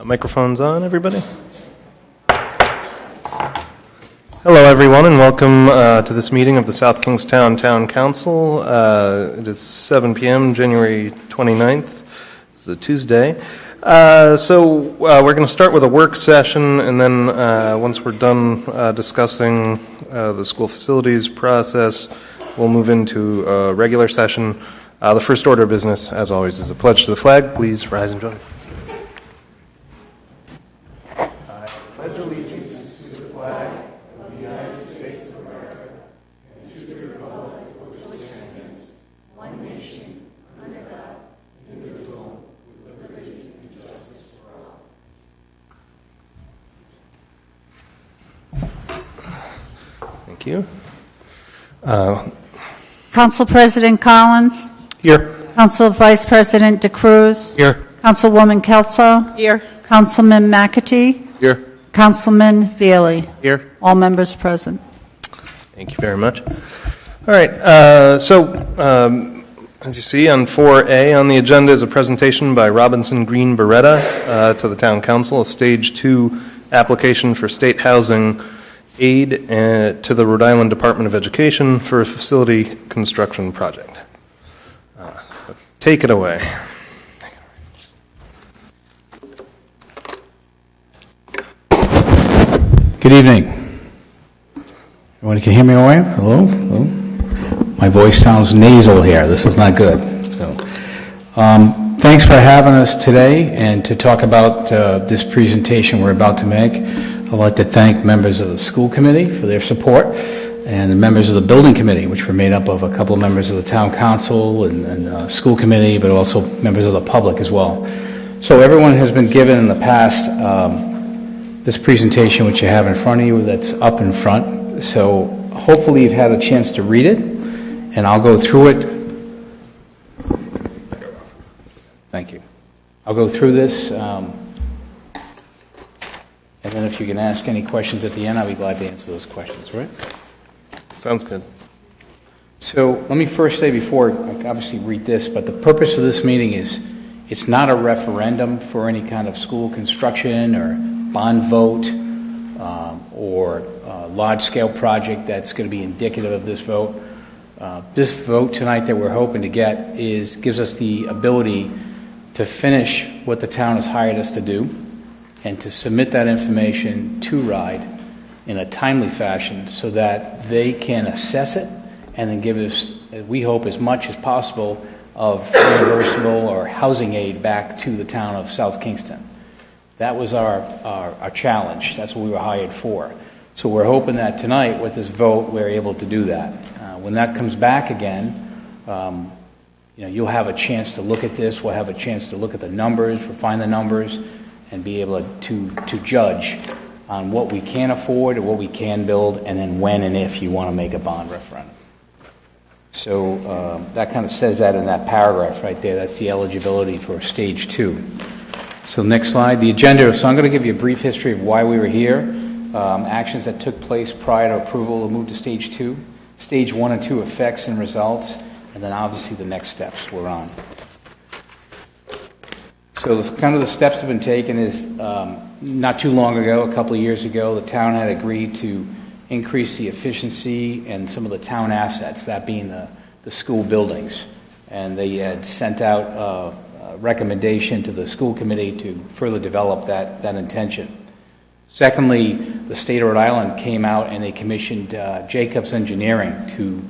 Microphones on, everybody? Hello, everyone, and welcome to this meeting of the South Kingstown Town Council. It is 7 p.m., January 29th. This is a Tuesday. So we're going to start with a work session, and then once we're done discussing the school facilities process, we'll move into a regular session. The first order of business, as always, is a pledge to the flag. Please rise and join. Thank you. Council President Collins. Here. Council Vice President DeCruz. Here. Councilwoman Kelso. Here. Councilman McAtee. Here. Councilman Vealy. Here. All members present. Thank you very much. All right. As you see on 4A on the agenda is a presentation by Robinson Green Beretta to the Town Council, a Stage 2 application for state housing aid to the Rhode Island Department of Education for a facility construction project. Take it away. Good evening. Everyone can hear me all right? Hello? Hello? My voice sounds nasal here. This is not good. So, thanks for having us today and to talk about this presentation we're about to make. I'd like to thank members of the school committee for their support and the members of the building committee, which were made up of a couple of members of the town council and school committee, but also members of the public as well. So everyone has been given in the past this presentation, which you have in front of you, that's up in front. So hopefully you've had a chance to read it, and I'll go through it. Thank you. I'll go through this. And then if you can ask any questions at the end, I'll be glad to answer those questions, right? Sounds good. So let me first say before I obviously read this, but the purpose of this meeting is it's not a referendum for any kind of school construction or bond vote or large-scale project that's going to be indicative of this vote. This vote tonight that we're hoping to get gives us the ability to finish what the town has hired us to do and to submit that information to RIDE in a timely fashion so that they can assess it and then give us, we hope, as much as possible of reimbursable or housing aid back to the town of South Kingstown. That was our challenge. That's what we were hired for. So we're hoping that tonight with this vote we're able to do that. When that comes back again, you'll have a chance to look at this. We'll have a chance to look at the numbers, refine the numbers, and be able to judge on what we can afford or what we can build, and then when and if you want to make a bond referendum. So that kind of says that in that paragraph right there. That's the eligibility for Stage 2. So next slide, the agenda. So I'm going to give you a brief history of why we were here, actions that took place prior to approval to move to Stage 2, Stage 1 and 2 effects and results, and then obviously the next steps we're on. So kind of the steps have been taken is not too long ago, a couple of years ago, the town had agreed to increase the efficiency and some of the town assets, that being the school buildings. And they had sent out a recommendation to the school committee to further develop that intention. Secondly, the state of Rhode Island came out and they commissioned Jacobs Engineering to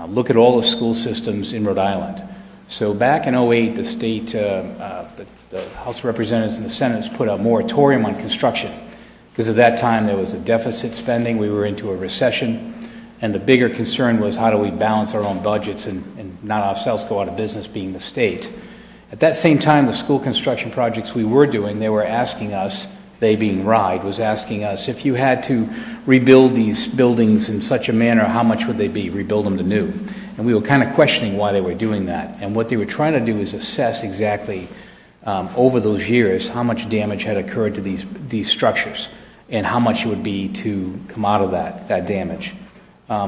look at all the school systems in Rhode Island. So back in 2008, the state, the House of Representatives and the Senate has put a moratorium on construction because at that time there was a deficit spending, we were into a recession, and the bigger concern was how do we balance our own budgets and not ourselves go out of business being the state. At that same time, the school construction projects we were doing, they were asking us, they being RIDE, was asking us, if you had to rebuild these buildings in such a manner, how much would they be, rebuild them to new? And we were kind of questioning why they were doing that. And what they were trying to do is assess exactly over those years how much damage had occurred to these structures and how much it would be to come out of that damage.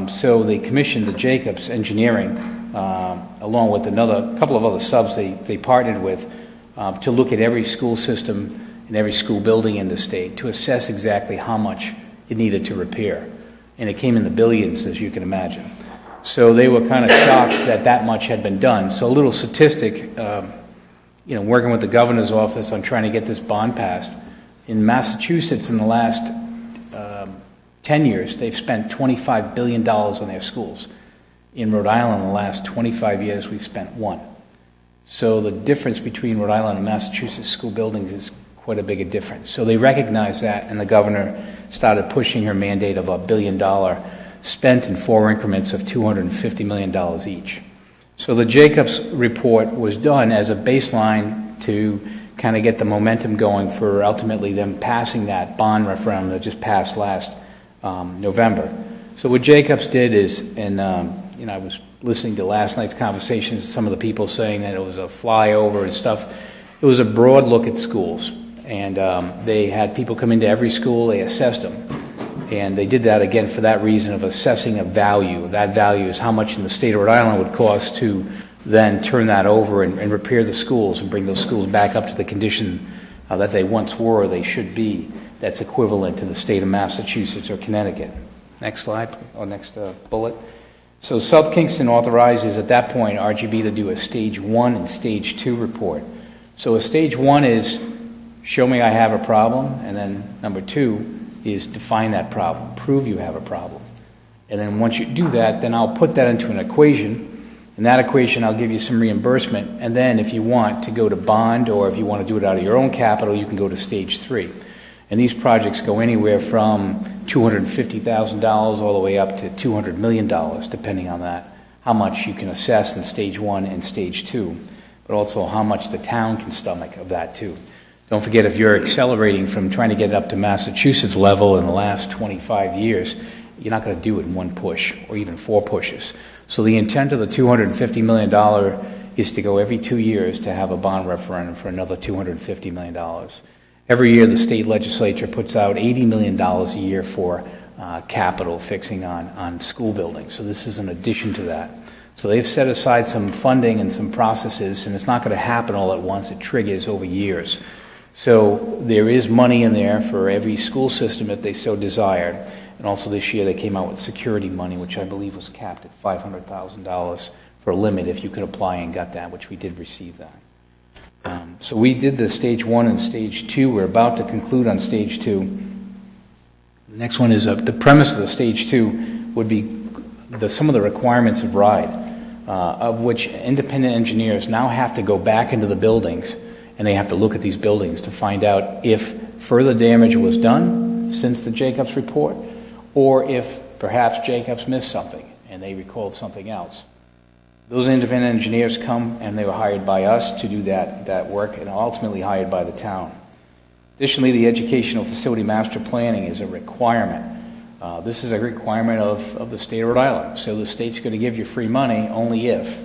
So they commissioned the Jacobs Engineering, along with a couple of other subs they partnered with, to look at every school system in every school building in the state to assess exactly how much it needed to repair. And it came in the billions, as you can imagine. So they were kind of shocked that that much had been done. So a little statistic, working with the governor's office on trying to get this bond passed, in Massachusetts in the last 10 years, they've spent $25 billion on their schools. In Rhode Island, in the last 25 years, we've spent $1 billion. So the difference between Rhode Island and Massachusetts school buildings is quite a big a difference. So they recognized that, and the governor started pushing her mandate of $1 billion spent in 4 increments of $250 million each. So the Jacobs report was done as a baseline to kind of get the momentum going for ultimately them passing that bond referendum that just passed last November. So what Jacobs did is, and I was listening to last night's conversations, some of the people saying that it was a flyover and stuff. It was a broad look at schools, and they had people come into every school, they assessed them, and they did that again for that reason of assessing a value. That value is how much in the state of Rhode Island would cost to then turn that over and repair the schools and bring those schools back up to the condition that they once were or they should be. That's equivalent to the state of Massachusetts or Connecticut. Next slide, or next bullet. So South Kingston authorizes at that point RGB to do a stage 1 and stage 2 report. So a stage 1 is show me I have a problem, and then number 2 is define that problem, prove you have a problem. And then once you do that, then I'll put that into an equation. In that equation, I'll give you some reimbursement, and then if you want to go to bond or if you want to do it out of your own capital, you can go to stage 3. And these projects go anywhere from $250,000 all the way up to $200 million, depending on that, how much you can assess in stage 1 and stage 2, but also how much the town can stomach of that too. Don't forget, if you're accelerating from trying to get it up to Massachusetts level in the last 25 years, you're not going to do it in 1 push or even 4 pushes. So the intent of the $250 million is to go every 2 years to have a bond referendum for another $250 million. Every year, the state legislature puts out $80 million a year for capital fixing on school buildings. So this is an addition to that. So they've set aside some funding and some processes, and it's not going to happen all at once. It triggers over years. So there is money in there for every school system if they so desired. And also this year they came out with security money, which I believe was capped at $500,000 for a limit if you could apply and got that, which we did receive that. So we did the stage 1 and stage 2. We're about to conclude on stage 2. The next one is the premise of the stage 2 would be some of the requirements of RIDE, of which independent engineers now have to go back into the buildings and they have to look at these buildings to find out if further damage was done since the Jacobs report, or if perhaps Jacobs missed something and they recalled something else. Those independent engineers come, and they were hired by us to do that work, and ultimately hired by the town. Additionally, the educational facility master planning is a requirement. This is a requirement of the state of Rhode Island. So the state's going to give you free money only if,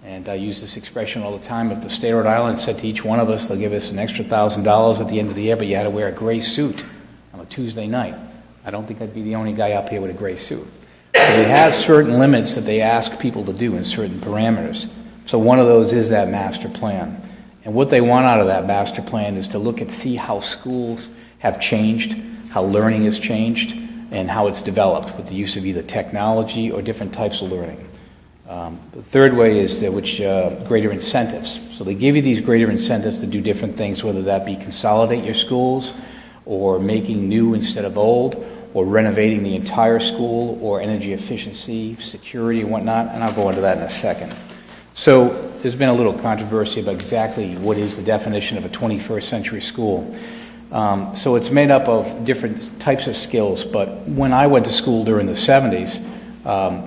and I use this expression all the time, if the state of Rhode Island said to each one of us they'll give us an extra $1,000 at the end of the year, but you had to wear a gray suit on a Tuesday night. I don't think I'd be the only guy up here with a gray suit. So they have certain limits that they ask people to do in certain parameters. So one of those is that master plan. And what they want out of that master plan is to look and see how schools have changed, how learning has changed, and how it's developed with the use of either technology or different types of learning. The third way is greater incentives. So they give you these greater incentives to do different things, whether that be consolidate your schools or making new instead of old, or renovating the entire school, or energy efficiency, security, and whatnot, and I'll go into that in a second. So there's been a little controversy about exactly what is the definition of a 21st century school. So it's made up of different types of skills, but when I went to school during the 70s,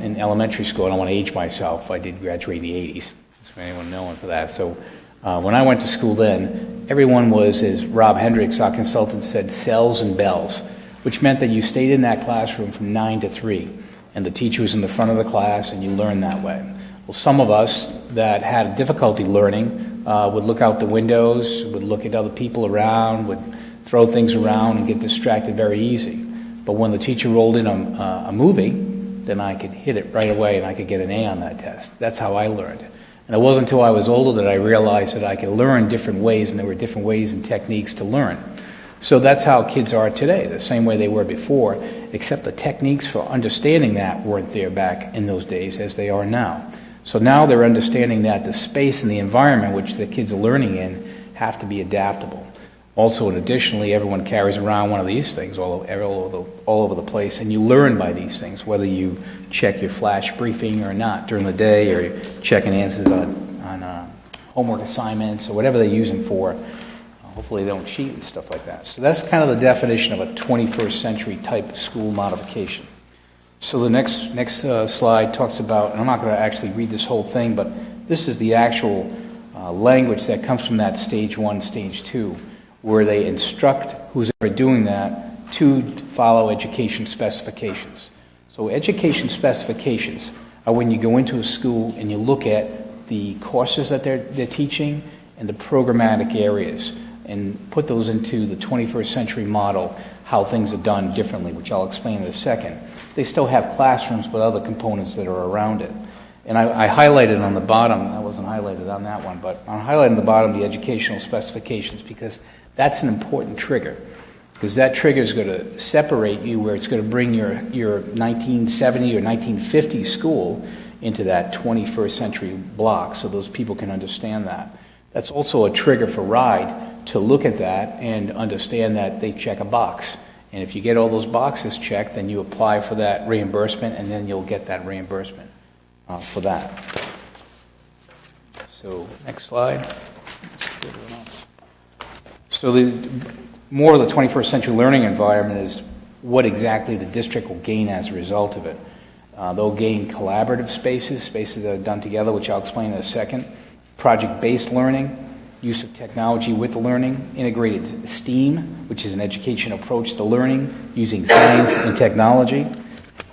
in elementary school, I don't want to age myself, I did graduate in the 80s, so anyone knowing for that. So when I went to school then, everyone was, as Rob Hendricks, our consultant, said, cells and bells, which meant that you stayed in that classroom from 9 to 3, and the teacher was in the front of the class, and you learned that way. Well, some of us that had difficulty learning would look out the windows, would look at other people around, would throw things around and get distracted very easy. But when the teacher rolled in a movie, then I could hit it right away and I could get an A on that test. That's how I learned. And it wasn't until I was older that I realized that I could learn different ways, and there were different ways and techniques to learn. So that's how kids are today, the same way they were before, except the techniques for understanding that weren't there back in those days as they are now. So now they're understanding that the space and the environment which the kids are learning in have to be adaptable. Also, and additionally, everyone carries around one of these things all over the place, and you learn by these things, whether you check your flash briefing or not during the day, or you're checking answers on homework assignments, or whatever they're using for. Hopefully they don't cheat and stuff like that. So that's kind of the definition of a 21st century type school modification. So the next slide talks about, and I'm not going to actually read this whole thing, but this is the actual language that comes from that stage 1, stage 2, where they instruct who's ever doing that to follow education specifications. So education specifications are when you go into a school and you look at the courses that they're teaching and the programmatic areas, and put those into the 21st century model, how things are done differently, which I'll explain in a second. They still have classrooms, but other components that are around it. And I highlighted on the bottom, I wasn't highlighted on that one, but I highlighted on the bottom the educational specifications, because that's an important trigger. Because that trigger is going to separate you, where it's going to bring your 1970 or 1950 school into that 21st century block, so those people can understand that. That's also a trigger for RIDE to look at that and understand that they check a box. And if you get all those boxes checked, then you apply for that reimbursement, and then you'll get that reimbursement for that. So next slide. So more of the 21st century learning environment is what exactly the district will gain as a result of it. They'll gain collaborative spaces that are done together, which I'll explain in a second. Project-based learning, use of technology with the learning, integrated STEAM, which is an education approach to learning using science and technology,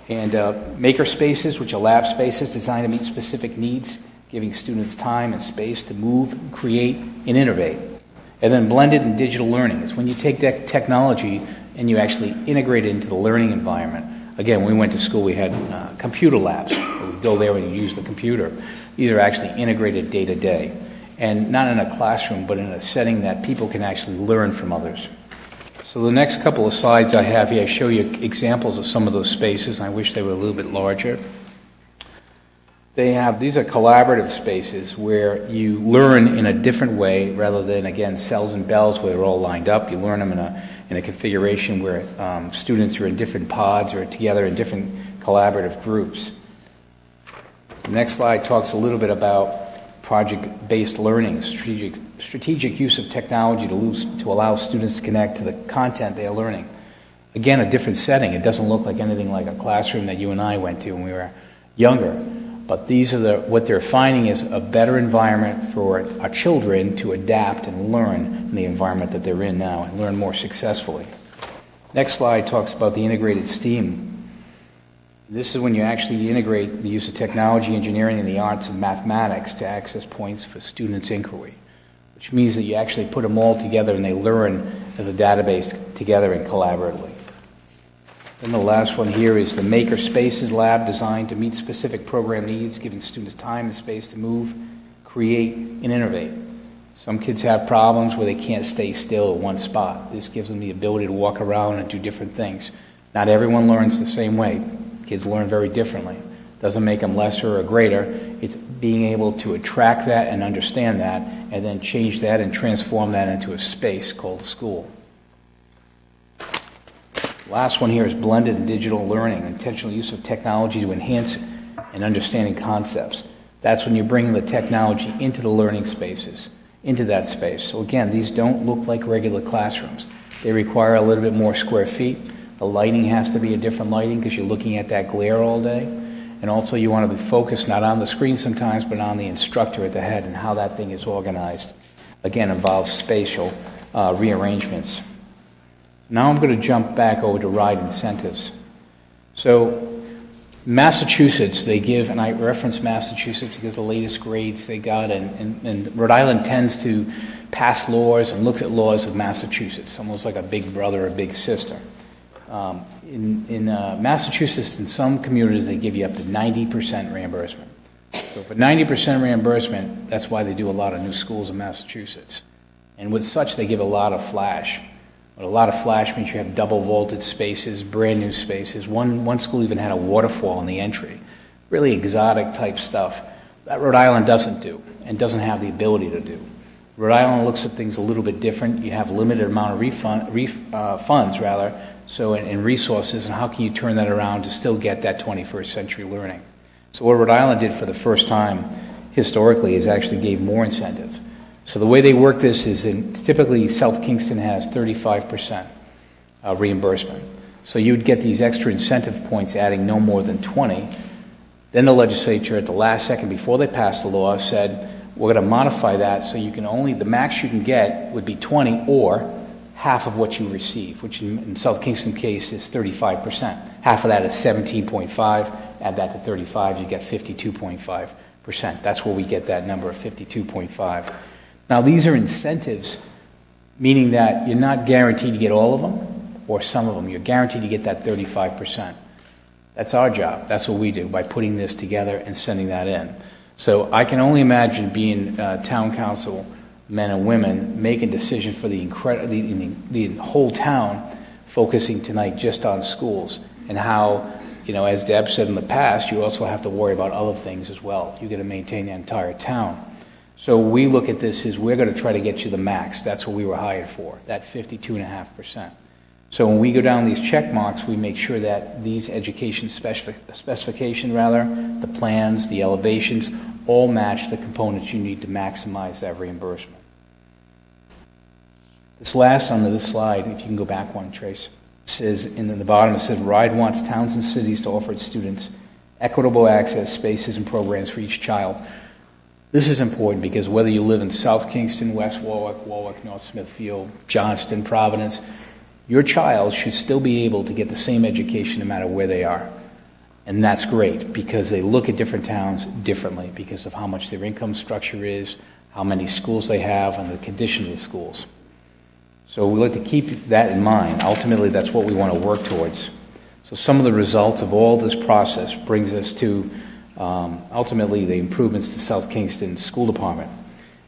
and maker spaces, which are lab spaces designed to meet specific needs, giving students time and space to move, create, and innovate. And then blended and digital learning is when you take that technology and you actually integrate it into the learning environment. Again, when we went to school, we had computer labs. We'd go there and use the computer. These are actually integrated day to day, and not in a classroom, but in a setting that people can actually learn from others. So the next couple of slides I have here, I show you examples of some of those spaces. I wish they were a little bit larger. These are collaborative spaces where you learn in a different way, rather than, again, cells and bells where they're all lined up. You learn them in a configuration where students are in different pods or together in different collaborative groups. The next slide talks a little bit about project-based learning, strategic use of technology to allow students to connect to the content they are learning. Again, a different setting. It doesn't look like anything like a classroom that you and I went to when we were younger. But these are what they're finding is a better environment for our children to adapt and learn in the environment that they're in now and learn more successfully. Next slide talks about the integrated STEAM. This is when you actually integrate the use of technology, engineering, and the arts and mathematics to access points for students' inquiry, which means that you actually put them all together and they learn as a database together and collaboratively. Then the last one here is the Maker Spaces Lab, designed to meet specific program needs, giving students time and space to move, create, and innovate. Some kids have problems where they can't stay still at one spot. This gives them the ability to walk around and do different things. Not everyone learns the same way. Kids learn very differently. Doesn't make them lesser or greater. It's being able to attract that and understand that, and then change that and transform that into a space called school. Last one here is blended and digital learning, intentional use of technology to enhance and understanding concepts. That's when you're bringing the technology into the learning spaces, into that space. So again, these don't look like regular classrooms. They require a little bit more square feet. The lighting has to be a different lighting because you're looking at that glare all day. And also you want to be focused not on the screen sometimes, but on the instructor at the head and how that thing is organized. Again, involves spatial rearrangements. Now I'm going to jump back over to RIDE incentives. So Massachusetts, they give, and I reference Massachusetts because the latest grades they got, and Rhode Island tends to pass laws and looks at laws of Massachusetts, almost like a big brother or big sister. In Massachusetts, in some communities, they give you up to 90% reimbursement. So for 90% reimbursement, that's why they do a lot of new schools in Massachusetts. And with such, they give a lot of flash. But a lot of flash means you have double vaulted spaces, brand new spaces. One school even had a waterfall in the entry. Really exotic type stuff that Rhode Island doesn't do and doesn't have the ability to do. Rhode Island looks at things a little bit different. You have a limited amount of funds, so in resources, and how can you turn that around to still get that 21st century learning? So what Rhode Island did for the first time historically is actually gave more incentive. So the way they work this is typically South Kingston has 35% reimbursement. So you would get these extra incentive points adding no more than 20. Then the legislature at the last second before they passed the law said, we're going to modify that so you can only, the max you can get would be 20 or half of what you receive, which in South Kingston case is 35%. Half of that is 17.5. Add that to 35, you get 52.5%. That's where we get that number of 52.5. Now, these are incentives, meaning that you're not guaranteed to get all of them or some of them. You're guaranteed to get that 35%. That's our job. That's what we do by putting this together and sending that in. So I can only imagine being town council men and women making decisions for the whole town, focusing tonight just on schools and how, as Deb said in the past, you also have to worry about other things as well. You're going to maintain the entire town. So we look at this as we're going to try to get you the max. That's what we were hired for, that 52.5%. So when we go down these check marks, we make sure that these education specification, the plans, the elevations, all match the components you need to maximize that reimbursement. This last on this slide, if you can go back one, Trace, says in the bottom it says RIDE wants towns and cities to offer its students equitable access, spaces, and programs for each child. This is important because whether you live in South Kingston, West Warwick, North Smithfield, Johnston, Providence, your child should still be able to get the same education no matter where they are. And that's great because they look at different towns differently because of how much their income structure is, how many schools they have, and the condition of the schools. So we like to keep that in mind. Ultimately, that's what we want to work towards. So some of the results of all this process brings us to ultimately the improvements to South Kingston School Department.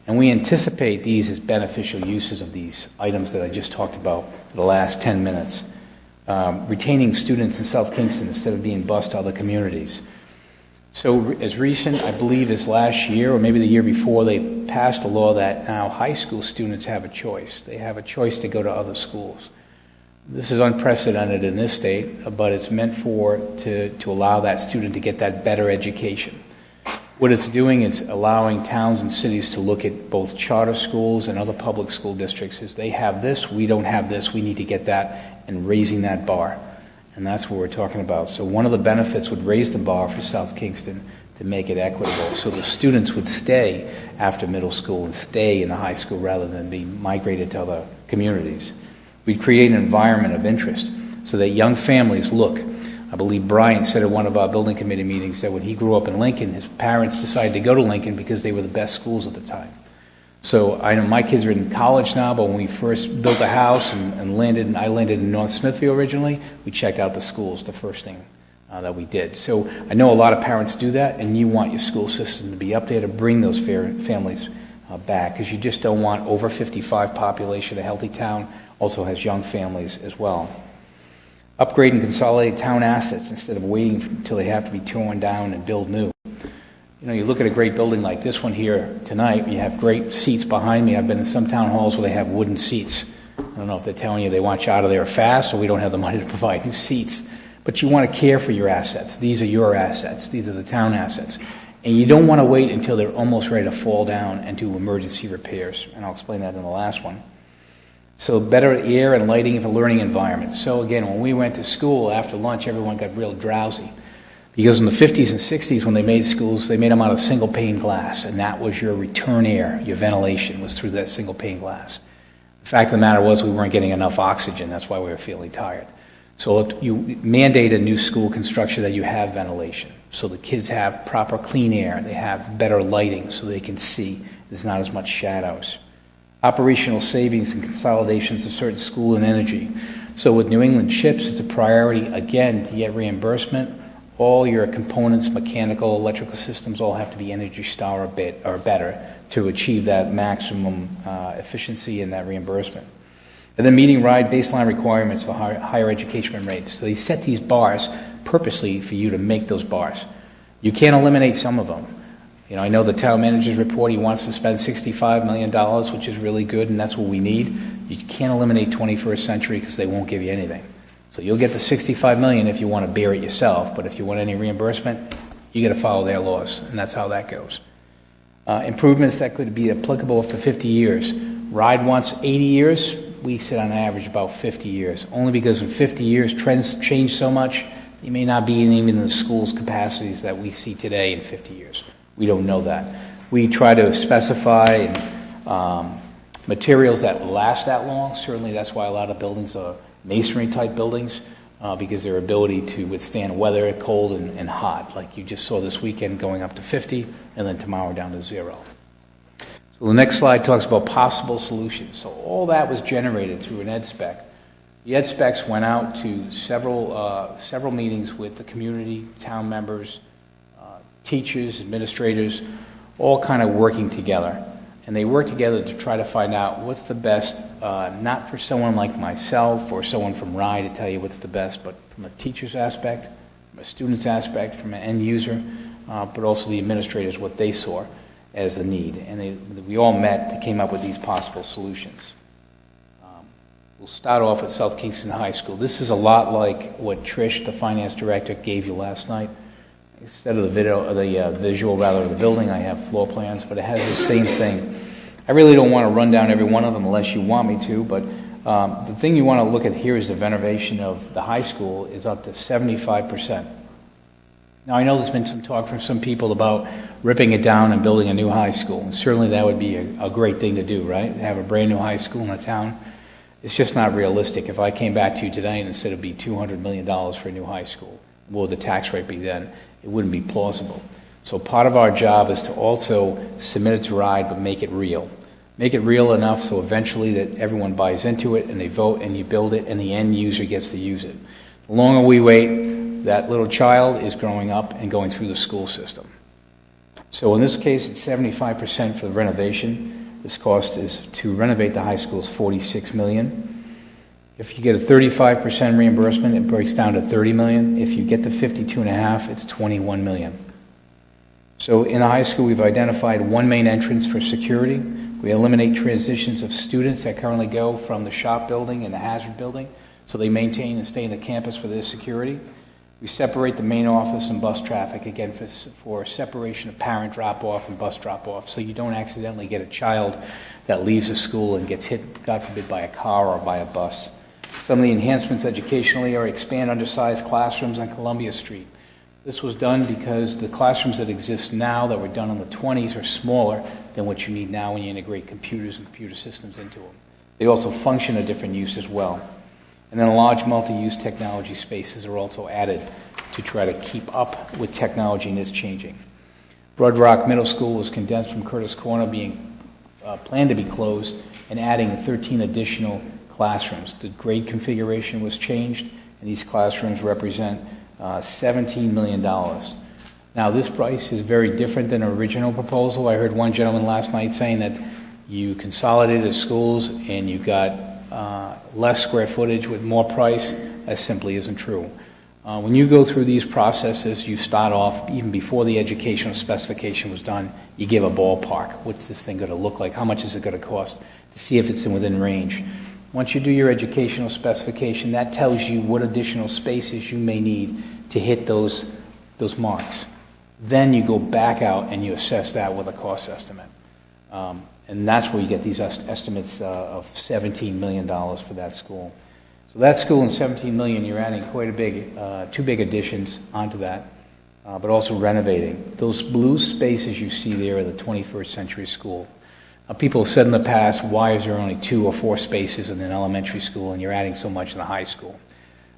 And we anticipate these as beneficial uses of these items that I just talked about for the last 10 minutes. Retaining students in South Kingston instead of being bused to other communities. So as recent, I believe, as last year or maybe the year before, they passed a law that now high school students have a choice. They have a choice to go to other schools. This is unprecedented in this state, but it's meant to allow that student to get that better education. What it's doing is allowing towns and cities to look at both charter schools and other public school districts as they have this, we don't have this, we need to get that, and raising that bar. And that's what we're talking about. So one of the benefits would raise the bar for South Kingston to make it equitable so the students would stay after middle school and stay in the high school rather than be migrated to other communities. We'd create an environment of interest so that young families look. I believe Brian said at one of our building committee meetings that when he grew up in Lincoln, his parents decided to go to Lincoln because they were the best schools at the time. So I know my kids are in college now, but when we first built a house and I landed in North Smithfield originally, we checked out the schools, the first thing that we did. So I know a lot of parents do that, and you want your school system to be up there to bring those families back, because you just don't want over 55 population. A healthy town also has young families as well. Upgrade and consolidate town assets instead of waiting until they have to be torn down and build new. You look at a great building like this one here tonight, you have great seats behind me. I've been in some town halls where they have wooden seats. I don't know if they're telling you they want you out of there fast or we don't have the money to provide new seats. But you want to care for your assets. These are your assets. These are the town assets. And you don't want to wait until they're almost ready to fall down and do emergency repairs. And I'll explain that in the last one. So better air and lighting for learning environments. So again, when we went to school after lunch, everyone got real drowsy. Because in the 50s and 60s, when they made schools, they made them out of single pane glass, and that was your return air, your ventilation was through that single pane glass. The fact of the matter was we weren't getting enough oxygen. That's why we were feeling tired. So you mandate a new school construction that you have ventilation, so the kids have proper clean air, they have better lighting so they can see. There's not as much shadows. Operational savings and consolidations of certain school and energy. So with New England CHIPS, it's a priority, again, to get reimbursement all your components, mechanical, electrical systems, all have to be Energy Star or better to achieve that maximum efficiency and that reimbursement. And then meeting RIDE baseline requirements for higher education rates. So they set these bars purposely for you to make those bars. You can't eliminate some of them. You know, I know the town manager's report, he wants to spend $65 million, which is really good, and that's what we need. You can't eliminate 21st Century because they won't give you anything. So you'll get the $65 million if you want to bear it yourself, but if you want any reimbursement, you got to follow their laws, and that's how that goes. Improvements that could be applicable for 50 years. RIDE wants 80 years. We sit on average about 50 years, only because in 50 years trends change so much, you may not be even in the school's capacities that we see today in 50 years. We don't know that. We try to specify materials that last that long. Certainly that's why a lot of buildings are masonry-type buildings, because their ability to withstand weather, cold and hot, like you just saw this weekend going up to 50, and then tomorrow down to 0. So the next slide talks about possible solutions. So all that was generated through an ed spec. The ed specs went out to several meetings with the community, town members, teachers, administrators, all kind of working together. And they work together to try to find out what's the best, not for someone like myself or someone from RIDE to tell you what's the best, but from a teacher's aspect, from a student's aspect, from an end user, but also the administrators, what they saw as the need. And we all met and came up with these possible solutions. We'll start off with South Kingston High School. This is a lot like what Trish, the finance director, gave you last night. Instead of the visual of the building, I have floor plans, but it has the same thing. I really don't want to run down every one of them unless you want me to, but the thing you want to look at here is the renovation of the high school is up to 75%. Now, I know there's been some talk from some people about ripping it down and building a new high school, and certainly that would be a great thing to do, right? Have a brand new high school in a town. It's just not realistic. If I came back to you today and said it would be $200 million for a new high school, what would the tax rate be then? It wouldn't be plausible. So part of our job is to also submit it to RIDE, but make it real. Make it real enough so eventually that everyone buys into it and they vote and you build it and the end user gets to use it. The longer we wait, that little child is growing up and going through the school system. So in this case, it's 75% for the renovation. This cost is to renovate the high school is $46 million. If you get a 35% reimbursement, it breaks down to $30 million. If you get the 52.5, it's $21 million. So in the high school, we've identified one main entrance for security. We eliminate transitions of students that currently go from the shop building and the hazard building, so they maintain and stay in the campus for their security. We separate the main office and bus traffic, again, for separation of parent drop-off and bus drop-off, so you don't accidentally get a child that leaves the school and gets hit, God forbid, by a car or by a bus. Some of the enhancements educationally are expand undersized classrooms on Columbia Street. This was done because the classrooms that exist now that were done in the 20s are smaller than what you need now when you integrate computers and computer systems into them. They also function a different use as well. And then large multi-use technology spaces are also added to try to keep up with technology and its changing. Broad Rock Middle School was condensed from Curtis Corner being planned to be closed and adding 13 additional classrooms. The grade configuration was changed, and these classrooms represent $17 million. Now, this price is very different than the original proposal. I heard one gentleman last night saying that you consolidated schools and you got less square footage with more price. That simply isn't true. When you go through these processes, you start off, even before the educational specification was done, you give a ballpark. What's this thing going to look like? How much is it going to cost? To see if it's within range. Once you do your educational specification, that tells you what additional spaces you may need to hit those marks. Then you go back out and you assess that with a cost estimate. And that's where you get these estimates of $17 million for that school. So that school and $17 million, you're adding quite a big, two big additions onto that, but also renovating. Those blue spaces you see there are the 21st Century School. People have said in the past, why is there only 2 or 4 spaces in an elementary school and you're adding so much in the high school?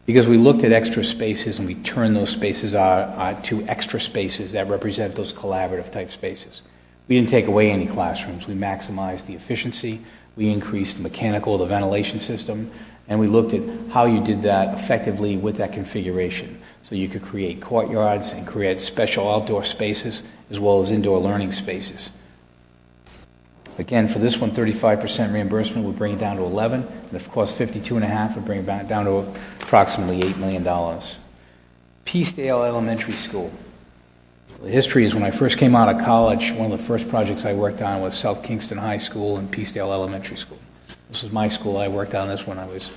Because we looked at extra spaces and we turned those spaces to extra spaces that represent those collaborative type spaces. We didn't take away any classrooms. We maximized the efficiency. We increased the mechanical, the ventilation system, And we looked at how you did that effectively with that configuration. So you could create courtyards and create special outdoor spaces as well as indoor learning spaces. Again, for this one, 35% reimbursement would bring it down to 11, and of course 52.5 would bring it back down to approximately $8 million. Peacedale Elementary School. The history is when I first came out of college, one of the first projects I worked on was South Kingston High School and Peacedale Elementary School. This was my school. I worked on this when I was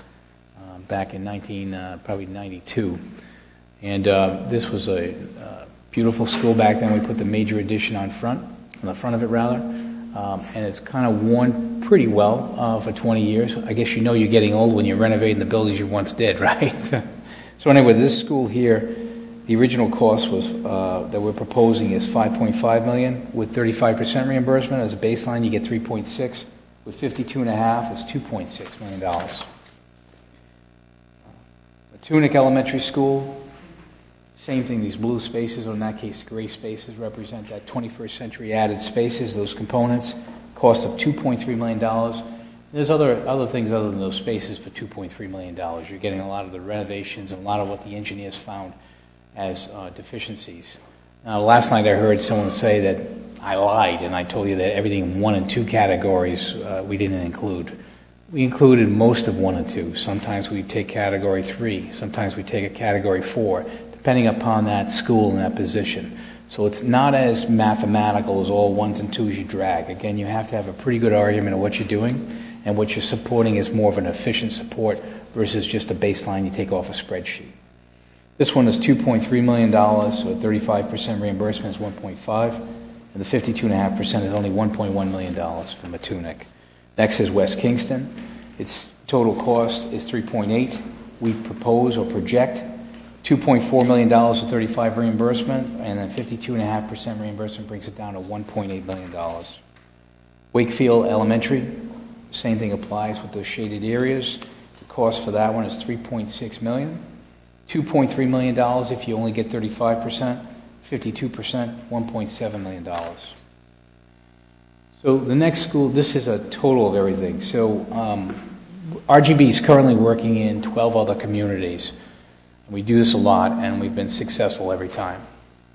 back in probably 92. And this was a beautiful school back then. We put the major addition on the front of it rather. And it's kind of worn pretty well for 20 years. I guess you know you're getting old when you're renovating the buildings you once did, right? So anyway, this school here, the original cost was that we're proposing is $5.5 million with 35% reimbursement. As a baseline, you get 3.6. With 52.5, it's $2.6 million. Tunic Elementary School, same thing. These blue spaces, or in that case, gray spaces, represent that 21st century added spaces. Those components, cost of $2.3 million. There's other things other than those spaces for $2.3 million. You're getting a lot of the renovations and a lot of what the engineers found as deficiencies. Now, last night I heard someone say that I lied, and I told you that everything in 1 and 2 categories we didn't include. We included most of 1 and 2. Sometimes we take category 3. Sometimes we take a category 4, depending upon that school and that position. So it's not as mathematical as all 1s and 2s you drag. Again, you have to have a pretty good argument of what you're doing, and what you're supporting is more of an efficient support versus just a baseline you take off a spreadsheet. This one is $2.3 million, so 35% reimbursement is $1.5, and the 52.5% is only $1.1 million from Matunic. Next is West Kingston. Its total cost is $3.8. We propose or project $2.4 million of 35 reimbursement, and then 52.5% reimbursement brings it down to $1.8 million. Wakefield Elementary, same thing applies with those shaded areas. The cost for that one is $3.6 million. $2.3 million if you only get 35%, 52%, $1.7 million. So the next school, this is a total of everything. So RGB is currently working in 12 other communities. We do this a lot, and we've been successful every time.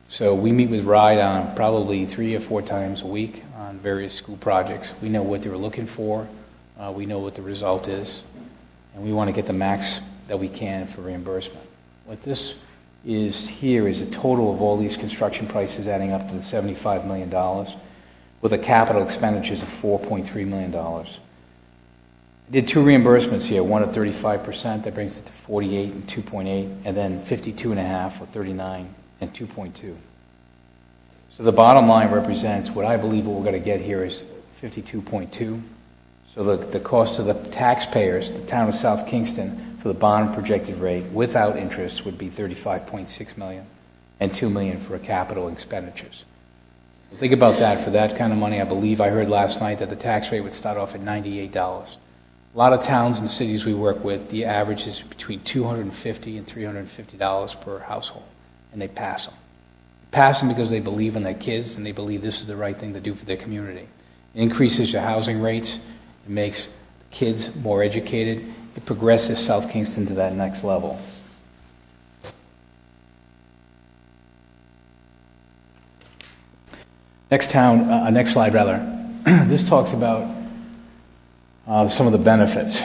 So we meet with RIDE on probably 3 or 4 times a week on various school projects. We know what they're looking for. We know what the result is. And we want to get the max that we can for reimbursement. What this is here is a total of all these construction prices adding up to the $75 million with a capital expenditures of $4.3 million. I did 2 reimbursements here, one at 35%, that brings it to 48 and 2.8, and then 52.5 or 39 and 2.2. So the bottom line represents what I believe what we're going to get here is 52.2. So the cost to the taxpayers, the town of South Kingston, for the bond projected rate without interest would be $35.6 million and $2 million for capital expenditures. So think about that. For that kind of money, I believe I heard last night that the tax rate would start off at $98. A lot of towns and cities we work with, the average is between $250 and $350 per household, and they pass them. They pass them because they believe in their kids and they believe this is the right thing to do for their community. It increases your housing rates. It makes kids more educated. It progresses South Kingston to that next level. Next slide rather. This talks about some of the benefits.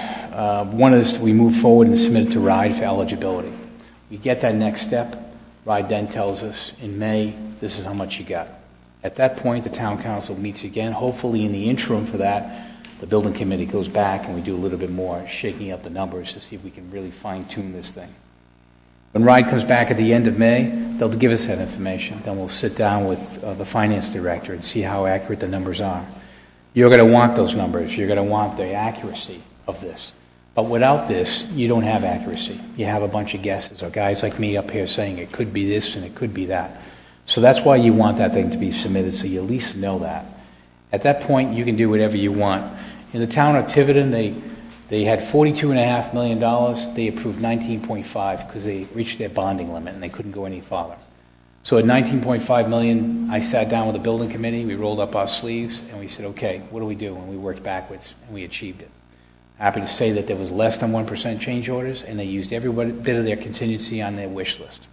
One is we move forward and submit it to RIDE for eligibility. We get that next step. RIDE then tells us in May, this is how much you got. At that point, the town council meets again. Hopefully in the interim for that, the building committee goes back and we do a little bit more shaking up the numbers to see if we can really fine-tune this thing. When RIDE comes back at the end of May, they'll give us that information. Then we'll sit down with the finance director and see how accurate the numbers are. You're going to want those numbers. You're going to want the accuracy of this. But without this, you don't have accuracy. You have a bunch of guesses, or guys like me up here saying it could be this and it could be that. So that's why you want that thing to be submitted, so you at least know that. At that point, you can do whatever you want. In the town of Tiverton, they had $42.5 million. They approved 19.5 because they reached their bonding limit and they couldn't go any farther. So at 19.5 million, I sat down with the building committee. We rolled up our sleeves and we said, okay, what do we do? And we worked backwards and we achieved it. Happy to say that there was less than 1% change orders, and they used every bit of their contingency on their wish list.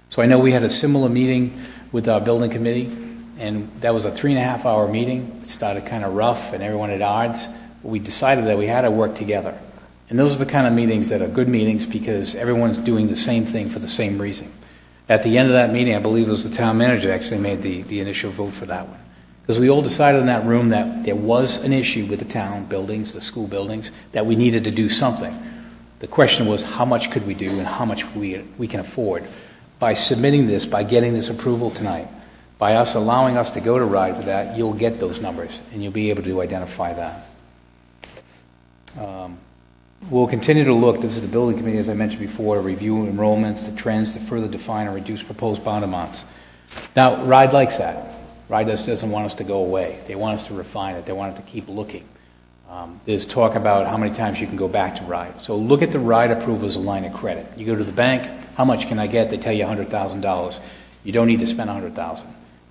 So I know we had a similar meeting with our building committee, and that was a 3.5-hour meeting. It started kind of rough, and everyone at odds. But we decided that we had to work together. And those are the kind of meetings that are good meetings because everyone's doing the same thing for the same reason. At the end of that meeting, I believe it was the town manager that actually made the initial vote for that one. Because we all decided in that room that there was an issue with the town buildings, the school buildings, that we needed to do something. The question was how much could we do and how much we can afford. By submitting this, by getting this approval tonight, by us allowing us to go to RIDE for that, you'll get those numbers and you'll be able to identify that. We'll continue to look, this is the building committee, as I mentioned before, to review enrollments, the trends to further define and reduce proposed bond amounts. Now, RIDE likes that. RIDE doesn't want us to go away. They want us to refine it. They want us to keep looking. There's talk about how many times you can go back to RIDE. So look at the RIDE approval as a line of credit. You go to the bank, how much can I get? They tell you $100,000. You don't need to spend $100,000.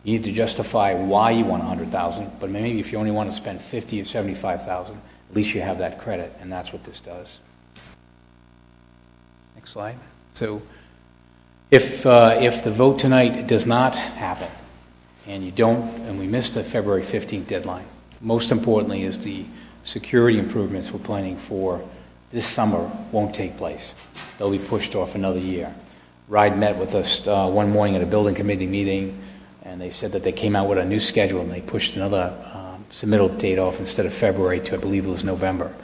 You need to justify why you want $100,000, but maybe if you only want to spend $50,000 or $75,000, at least you have that credit, and that's what this does. Next slide. So if the vote tonight does not happen, and we missed the February 15th deadline, most importantly is the security improvements we're planning for this summer won't take place. They'll be pushed off another year. RIDE met with us one morning at a building committee meeting, and they said that they came out with a new schedule, and they pushed another submittal date off instead of February to, I believe it was November.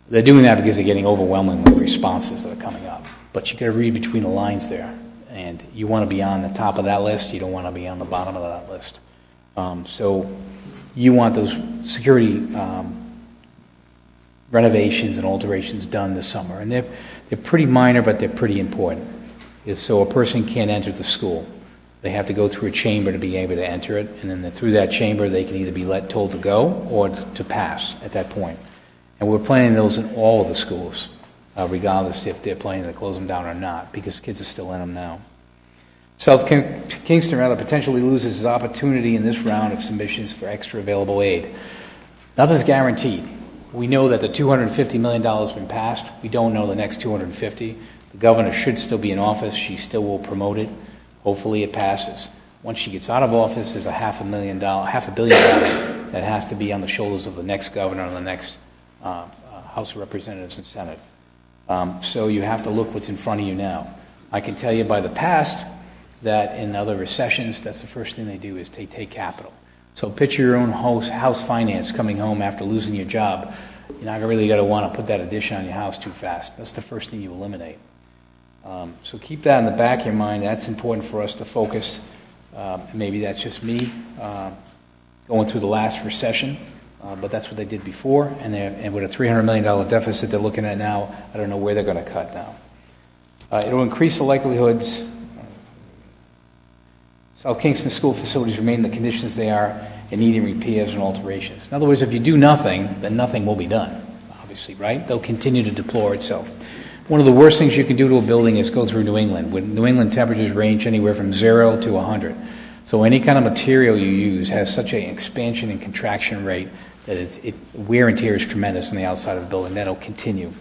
They're doing that because they're getting overwhelming with responses that are coming up. But you got to read between the lines there, and you want to be on the top of that list. You don't want to be on the bottom of that list. So you want those security renovations and alterations done this summer, and they're pretty minor, but they're pretty important. So a person can't enter the school. They have to go through a chamber to be able to enter it, and then through that chamber they can either be told to go or to pass at that point. And we're planning those in all of the schools, regardless if they're planning to close them down or not, because kids are still in them now. South Kingston potentially loses its opportunity in this round of submissions for extra available aid. Nothing's guaranteed. We know that the $250 million has been passed. We don't know the next $250. The governor should still be in office. She still will promote it. Hopefully it passes. Once she gets out of office, there's $500 million that has to be on the shoulders of the next governor and the next House of Representatives and Senate. So you have to look what's in front of you now. I can tell you by the past that in other recessions, that's the first thing they do is they take capital. So picture your own house finance coming home after losing your job. You're not really going to want to put that addition on your house too fast. That's the first thing you eliminate. So keep that in the back of your mind. That's important for us to focus. Maybe that's just me going through the last recession, but that's what they did before. And with a $300 million deficit they're looking at now, I don't know where they're going to cut now. It'll increase the likelihoods. South Kingston school facilities remain in the conditions they are and needing repairs and alterations. In other words, if you do nothing, then nothing will be done, obviously, right? They'll continue to deplore itself. One of the worst things you can do to a building is go through New England. When New England temperatures range anywhere from 0 to 100. So any kind of material you use has such an expansion and contraction rate that wear and tear is tremendous on the outside of the building. That'll continue. It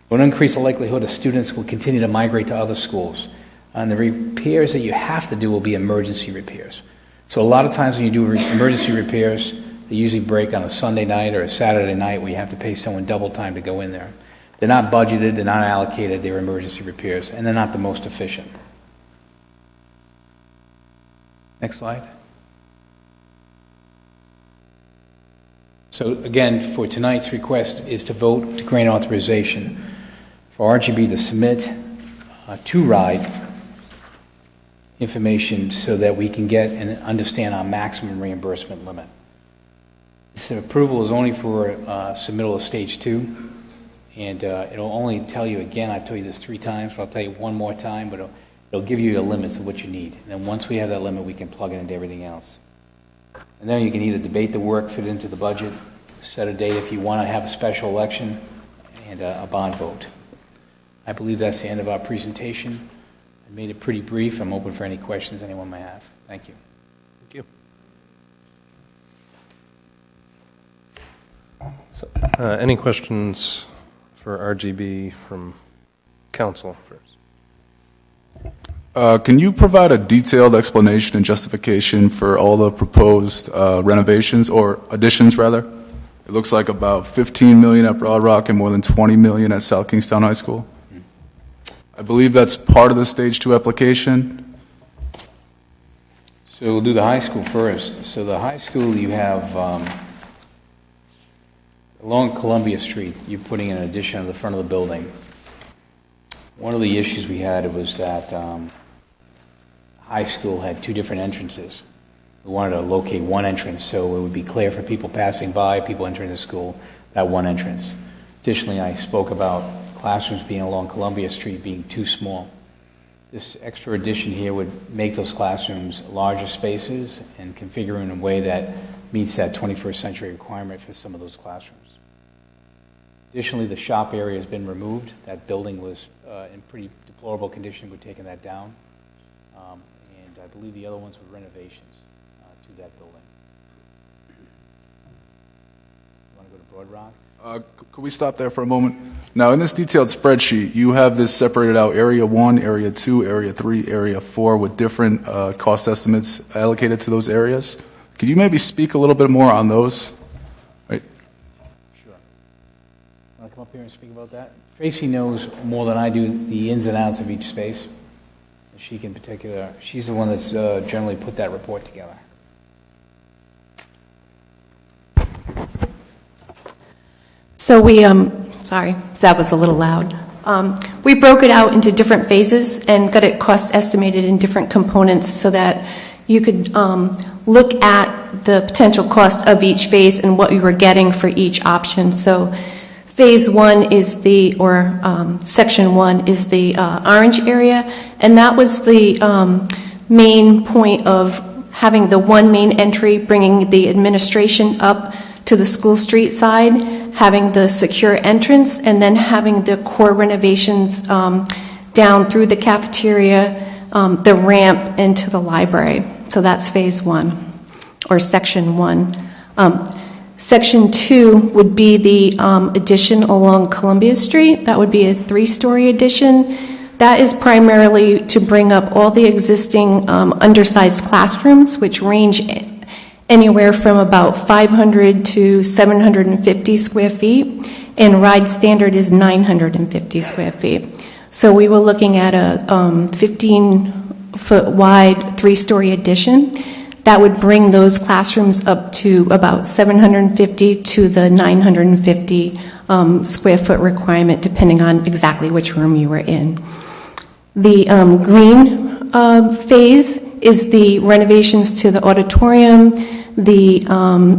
will increase the likelihood of students will continue to migrate to other schools. And the repairs that you have to do will be emergency repairs. So a lot of times when you do emergency repairs, they usually break on a Sunday night or a Saturday night where you have to pay someone double time to go in there. They're not budgeted, they're not allocated, they're emergency repairs, and they're not the most efficient. Next slide. So again, for tonight's request is to vote to grant authorization for RGB to submit to RIDE information so that we can get and understand our maximum reimbursement limit. This approval is only for submittal of stage 2, and it'll only tell you again, I've told you this 3 times, but I'll tell you one more time, but it'll give you the limits of what you need. And then once we have that limit, we can plug it into everything else. And then you can either debate the work, fit it into the budget, set a date if you want to have a special election, and a bond vote. I believe that's the end of our presentation. I made it pretty brief. I'm open for any questions anyone may have. Thank you. Thank you. So, any questions for RGB from council first? Can you provide a detailed explanation and justification for all the proposed renovations, or additions, rather? It looks like about $15 million at Broad Rock and more than $20 million at South Kingstown High School. I believe that's part of the Stage 2 application. So we'll do the high school first. So the high school, you have, along Columbia Street, you're putting an addition on the front of the building. One of the issues we had was that high school had two different entrances. We wanted to locate one entrance so it would be clear for people passing by, people entering the school, that one entrance. Additionally, I spoke about classrooms being along Columbia Street being too small. This extra addition here would make those classrooms larger spaces and configure in a way that meets that 21st century requirement for some of those classrooms. Additionally, the shop area has been removed. That building was in pretty deplorable condition. We're taking that down. And I believe the other ones were renovations to that building. You want to go to Broad Rock? Could we stop there for a moment? Now, in this detailed spreadsheet, you have this separated out: Area 1, Area 2, Area 3, Area 4, with different cost estimates allocated to those areas. Could you maybe speak a little bit more on those? Right. Sure. Want to come up here and speak about that? Tracy knows more than I do the ins and outs of each space. She in particular, she's the one that's generally put that report together. So we, sorry, that was a little loud. We broke it out into different phases and got it cost estimated in different components so that you could look at the potential cost of each phase and what we were getting for each option. So phase 1 is the, or section 1 is the orange area, and that was the main point of having the one main entry, bringing the administration up to the school street side, having the secure entrance, and then having the core renovations down through the cafeteria, the ramp into the library. So that's phase 1, or section 1. Section 2 would be the addition along Columbia Street. That would be a 3-story addition. That is primarily to bring up all the existing undersized classrooms, which range anywhere from about 500 to 750 square feet, and RIDE standard is 950 square feet. So we were looking at a 15-foot wide 3-story addition that would bring those classrooms up to about 750 to the 950 square foot requirement, depending on exactly which room you were in. The green phase is the renovations to the auditorium, the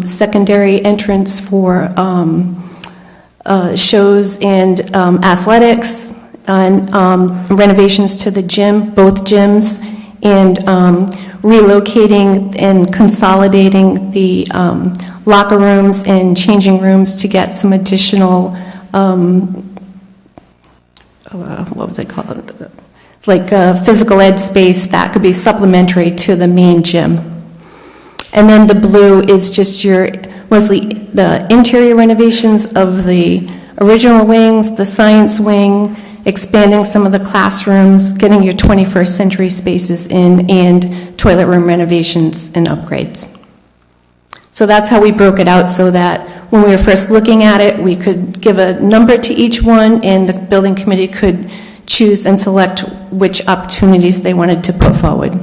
secondary entrance for shows and athletics, and renovations to the gym, both gyms, and relocating and consolidating the locker rooms and changing rooms to get some additional, what was it called? Like physical ed space that could be supplementary to the main gym. And then the blue is just your, mostly the interior renovations of the original wings, the science wing, expanding some of the classrooms, getting your 21st century spaces in, and toilet room renovations and upgrades. So that's how we broke it out, so that when we were first looking at it, we could give a number to each one, and the building committee could choose and select which opportunities they wanted to put forward.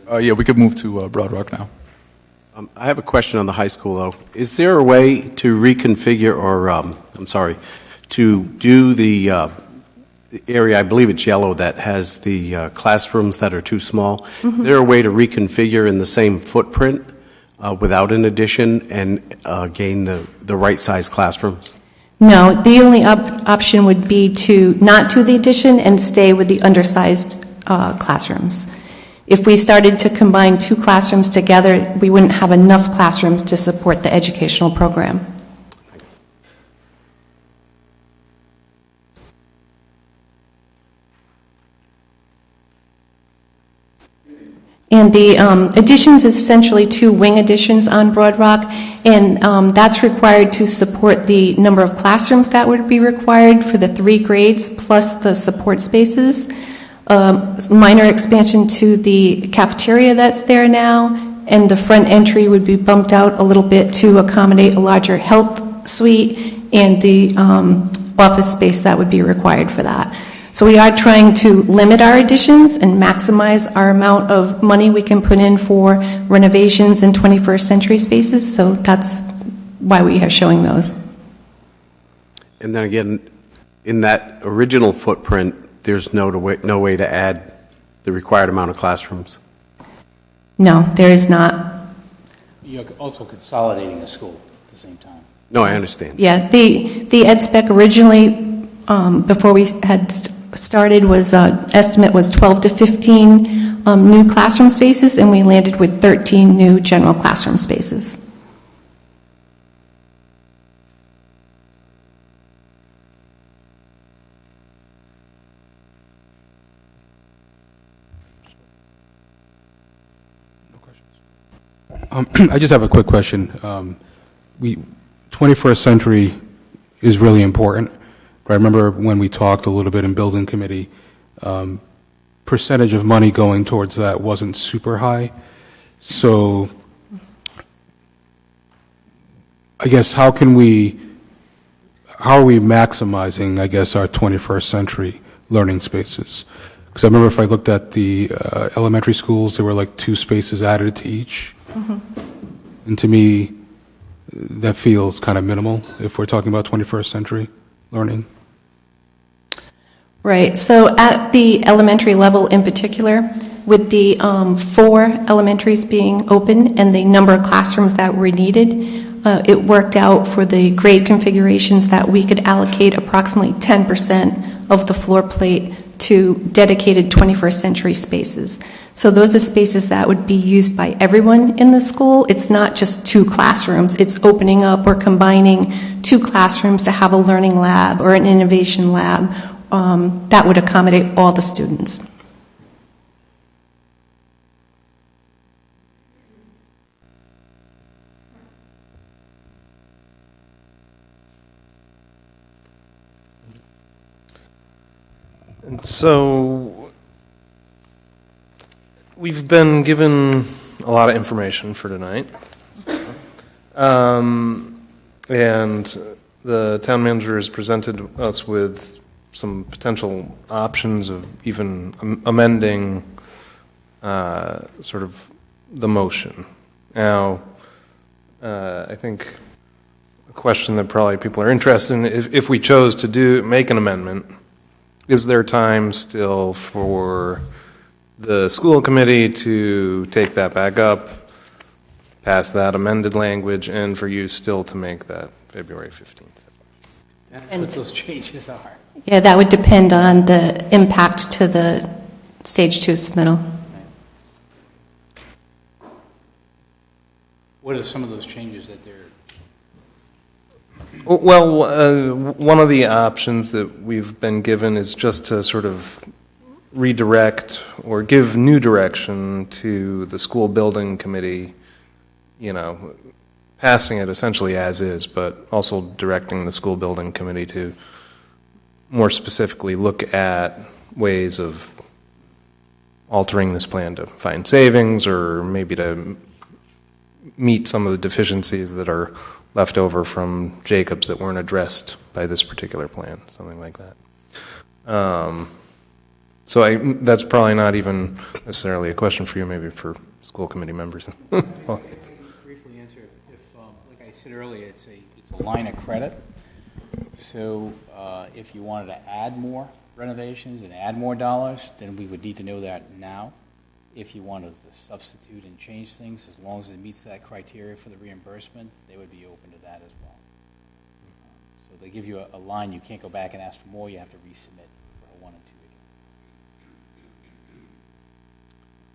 Yeah, we could move to Broad Rock now. I have a question on the high school, though. Is there a way to reconfigure, or, to do the area, I believe it's yellow, that has the classrooms that are too small? Mm-hmm. Is there a way to reconfigure in the same footprint without an addition and gain the right-sized classrooms? No, the only option would be to not do the addition and stay with the undersized classrooms. If we started to combine two classrooms together, we wouldn't have enough classrooms to support the educational program. And the additions is essentially 2 wing additions on Broad Rock, and that's required to support the number of classrooms that would be required for the 3 grades, plus the support spaces. Minor expansion to the cafeteria that's there now, and the front entry would be bumped out a little bit to accommodate a larger health suite and the office space that would be required for that. So we are trying to limit our additions and maximize our amount of money we can put in for renovations and 21st century spaces, so that's why we are showing those. And then again, in that original footprint, there's no way to add the required amount of classrooms? No, there is not. You're also consolidating a school at the same time. No, I understand. Yeah, the ed spec originally, before we had started, estimate was 12 to 15 new classroom spaces, and we landed with 13 new general classroom spaces. I just have a quick question. 21st century is really important. But I remember when we talked a little bit in building committee, percentage of money going towards that wasn't super high. So I guess how are we maximizing, I guess, our 21st century learning spaces? Because I remember if I looked at the elementary schools, there were like 2 spaces added to each. Mm-hmm. And to me, that feels kind of minimal if we're talking about 21st century learning. Right. So at the elementary level in particular, with the 4 elementaries being open and the number of classrooms that were needed, it worked out for the grade configurations that we could allocate approximately 10% of the floor plate to dedicated 21st century spaces. So those are spaces that would be used by everyone in the school. It's not just 2 classrooms. It's opening up or combining 2 classrooms to have a learning lab or an innovation lab that would accommodate all the students. And so we've been given a lot of information for tonight. And the town manager has presented us with some potential options of even amending sort of the motion. Now, I think a question that probably people are interested in, if we chose to make an amendment, is there time still for the school committee to take that back up, pass that amended language, and for you still to make that February 15th? That's what those changes are. Yeah, that would depend on the impact to the stage 2 submittal. What are some of those changes that they're... Well, one of the options that we've been given is just to sort of redirect or give new direction to the school building committee, passing it essentially as is, but also directing the school building committee to more specifically look at ways of altering this plan to find savings or maybe to meet some of the deficiencies that are left over from Jacobs that weren't addressed by this particular plan, something like that. So that's probably not even necessarily a question for you, maybe for school committee members. Well, briefly answer, like I said earlier, it's a line of credit. So if you wanted to add more renovations and add more dollars, then we would need to know that now. If you wanted to substitute and change things, as long as it meets that criteria for the reimbursement, they would be open to that as well. So they give you a line, you can't go back and ask for more, you have to resubmit for a 1 and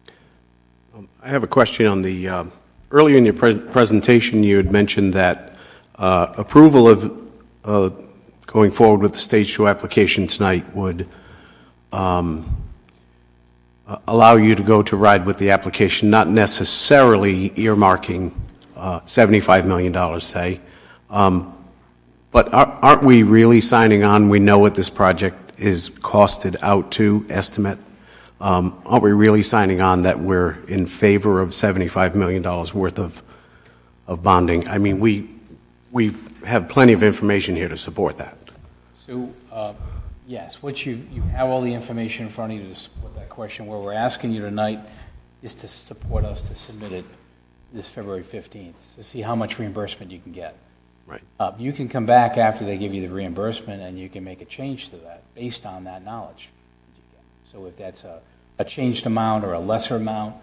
2 again. I have a question on the, earlier in your presentation you had mentioned that approval of going forward with the Stage 2 application tonight would allow you to go to ride with the application, not necessarily earmarking $75 million, say. But aren't we really signing on? We know what this project is costed out to, estimate. Aren't we really signing on that we're in favor of $75 million worth of bonding? I mean, we have plenty of information here to support that. So, yes, what you have all the information in front of you to support that question. What we're asking you tonight is to support us to submit it this February 15th, to see how much reimbursement you can get. Right. You can come back after they give you the reimbursement, and you can make a change to that based on that knowledge that you get. So if that's a changed amount or a lesser amount,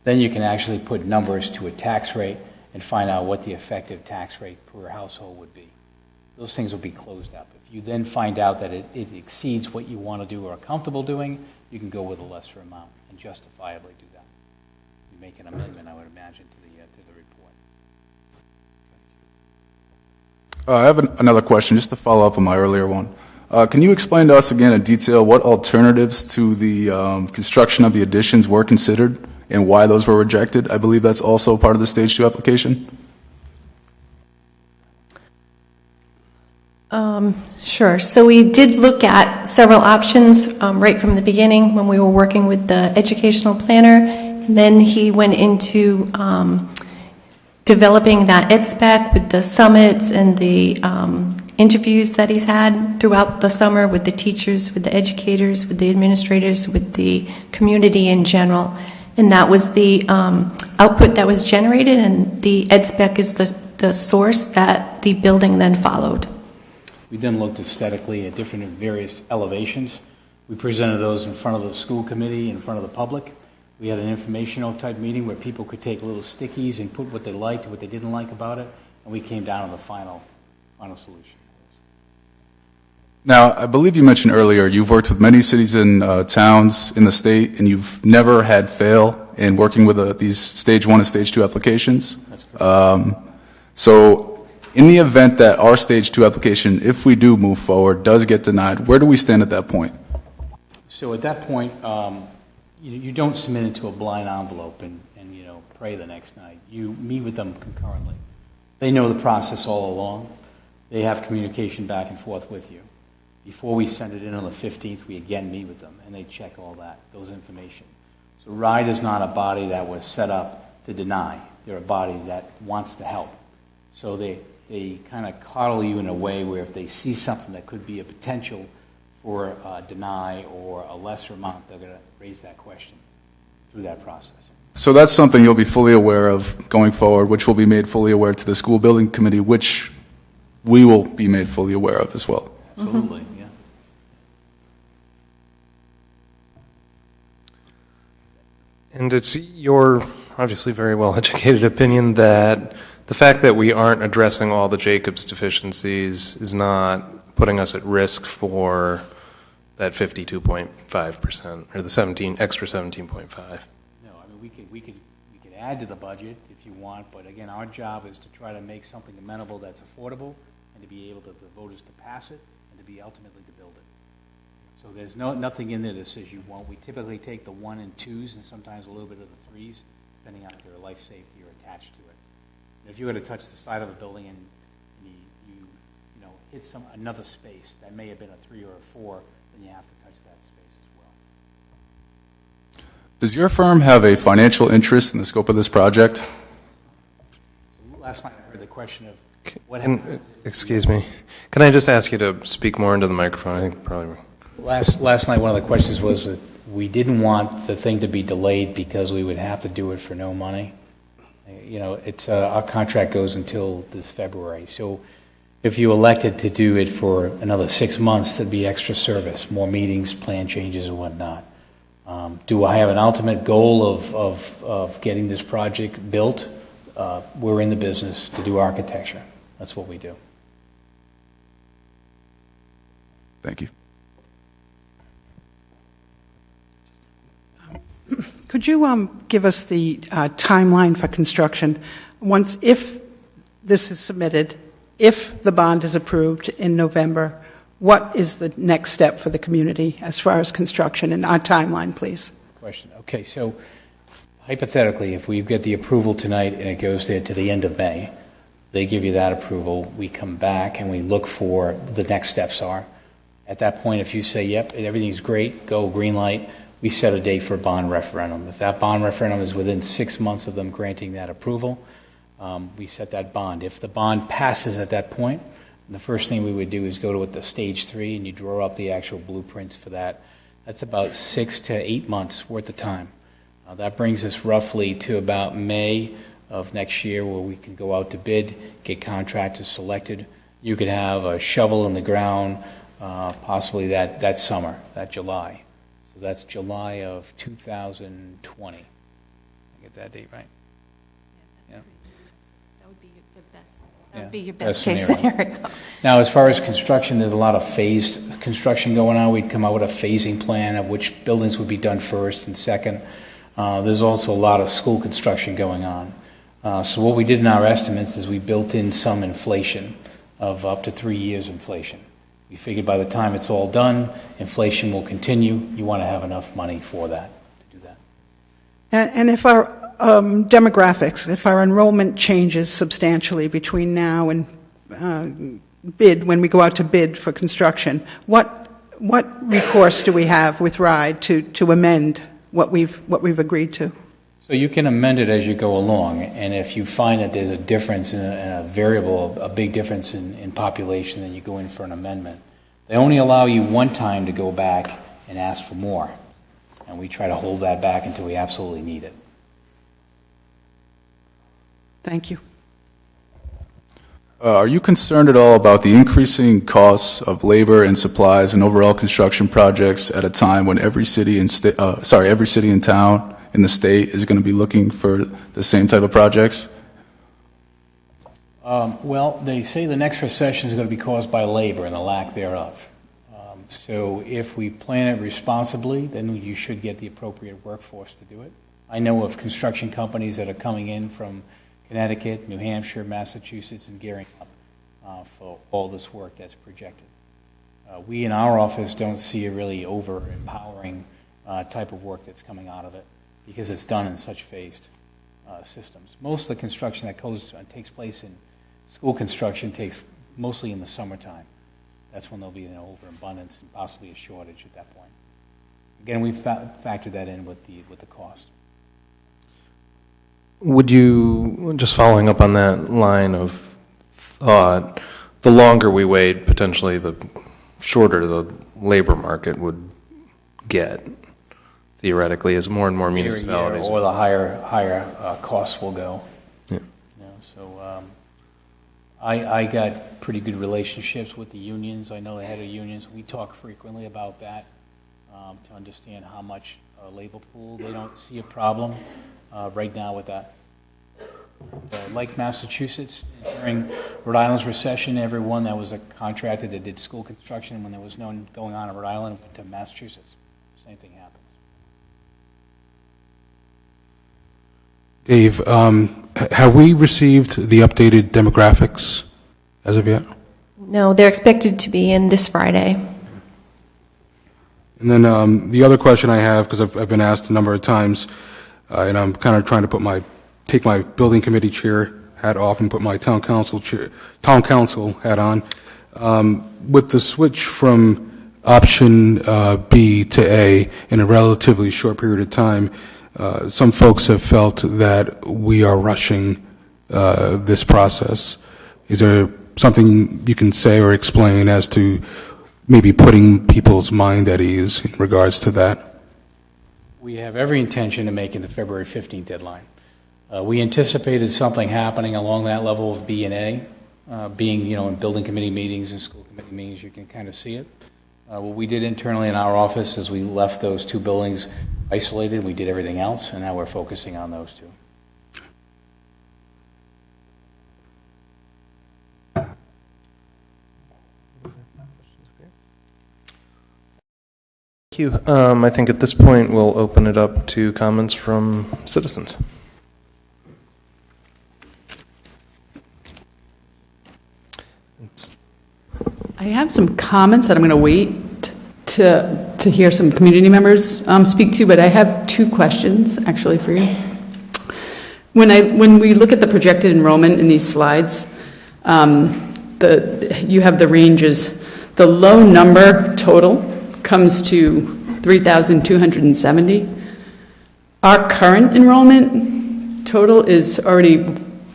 then you can actually put numbers to a tax rate and find out what the effective tax rate per household would be. Those things will be closed up. If you then find out that it exceeds what you want to do or are comfortable doing, you can go with a lesser amount and justifiably do that. You make an amendment, I would imagine, to the report. I have another question, just to follow up on my earlier one. Can you explain to us again in detail what alternatives to the construction of the additions were considered and why those were rejected? I believe that's also part of the Stage 2 application. Sure. So we did look at several options right from the beginning when we were working with the educational planner. And then he went into developing that ed spec with the summits and the interviews that he's had throughout the summer with the teachers, with the educators, with the administrators, with the community in general. And that was the output that was generated, and the ed spec is the source that the building then followed. We then looked aesthetically at different various elevations. We presented those in front of the school committee, in front of the public. We had an informational type meeting where people could take little stickies and put what they liked, what they didn't like about it, and we came down to the final solution. Now, I believe you mentioned earlier you've worked with many cities and towns in the state, and you've never had fail in working with these Stage 1 and Stage 2 applications. That's correct. So in the event that our Stage 2 application, if we do move forward, does get denied, where do we stand at that point? So at that point, you don't submit it to a blind envelope and pray the next night. You meet with them concurrently. They know the process all along. They have communication back and forth with you. Before we send it in on the 15th, we again meet with them, and they check all those information. So RIDE is not a body that was set up to deny. They're a body that wants to help. So they kind of coddle you in a way where if they see something that could be a potential for a deny or a lesser amount, they're going to raise that question through that process. So that's something you'll be fully aware of going forward, which will be made fully aware to the school building committee, which we will be made fully aware of as well. Absolutely, yeah. And it's your obviously very well-educated opinion that the fact that we aren't addressing all the Jacobs deficiencies is not putting us at risk for that 52.5% or the extra 17.5. No, I mean we could add to the budget if you want, but again, our job is to try to make something amenable that's affordable, and to be able to the voters to pass it, and to be ultimately to build it. So there's nothing in there that says you won't. We typically take the 1 and 2s and sometimes a little bit of the 3s, depending on if they're life safety or attached to it. And if you were to touch the side of a building and you hit another space that may have been a 3 or a 4, then you have to touch that space as well. Does your firm have a financial interest in the scope of this project? So last night I heard the question of what And, happens. excuse me, can I just ask you to speak more into the microphone? I think probably. Last night, one of the questions was that we didn't want the thing to be delayed because we would have to do it for no money. It's our contract goes until this February. So if you elected to do it for another 6 months, there'd be extra service, more meetings, plan changes, and whatnot. Do I have an ultimate goal of getting this project built? We're in the business to do architecture. That's what we do. Thank you. Could you give us the timeline for construction? If this is submitted, if the bond is approved in November, what is the next step for the community as far as construction? And our timeline, please. question. Okay, so hypothetically, if we get the approval tonight and it goes there to the end of May, they give you that approval, we come back and we look for the next steps are. At that point, if you say, yep, everything's great, go green light, we set a date for a bond referendum. If that bond referendum is within 6 months of them granting that approval, we set that bond. If the bond passes at that point, the first thing we would do is go to the stage 3 and you draw up the actual blueprints for that. That's about 6 to 8 months worth of time. That brings us roughly to about May of next year where we can go out to bid, get contractors selected. You could have a shovel in the ground possibly that summer, that July. So that's July of 2020. I get that date right? Yeah. That would be the best. That Yeah, would be your best best case scenario. scenario. Now, as far as construction, there's a lot of phased construction going on. We'd come out with a phasing plan of which buildings would be done first and second. There's also a lot of school construction going on. So what we did in our estimates is we built in some inflation of up to 3 years inflation. We figured by the time it's all done, inflation will continue. You want to have enough money for that, to do that. And if our demographics, if our enrollment changes substantially between now and when we go out to bid for construction, what recourse do we have with RIDE to amend what we've agreed to? So you can amend it as you go along, and if you find that there's a difference in a variable, a big difference in population, then you go in for an amendment. They only allow you one time to go back and ask for more, and we try to hold that back until we absolutely need it. Thank you. Are you concerned at all about the increasing costs of labor and supplies and overall construction projects at a time when every city and town in the state is going to be looking for the same type of projects? Well, they say the next recession is going to be caused by labor and the lack thereof. So if we plan it responsibly, then you should get the appropriate workforce to do it. I know of construction companies that are coming in from Connecticut, New Hampshire, Massachusetts, and gearing up for all this work that's projected. We in our office don't see a really over-empowering type of work that's coming out of it because it's done in such phased systems. Most of the construction that takes place in school construction takes mostly in the summertime. That's when there'll be an overabundance and possibly a shortage at that point. Again, we factored that in with the cost. Would you, just following up on that line of thought, the longer we wait, potentially the shorter the labor market would get, theoretically, as more and more municipalities. Or the higher costs will go. Yeah. So I got pretty good relationships with the unions. I know the head of unions. We talk frequently about that to understand how much labor pool. They don't see a problem right now with that. Like Massachusetts, during Rhode Island's recession, everyone that was a contractor that did school construction, when there was no going on in Rhode Island, went to Massachusetts. Same thing happens. Dave, have we received the updated demographics as of yet? No, they're expected to be in this Friday. And then the other question I have, because I've been asked a number of times, and I'm kind of trying to take my building committee chair hat off and put my town council hat on. With the switch from option B to A in a relatively short period of time, some folks have felt that we are rushing this process. Is there something you can say or explain as to maybe putting people's mind at ease in regards to that? We have every intention of making the February 15th deadline. We anticipated something happening along that level of B and A, being, in building committee meetings and school committee meetings, you can kind of see it. What we did internally in our office is we left those two buildings isolated. We did everything else, and now we're focusing on those two. Thank you. I think at this point we'll open it up to comments from citizens. I have some comments that I'm going to wait to to hear some community members speak to, but I have two questions actually for you. When we look at the projected enrollment in these slides, you have the ranges. The low number total comes to 3,270. Our current enrollment total is already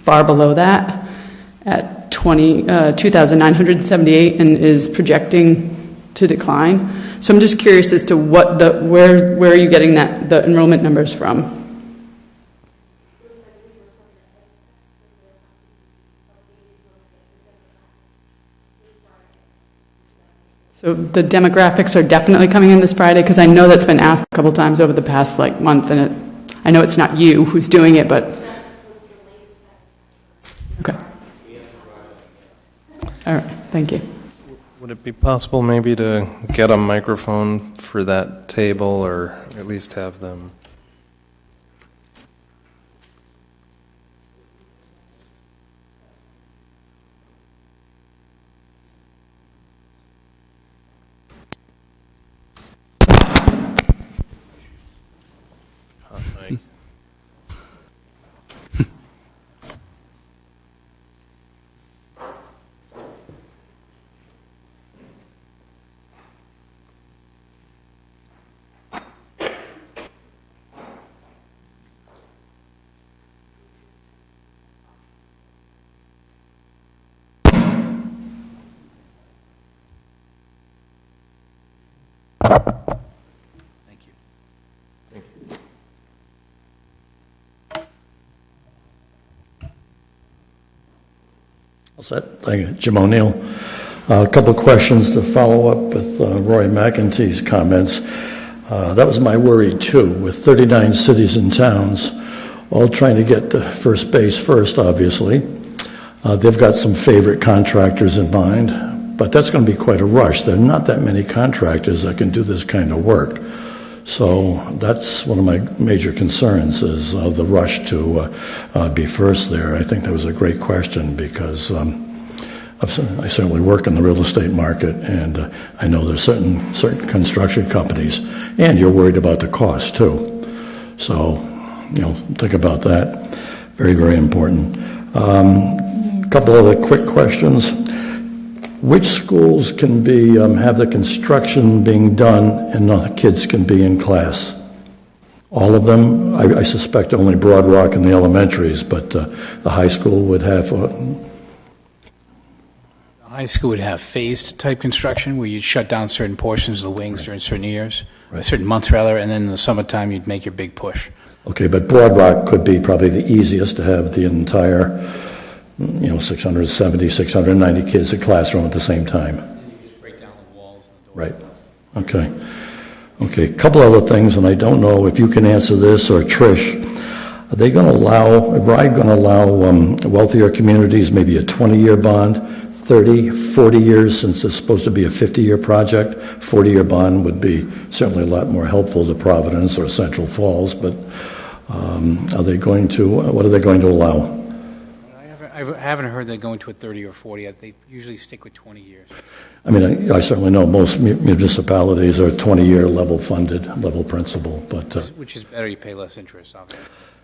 far below that at 2,978 and is projecting to decline. So I'm just curious as to where are you getting the enrollment numbers from? So the demographics are definitely coming in this Friday, because I know that's been asked a couple times over the past month, and I know it's not you who's doing it, but okay. All right, thank you. Would it be possible maybe to get a microphone for that table, or at least have them? Thank you. Thank you. All set. Thank you. Jim O'Neill. A couple of questions to follow up with Roy McEntee's comments. That was my worry, too, with 39 cities and towns all trying to get to first base first, obviously. They've got some favorite contractors in mind, but that's going to be quite a rush. There are not that many contractors that can do this kind of work. So that's one of my major concerns, is the rush to be first there. I think that was a great question, because I certainly work in the real estate market, and I know there's certain construction companies, and you're worried about the cost too. So, think about that. Very, very important. A couple other quick questions. Which schools can be have the construction being done and the kids can be in class? All of them? I suspect only Broad Rock and the elementaries, but the high school would have... The high school would have phased type construction, where you'd shut down certain portions of the wings during certain years, certain months rather, and then in the summertime you'd make your big push. Okay, but Broad Rock could be probably the easiest to have the entire... 670, 690 kids in a classroom at the same time. And you just break down the walls and the doors. Right. Okay. A couple other things, and I don't know if you can answer this, or Trish. Are they going to allow, RIDE going to allow wealthier communities maybe a 20-year bond, 30, 40 years, since it's supposed to be a 50-year project? 40-year bond would be certainly a lot more helpful to Providence or Central Falls, but what are they going to allow? I haven't heard they're going to a 30 or 40. They usually stick with 20 years. I mean, I certainly know most municipalities are 20-year level funded, level principal, but Which is better, you pay less interest, obviously.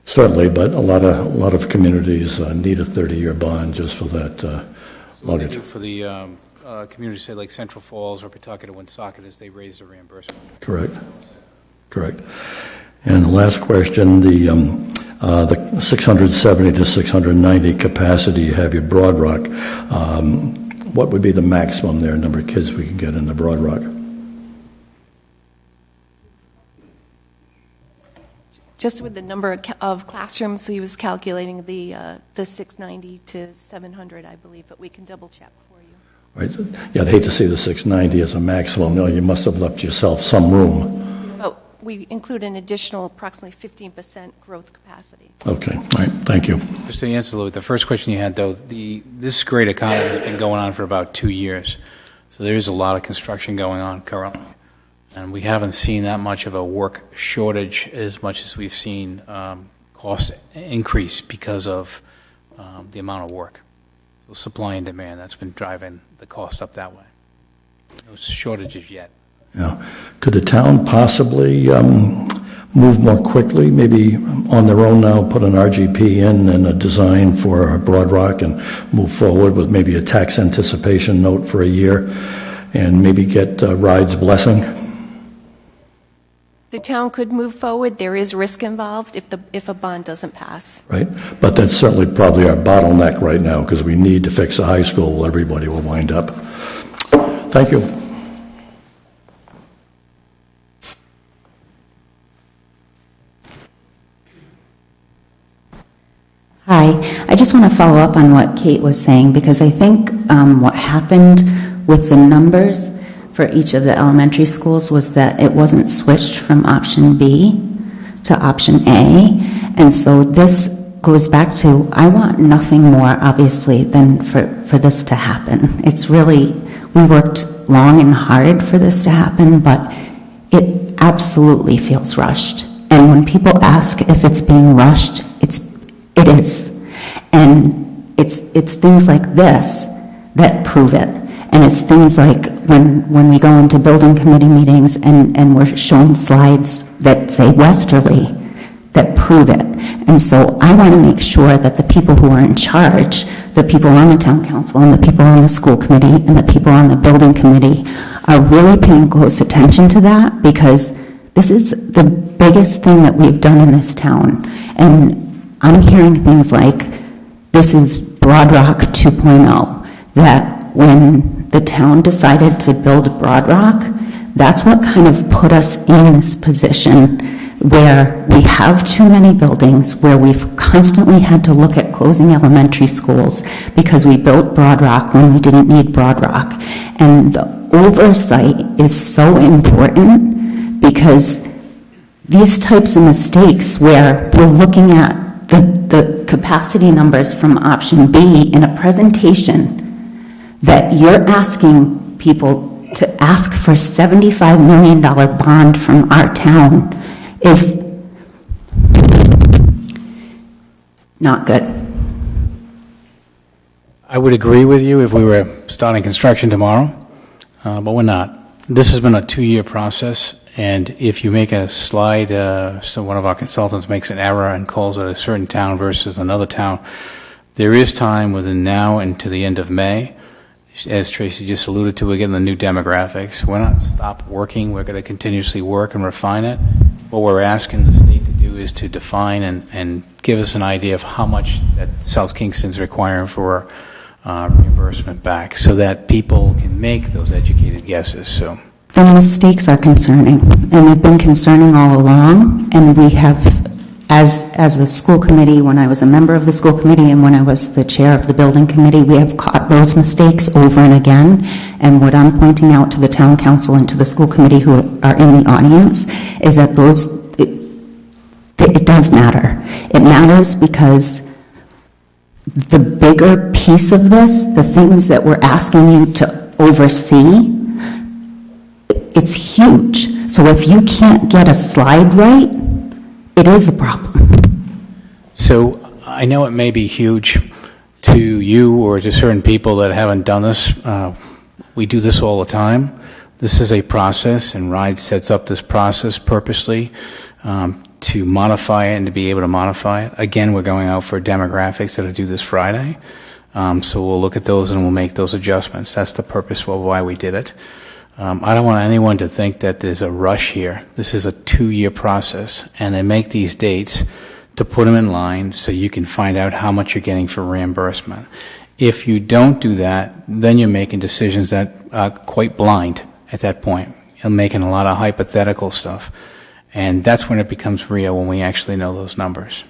certainly. But a lot of communities need a 30-year bond just for that What they mortgage. do for the communities, say like Central Falls or Pawtucket or Woonsocket, is they raise the reimbursement. Correct. And the last question, the 670 to 690 capacity you have your Broad Rock, what would be the maximum there, number of kids we can get into Broad Rock? Just with the number of classrooms, so he was calculating the 690 to 700, I believe, but we can double check for you. Right. Yeah, I'd hate to see the 690 as a maximum. No, you must have left yourself some room. Oh, we include an additional approximately 15% growth capacity. Okay. All right. Thank you. Just to answer the first question you had, though, this great economy has been going on for about 2 years. So there is a lot of construction going on currently. And we haven't seen that much of a work shortage as much as we've seen cost increase because of the amount of work. So supply and demand, that's been driving the cost up that way. No shortages yet. You know, could the town possibly move more quickly, maybe on their own now, put an RGP in and a design for Broad Rock and move forward with maybe a tax anticipation note for a year and maybe get RIDE's blessing? The town could move forward. There is risk involved if a bond doesn't pass. Right? But that's certainly probably our bottleneck right now, because we need to fix the high school, everybody will wind up. Thank you. Hi. I just want to follow up on what Kate was saying, because I think what happened with the numbers for each of the elementary schools was that it wasn't switched from option B to option A. And so this goes back to, I want nothing more, obviously, than for this to happen. It's really, we worked long and hard for this to happen, but it absolutely feels rushed. And when people ask if it's being rushed, it is. And it's things like this that prove it. And it's things like when we go into building committee meetings and we're shown slides that say Westerly that prove it. And so I want to make sure that the people who are in charge, the people on the town council and the people on the school committee and the people on the building committee are really paying close attention to that, because this is the biggest thing that we've done in this town. And I'm hearing things like, this is Broad Rock 2.0, that when the town decided to build Broad Rock, that's what kind of put us in this position where we have too many buildings, where we've constantly had to look at closing elementary schools because we built Broad Rock when we didn't need Broad Rock. And the oversight is so important, because these types of mistakes where we're looking at the capacity numbers from option B in a presentation that you're asking people to ask for $75 million bond from our town is not good. I would agree with you if we were starting construction tomorrow, but we're not. This has been a 2-year process, and if you make a slide, so one of our consultants makes an error and calls it a certain town versus another town, there is time within now and to the end of May. As Tracy just alluded to, we're getting the new demographics. We're not stop working. We're going to continuously work and refine it. What we're asking the state to do is to define and give us an idea of how much that South Kingston's requiring for reimbursement back, so that people can make those educated guesses. So The mistakes are concerning, and they've been concerning all along, and we have, as a school committee, when I was a member of the school committee and when I was the chair of the building committee, we have caught those mistakes over and again. And what I'm pointing out to the town council and to the school committee who are in the audience is that it does matter. It matters because the bigger piece of this, the things that we're asking you to oversee, it's huge. So if you can't get a slide right, it is a problem. So I know it may be huge to you or to certain people that haven't done this. We do this all the time. This is a process, and RIDE sets up this process purposely to modify it and to be able to modify it. Again, we're going out for demographics that are due this Friday. So we'll look at those and we'll make those adjustments. That's the purpose of why we did it. I don't want anyone to think that there's a rush here. This is a 2-year process, and they make these dates to put them in line so you can find out how much you're getting for reimbursement. If you don't do that, then you're making decisions that are quite blind at that point. You're making a lot of hypothetical stuff, and that's when it becomes real, when we actually know those numbers.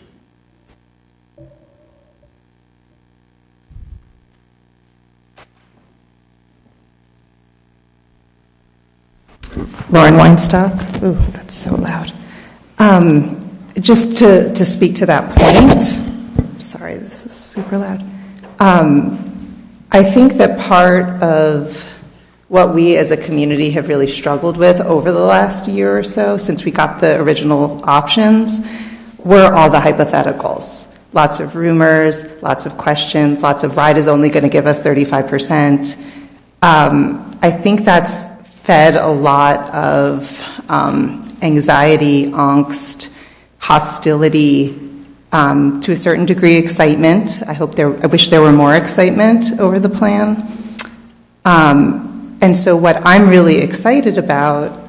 Lauren Weinstock. Ooh, that's so loud. Just to speak to that point, sorry, this is super loud. I think that part of what we as a community have really struggled with over the last year or so, since we got the original options, were all the hypotheticals. Lots of rumors, lots of questions, lots of RIDE is only going to give us 35%. I think that's fed a lot of anxiety, angst, hostility, to a certain degree, excitement. I wish there were more excitement over the plan. And so what I'm really excited about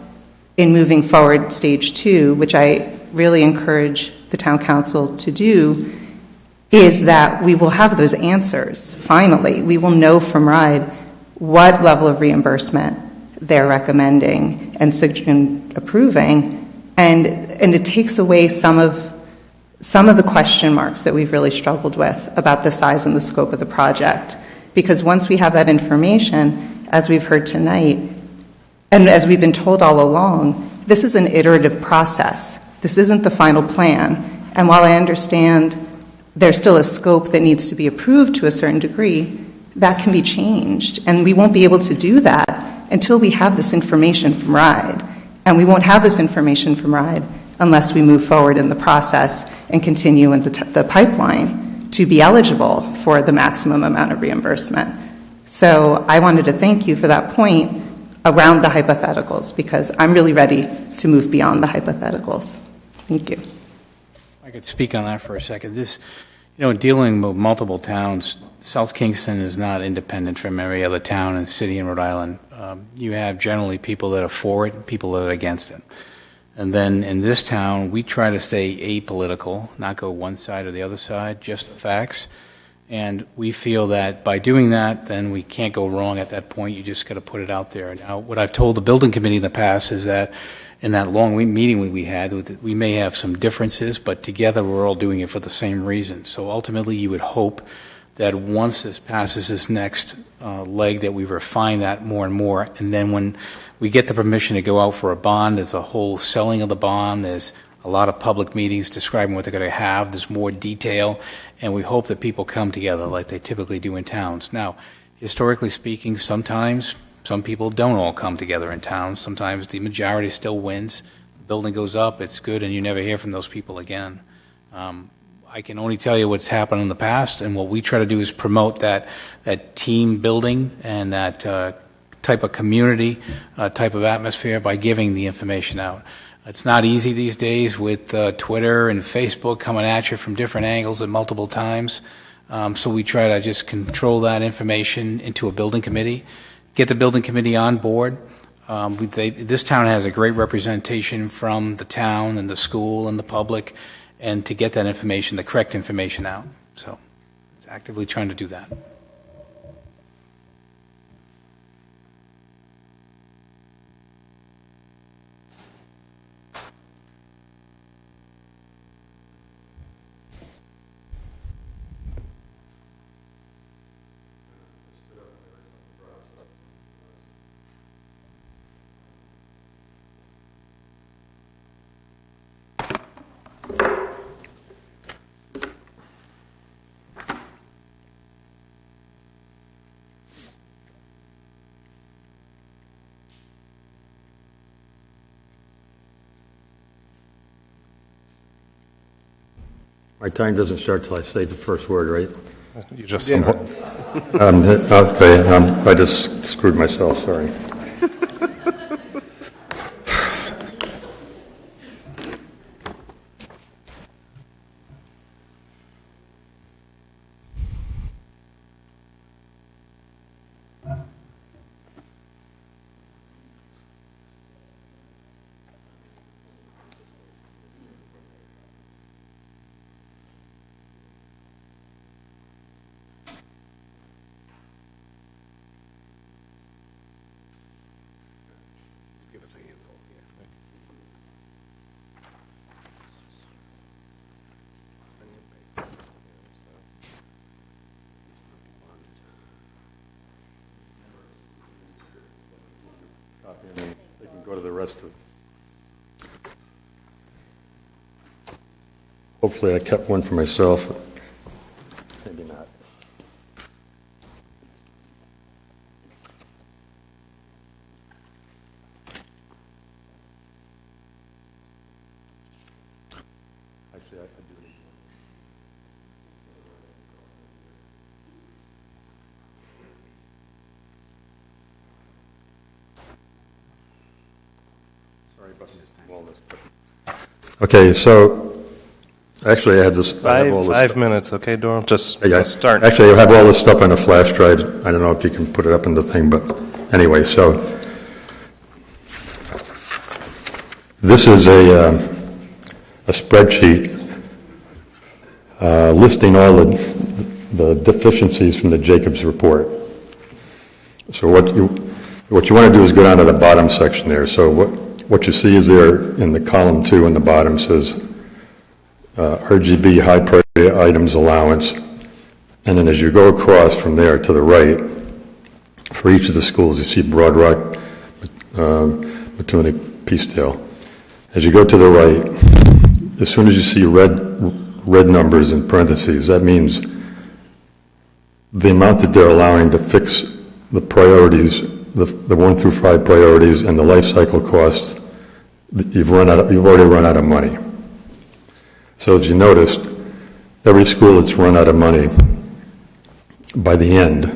in moving forward stage 2, which I really encourage the town council to do, is that we will have those answers, finally. We will know from RIDE what level of reimbursement they're recommending and approving, and it takes away some of the question marks that we've really struggled with about the size and the scope of the project. Because once we have that information, as we've heard tonight, and as we've been told all along, this is an iterative process. This isn't the final plan. And while I understand there's still a scope that needs to be approved to a certain degree, that can be changed. And we won't be able to do that until we have this information from RIDE. And we won't have this information from RIDE unless we move forward in the process and continue in the pipeline to be eligible for the maximum amount of reimbursement. So I wanted to thank you for that point around the hypotheticals, because I'm really ready to move beyond the hypotheticals. Thank you. I could speak on that for a second. Dealing with multiple towns, South Kingston is not independent from every other town and city in Rhode Island. You have generally people that are for it, people that are against it. And then in this town, we try to stay apolitical, not go one side or the other side, just the facts. And we feel that by doing that, then we can't go wrong at that point. You just got to put it out there. Now, what I've told the building committee in the past is that in that long meeting we had, we may have some differences, but together we're all doing it for the same reason. So ultimately, you would hope that once this passes this next leg, that we refine that more and more. And then when we get the permission to go out for a bond, there's a whole selling of the bond. There's a lot of public meetings describing what they're going to have. There's more detail, and we hope that people come together like they typically do in towns. Now, historically speaking, sometimes some people don't all come together in towns. Sometimes the majority still wins. The building goes up, it's good, and you never hear from those people again. I can only tell you what's happened in the past, and what we try to do is promote that team building and that type of community, type of atmosphere by giving the information out. It's not easy these days with Twitter and Facebook coming at you from different angles at multiple times. So we try to just control that information into a building committee, get the building committee on board. This town has a great representation from the town and the school and the public, and to get that information, the correct information out. So it's actively trying to do that. My time doesn't start till I say the first word, right? You just Okay, I just screwed myself, sorry. Give us a handful. Copy, and then they can go to the rest of it. Hopefully I kept one for myself. Maybe not. Actually, I do need one. Okay, so actually I have this. I have all this 5 minutes, okay, Doral? Just start. Actually, I have all this stuff on a flash drive. I don't know if you can put it up in the thing, but anyway, so this is a spreadsheet listing all the deficiencies from the Jacobs report. So what you want to do is go down to the bottom section there. So what you see is there in the column 2 in the bottom says RGB high priority items allowance, and then as you go across from there to the right, for each of the schools, you see Broad Rock, Matunic, Peacedale. As you go to the right, as soon as you see red numbers in parentheses, that means the amount that they're allowing to fix the priorities, the 1 through 5 priorities, and the life cycle costs, you've already run out of money. So as you noticed, every school that's run out of money by the end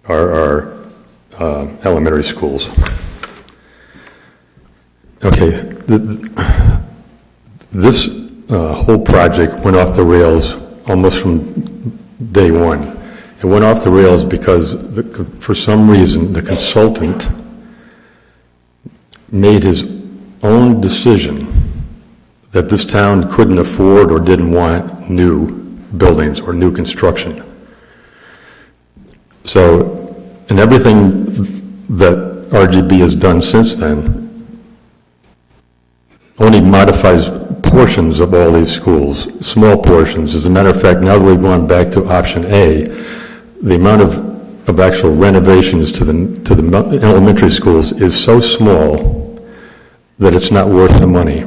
are elementary schools. Okay, this whole project went off the rails almost from day one. It went off the rails because, for some reason, the consultant made his own decision that this town couldn't afford or didn't want new buildings or new construction. So, and everything that RGB has done since then only modifies portions of all these schools, small portions. As a matter of fact, now that we've gone back to option A, the amount of actual renovations to the elementary schools is so small that it's not worth the money.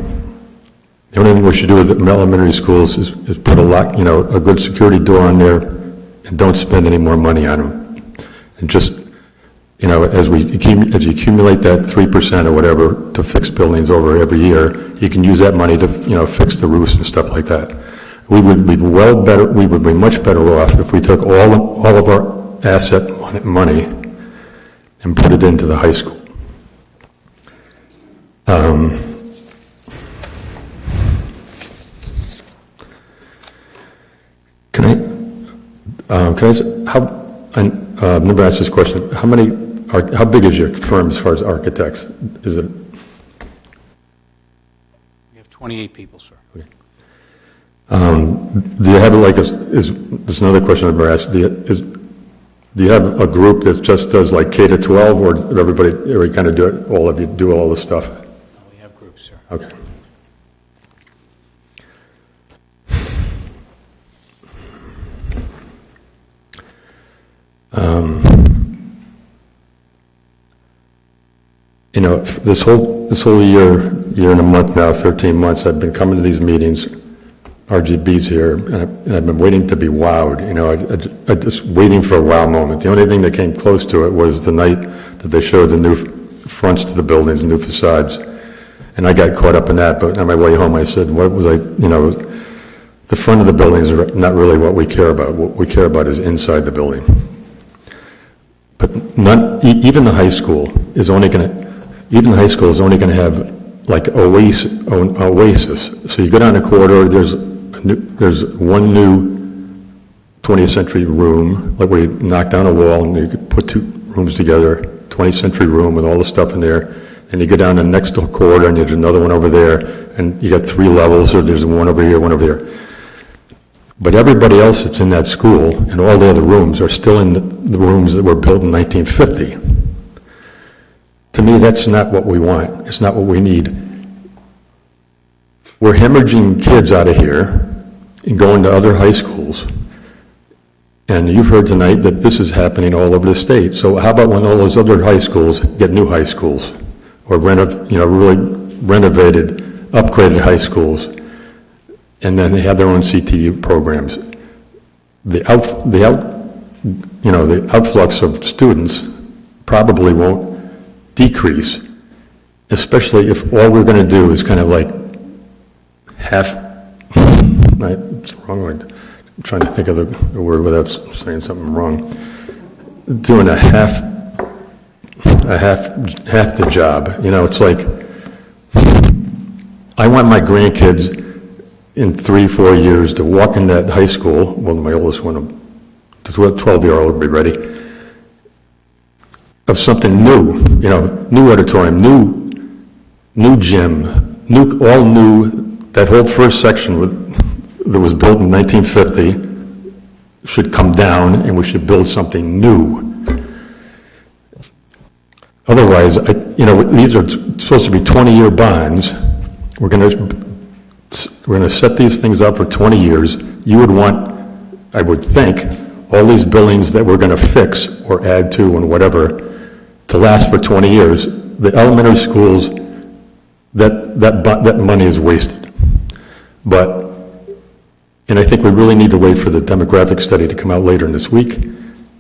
The only thing we should do with the elementary schools is put a good security door on there, and don't spend any more money on them. And just, as you accumulate that 3% or whatever to fix buildings over every year, you can use that money to, fix the roofs and stuff like that. We would be much better off if we took all of our asset money and put it into the high school. I've never asked this question. How big is your firm as far as architects? Is it? We have 28 people, sir. Okay. Do you have there's another question I've never asked. Do you have a group that just does like K to 12, or everybody, or you kind of do it, all of you do all the stuff? No, we have groups, sir. Okay. This whole year and a month now, 13 months, I've been coming to these meetings, RGB's here, and I've been waiting to be wowed. I just waiting for a wow moment. The only thing that came close to it was the night that they showed the new fronts to the buildings, the new facades, and I got caught up in that. But on my way home, I said, the front of the buildings are not really what we care about. What we care about is inside the building. But even the high school is only going to have like oasis. So you go down a corridor, there's one new 20th century room, like where you knock down a wall and you could put 2 rooms together, 20th century room with all the stuff in there. And you go down the next corridor and there's another one over there, and you got 3 levels, or there's one over here, one over here. But everybody else that's in that school and all the other rooms are still in the rooms that were built in 1950. To me, that's not what we want. It's not what we need. We're hemorrhaging kids out of here and going to other high schools. And you've heard tonight that this is happening all over the state. So how about when all those other high schools get new high schools, or really renovated, upgraded high schools, and then they have their own CTU programs? The outflux of students probably won't decrease, especially if all we're going to do is kind of like it's the wrong word. I'm trying to think of the word without saying something wrong. Doing half the job. It's like I want my grandkids in 3-4 years to walk in that high school. Well, my oldest one, the 12-year-old, will be ready. Of something new, new auditorium, new gym, all new. That whole first section that was built in 1950 should come down, and we should build something new. Otherwise, these are supposed to be 20-year bonds. We're going to set these things up for 20 years. You would want, I would think, all these buildings that we're going to fix or add to and whatever to last for 20 years. The elementary schools, that money is wasted. And I think we really need to wait for the demographic study to come out later in this week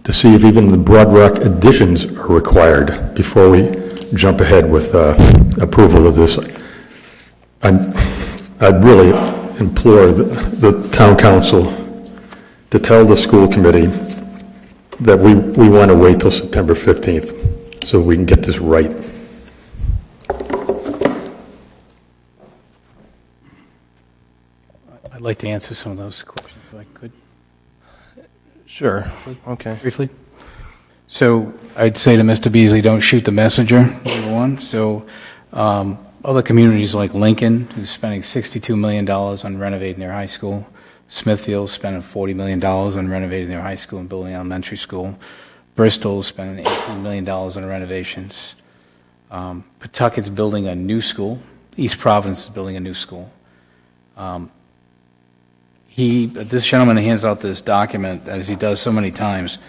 to see if even the Broad Rock additions are required before we jump ahead with approval of this. I'd really implore the town council to tell the school committee that we want to wait till September 15th so we can get this right. I'd like to answer some of those questions if I could. Sure. Okay. Briefly. So I'd say to Mr. Beasley, don't shoot the messenger, number one. So other communities like Lincoln, who's spending $62 million on renovating their high school. Smithfield's spending $40 million on renovating their high school and building an elementary school. Bristol's spending $18 million on renovations. Pawtucket's building a new school. East Providence is building a new school. This gentleman hands out this document, as he does so many times,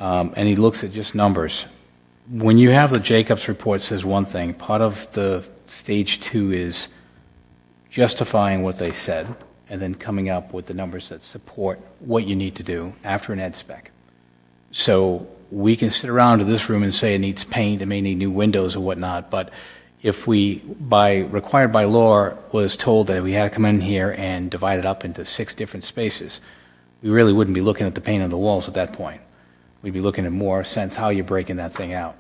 and he looks at just numbers. When you have the Jacobs report, it says one thing. Part of the stage 2 is justifying what they said and then coming up with the numbers that support what you need to do after an ed spec. So we can sit around in this room and say it needs paint, it may need new windows or whatnot, but if we, required by law, was told that we had to come in here and divide it up into 6 different spaces, we really wouldn't be looking at the paint on the walls at that point. We'd be looking at more sense how you're breaking that thing out.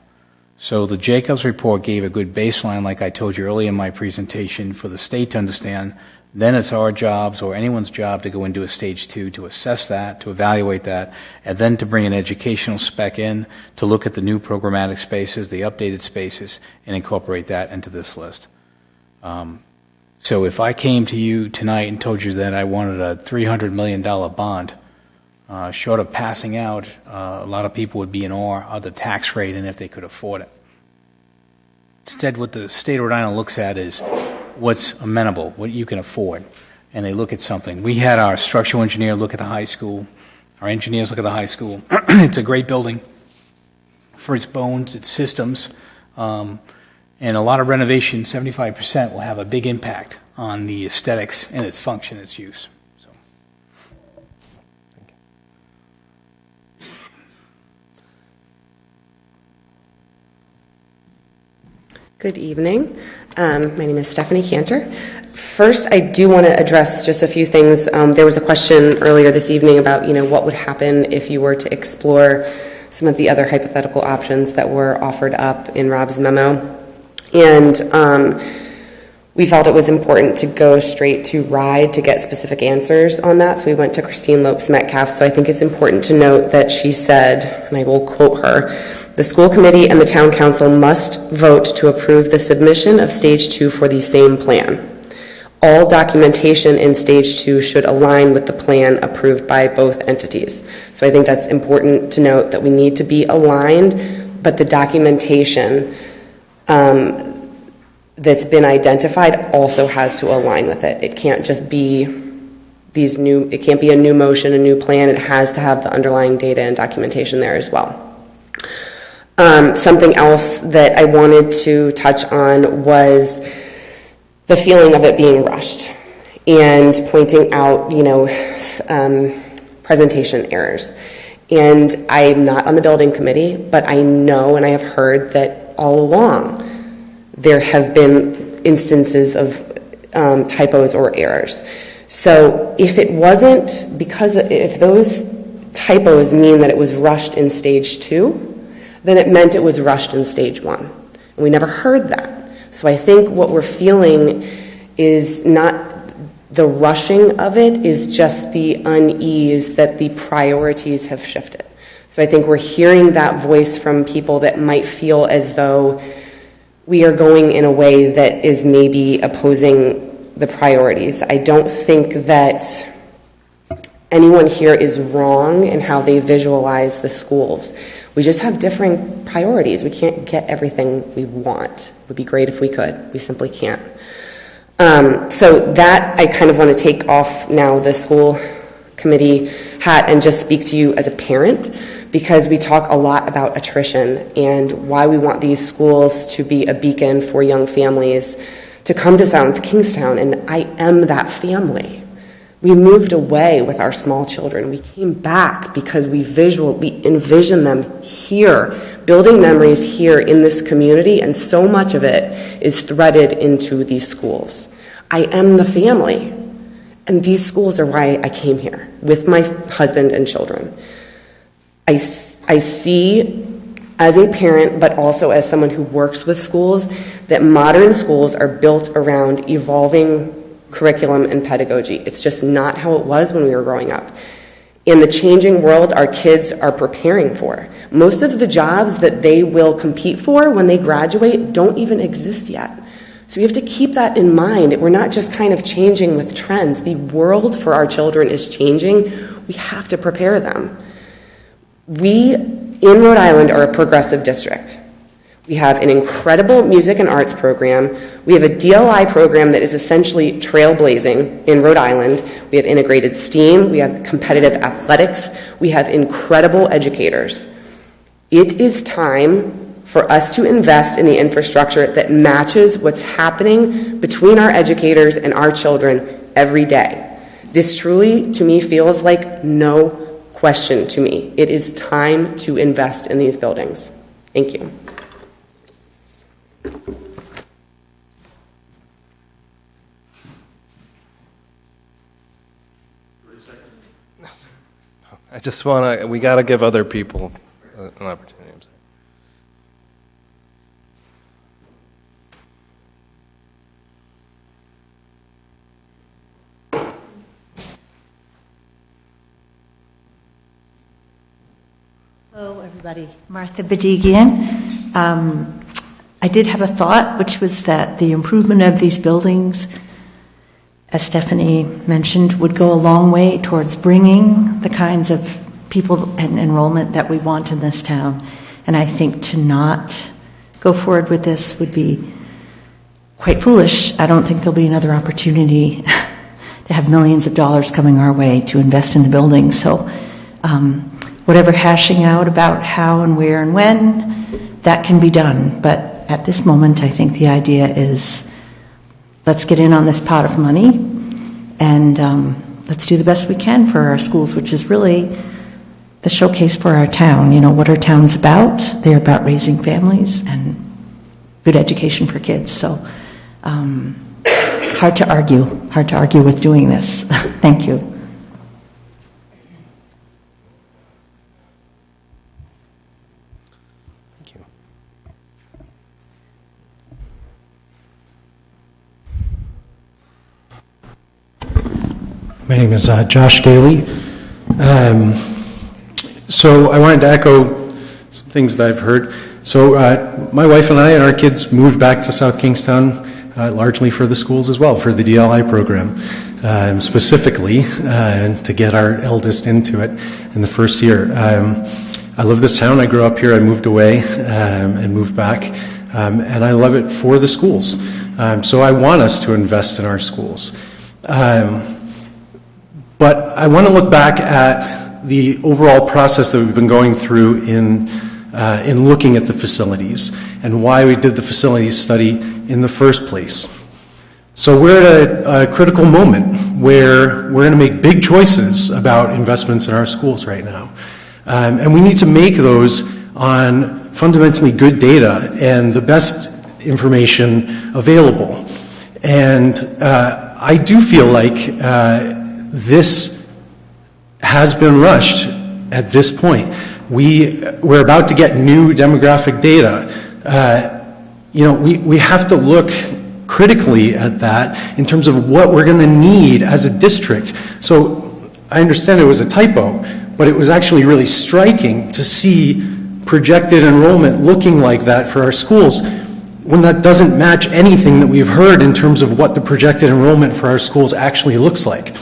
So the Jacobs report gave a good baseline, like I told you earlier in my presentation, for the state to understand. Then it's our jobs or anyone's job to go into a stage 2 to assess that, to evaluate that, and then to bring an educational spec in to look at the new programmatic spaces, the updated spaces, and incorporate that into this list. So if I came to you tonight and told you that I wanted a $300 million bond, short of passing out, a lot of people would be in awe of the tax rate and if they could afford it. Instead, what the state of Rhode Island looks at is what's amenable, what you can afford, and they look at something. We had our structural engineer look at the high school, our engineers look at the high school. It's a great building for its bones, its systems, and a lot of renovation, 75%, will have a big impact on the aesthetics and its function, its use. So. Good evening. My name is Stephanie Cantor. First, I do want to address just a few things. There was a question earlier this evening about, what would happen if you were to explore some of the other hypothetical options that were offered up in Rob's memo. And we felt it was important to go straight to RIDE to get specific answers on that. So we went to Christine Lopes Metcalf. So I think it's important to note that she said, and I will quote her, "The school committee and the town council must vote to approve the submission of stage 2 for the same plan. All documentation in stage 2 should align with the plan approved by both entities." So I think that's important to note that we need to be aligned, but the documentation that's been identified also has to align with it. It can't just be it can't be a new motion, a new plan. It has to have the underlying data and documentation there as well. Something else that I wanted to touch on was the feeling of it being rushed and pointing out, presentation errors. And I'm not on the building committee, but I know and I have heard that all along there have been instances of typos or errors. So if it wasn't, if those typos mean that it was rushed in stage 2, then it meant it was rushed in stage 1. And we never heard that. So I think what we're feeling is not the rushing of it, is just the unease that the priorities have shifted. So I think we're hearing that voice from people that might feel as though we are going in a way that is maybe opposing the priorities. I don't think that anyone here is wrong in how they visualize the schools. We just have differing priorities. We can't get everything we want. It would be great if we could. We simply can't. So that I kind of want to take off now the school committee hat and just speak to you as a parent, because we talk a lot about attrition and why we want these schools to be a beacon for young families to come to South Kingstown, and I am that family. We moved away with our small children. We came back because we envision them here, building memories here in this community, and so much of it is threaded into these schools. I am the family, and these schools are why I came here with my husband and children. I see as a parent, but also as someone who works with schools, that modern schools are built around evolving curriculum and pedagogy. It's just not how it was when we were growing up. In the changing world our kids are preparing for, most of the jobs that they will compete for when they graduate don't even exist yet. So we have to keep that in mind. We're not just kind of changing with trends. The world for our children is changing. We have to prepare them. We, in Rhode Island, are a progressive district. We have an incredible music and arts program. We have a DLI program that is essentially trailblazing in Rhode Island. We have integrated STEAM. We have competitive athletics. We have incredible educators. It is time for us to invest in the infrastructure that matches what's happening between our educators and our children every day. This truly, to me, feels like no question to me. It is time to invest in these buildings. Thank you. I just want to, we got to give other people an opportunity. Hello, everybody. Martha Badigian. I did have a thought, which was that the improvement of these buildings, as Stephanie mentioned, would go a long way towards bringing the kinds of people and enrollment that we want in this town. And I think to not go forward with this would be quite foolish. I don't think there'll be another opportunity to have millions of dollars coming our way to invest in the building. So whatever hashing out about how and where and when, that can be done. But at this moment, I think the idea is let's get in on this pot of money and let's do the best we can for our schools, which is really the showcase for our town. You know, what our town's about. They're about raising families and good education for kids. So hard to argue with doing this. Thank you. My name is Josh Daly. So I wanted to echo some things that I've heard. So my wife and I and our kids moved back to South Kingstown largely for the schools as well, for the DLI program, specifically to get our eldest into it in the first year. I love this town. I grew up here. I moved away and moved back, and I love it for the schools. So I want us to invest in our schools. But I want to look back at the overall process that we've been going through in looking at the facilities and why we did the facilities study in the first place. So we're at a critical moment where we're going to make big choices about investments in our schools right now. And we need to make those on fundamentally good data and the best information available. And I do feel like this has been rushed at this point. We're about to get new demographic data. We have to look critically at that in terms of what we're going to need as a district. So I understand it was a typo, but it was actually really striking to see projected enrollment looking like that for our schools when that doesn't match anything that we've heard in terms of what the projected enrollment for our schools actually looks like.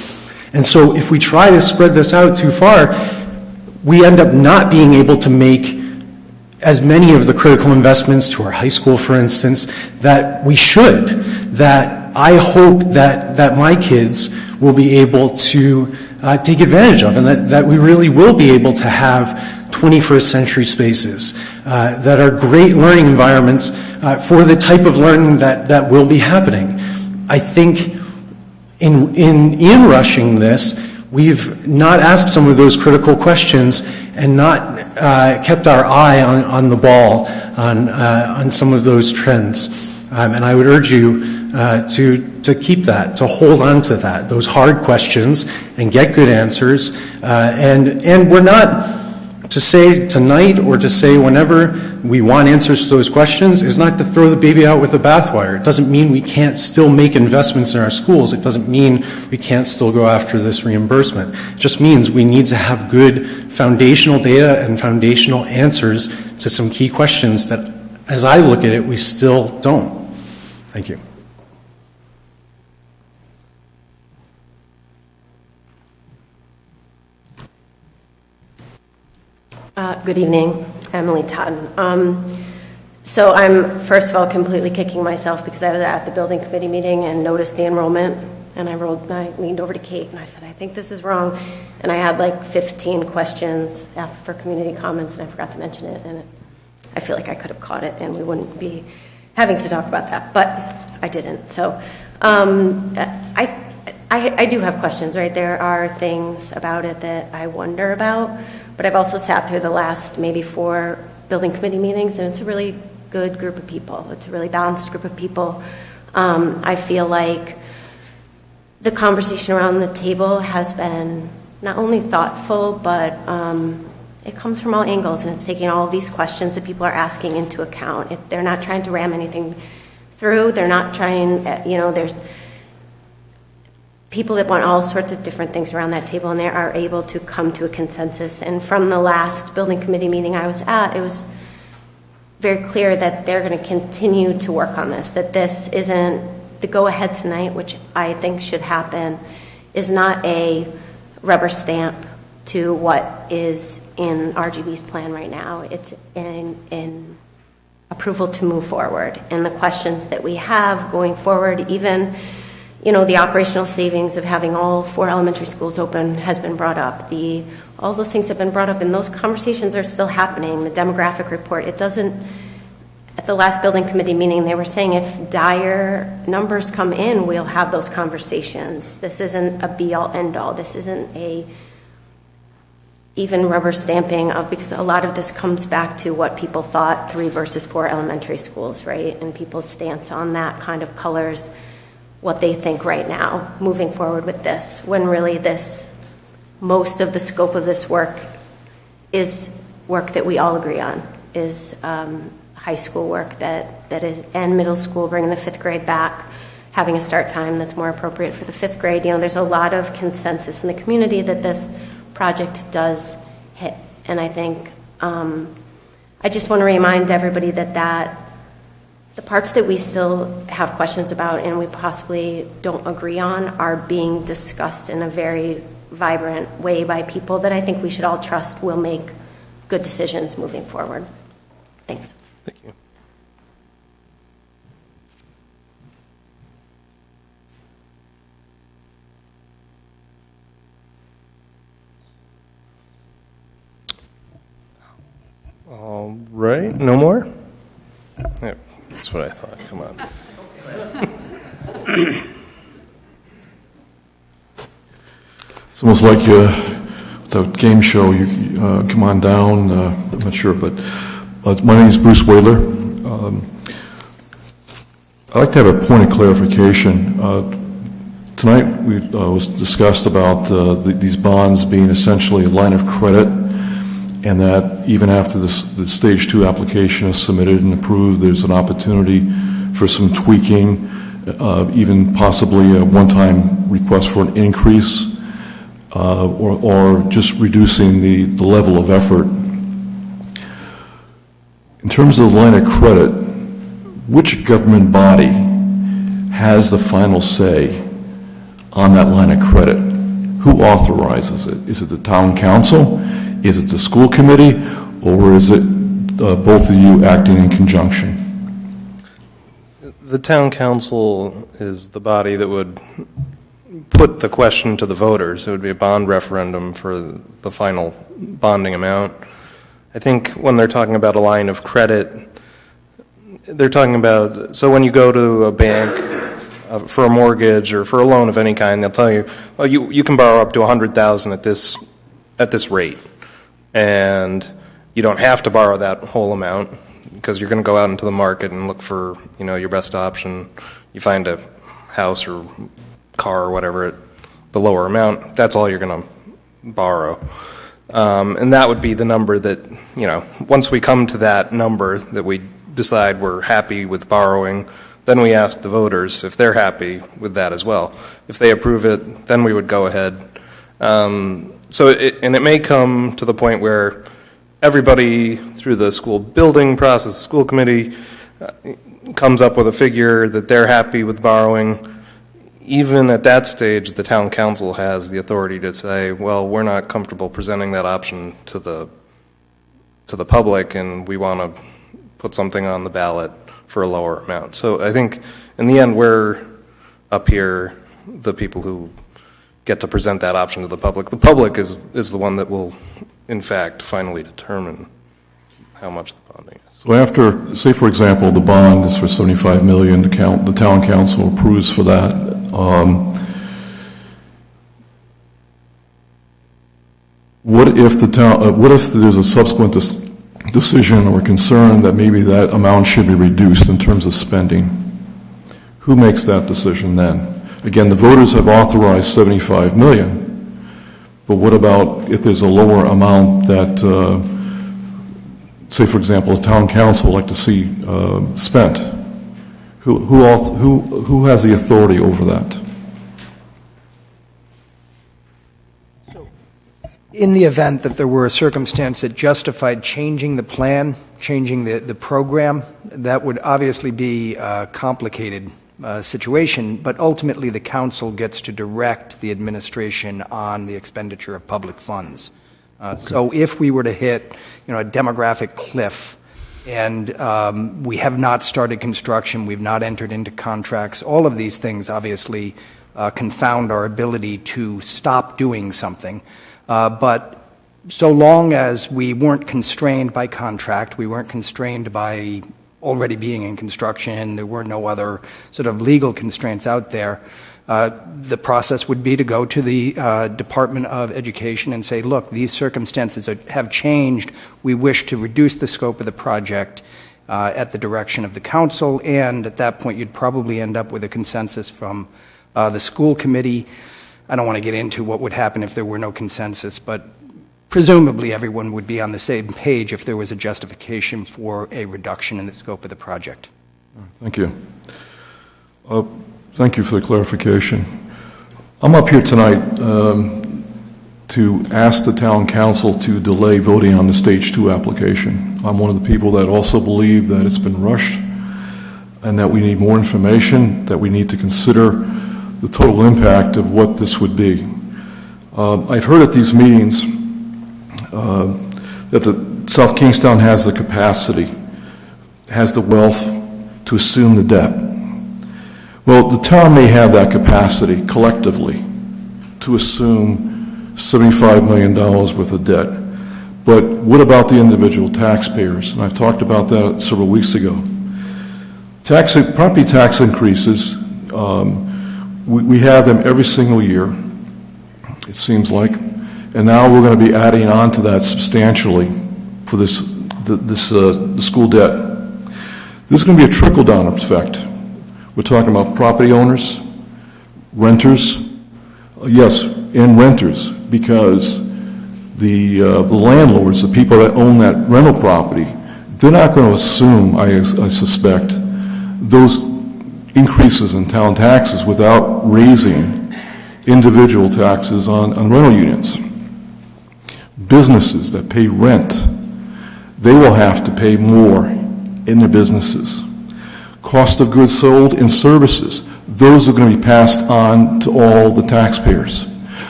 And so if we try to spread this out too far, we end up not being able to make as many of the critical investments to our high school, for instance, that we should, that I hope that my kids will be able to take advantage of, and that we really will be able to have 21st century spaces that are great learning environments for the type of learning that will be happening. I think in rushing this, we've not asked some of those critical questions and not kept our eye on the ball on some of those trends. And I would urge you to keep that, to hold on to that, those hard questions, and get good answers. And we're not to say tonight or to say whenever we want answers to those questions is not to throw the baby out with the bathwater. It doesn't mean we can't still make investments in our schools. It doesn't mean we can't still go after this reimbursement. It just means we need to have good foundational data and foundational answers to some key questions that, as I look at it, we still don't. Thank you. Good evening, Emily Totten. So I'm, first of all, completely kicking myself because I was at the building committee meeting and noticed the enrollment, and I leaned over to Kate and I said, I think this is wrong. And I had like 15 questions for community comments, and I forgot to mention it, and I feel like I could have caught it and we wouldn't be having to talk about that, but I didn't. So I do have questions, right? There are things about it that I wonder about, but I've also sat through the last maybe 4 building committee meetings, and it's a really good group of people. It's a really balanced group of people. I feel like the conversation around the table has been not only thoughtful, but it comes from all angles, and it's taking all of these questions that people are asking into account. They're not trying to ram anything through. They're not trying, there's people that want all sorts of different things around that table, and they are able to come to a consensus. And from the last building committee meeting I was at, it was very clear that they're going to continue to work on this, that this isn't the go-ahead tonight, which I think should happen, is not a rubber stamp to what is in RGB's plan right now. It's in approval to move forward. And the questions that we have going forward, even the operational savings of having all 4 elementary schools open has been brought up. All those things have been brought up, and those conversations are still happening. The demographic report, at the last building committee meeting, they were saying if dire numbers come in, we'll have those conversations. This isn't a be-all, end-all. This isn't even rubber stamping because a lot of this comes back to what people thought 3 versus 4 elementary schools, right? And people's stance on that kind of colors what they think right now, moving forward with this, when really most of the scope of this work is work that we all agree on, is high school work that is, and middle school, bringing the 5th grade back, having a start time that's more appropriate for the 5th grade. There's a lot of consensus in the community that this project does hit. And I think, I just want to remind everybody that the parts that we still have questions about and we possibly don't agree on are being discussed in a very vibrant way by people that I think we should all trust will make good decisions moving forward. Thanks. Thank you. All right, no more? Yeah, that's what I thought. Come on. It's almost like it's a game show. You come on down. I'm not sure, but my name is Bruce Whaler. I'd like to have a point of clarification. Tonight we was discussed about these bonds being essentially a line of credit, and that even after the Stage 2 application is submitted and approved, there's an opportunity for some tweaking even possibly a one-time request for an increase, or just reducing the level of effort. In terms of the line of credit, which government body has the final say on that line of credit? Who authorizes it? Is it the town council? Is it the school committee? Or is it both of you acting in conjunction? The town council is the body that would put the question to the voters. It would be a bond referendum for the final bonding amount. I think when they're talking about a line of credit, they're talking about, so when you go to a bank for a mortgage or for a loan of any kind, they'll tell you, well, you can borrow up to $100,000 at this rate, and you don't have to borrow that whole amount because you're going to go out into the market and look for, your best option. You find a house or car or whatever at the lower amount. That's all you're going to borrow. And that would be the number that, once we come to that number that we decide we're happy with borrowing, then we ask the voters if they're happy with that as well. If they approve it, then we would go ahead. And it may come to the point where everybody through the school building process, the school committee, comes up with a figure that they're happy with borrowing. Even at that stage, the town council has the authority to say, well, we're not comfortable presenting that option to the public, and we want to put something on the ballot for a lower amount. So I think in the end, we're up here, the people who get to present that option to the public. The public is the one that will, in fact, finally determine how much the bonding is. So after, say for example, the bond is for $75 million, the town council approves for that. What if there's a subsequent decision or concern that maybe that amount should be reduced in terms of spending? Who makes that decision then? Again, the voters have authorized $75 million, but what about if there's a lower amount that, say for example, the town council would like to see spent? Who has the authority over that? In the event that there were a circumstance that justified changing the plan, changing the program, that would obviously be a complicated situation, but ultimately the council gets to direct the administration on the expenditure of public funds. So if we were to hit a demographic cliff, and we have not started construction, we've not entered into contracts, all of these things obviously confound our ability to stop doing something. But so long as we weren't constrained by contract, we weren't constrained by already being in construction, there were no other sort of legal constraints out there, the process would be to go to the Department of Education and say, look, these circumstances have changed. We wish to reduce the scope of the project at the direction of the council, and at that point you'd probably end up with a consensus from the school committee. I don't want to get into what would happen if there were no consensus, but presumably everyone would be on the same page if there was a justification for a reduction in the scope of the project. Thank you. Thank you for the clarification. I'm up here tonight to ask the town council to delay voting on the Stage 2 application. I'm one of the people that also believe that it's been rushed and that we need more information, that we need to consider the total impact of what this would be. I've heard at these meetings that the South Kingstown has the capacity, has the wealth to assume the debt. Well, the town may have that capacity collectively to assume $75 million worth of debt. But what about the individual taxpayers? And I've talked about that several weeks ago. Property tax increases, we have them every single year, it seems like. And now we're going to be adding on to that substantially for the school debt. This is going to be a trickle-down effect. We're talking about property owners, renters, yes, and renters, because the landlords, the people that own that rental property, they're not going to assume, I suspect, those increases in town taxes without raising individual taxes on rental units. Businesses that pay rent, they will have to pay more in their businesses. Cost of goods sold and services, those are going to be passed on to all the taxpayers.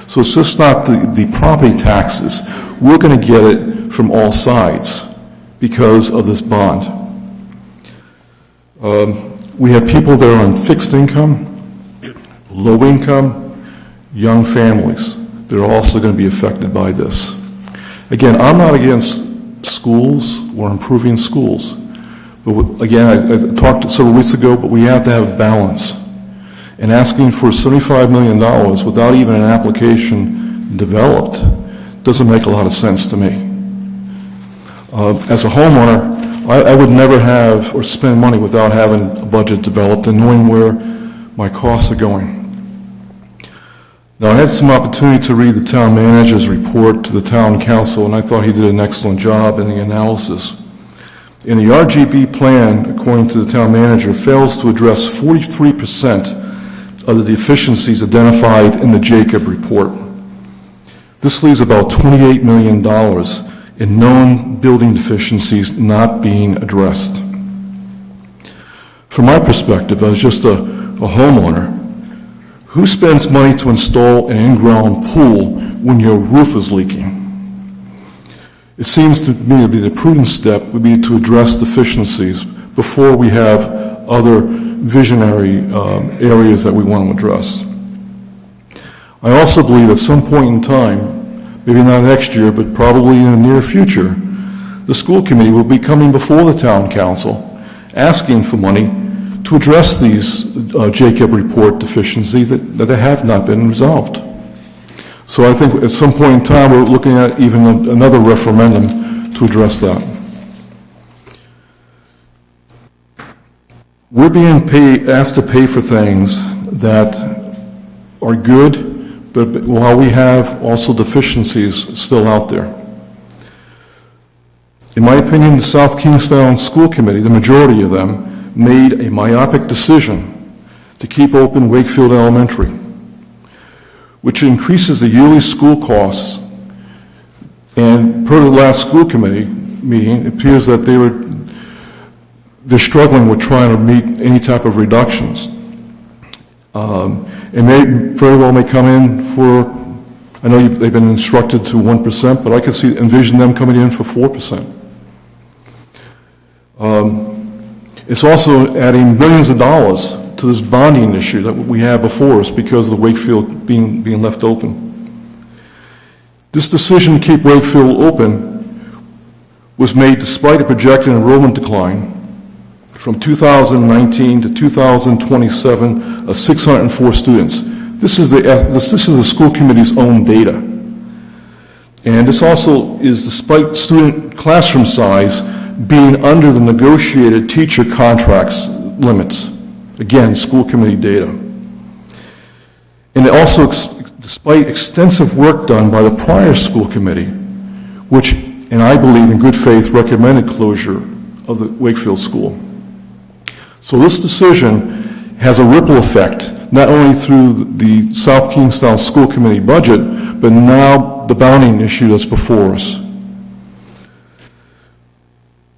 So it's just not the property taxes. We're going to get it from all sides because of this bond. We have people that are on fixed income, low income, young families. They're also going to be affected by this. Again, I'm not against schools or improving schools. But again, I talked several weeks ago, but we have to have balance. And asking for $75 million without even an application developed doesn't make a lot of sense to me. As a homeowner, I would never have or spend money without having a budget developed and knowing where my costs are going. Now, I had some opportunity to read the town manager's report to the town council, and I thought he did an excellent job in the analysis. In the RGB plan, according to the town manager, fails to address 43% of the deficiencies identified in the Jacob report. This leaves about $28 million in known building deficiencies not being addressed. From my perspective, as just a homeowner, who spends money to install an in-ground pool when your roof is leaking? It seems to me to be the prudent step would be to address deficiencies before we have other visionary areas that we want to address. I also believe at some point in time, maybe not next year, but probably in the near future, the school committee will be coming before the town council asking for money to address these Jacob report deficiencies that have not been resolved. So I think at some point in time we're looking at even another referendum to address that. We're being asked to pay for things that are good, but while we have also deficiencies still out there. In my opinion, the South Kingstown School Committee, the majority of them, made a myopic decision to keep open Wakefield Elementary, which increases the yearly school costs. And per the last school committee meeting, it appears that they're struggling with trying to meet any type of reductions. And they very well may come in for, I know they've been instructed to 1%, but I could envision them coming in for 4%. It's also adding billions of dollars to this bonding issue that we have before us because of the Wakefield being left open. This decision to keep Wakefield open was made despite a projected enrollment decline from 2019 to 2027 of 604 students. This is the school committee's own data. And this also is despite student classroom size being under the negotiated teacher contracts limits. Again, school committee data. And also despite extensive work done by the prior school committee, which, and I believe in good faith, recommended closure of the Wakefield School. So this decision has a ripple effect, not only through the South Kingstown School Committee budget, but now the bonding issue that's before us.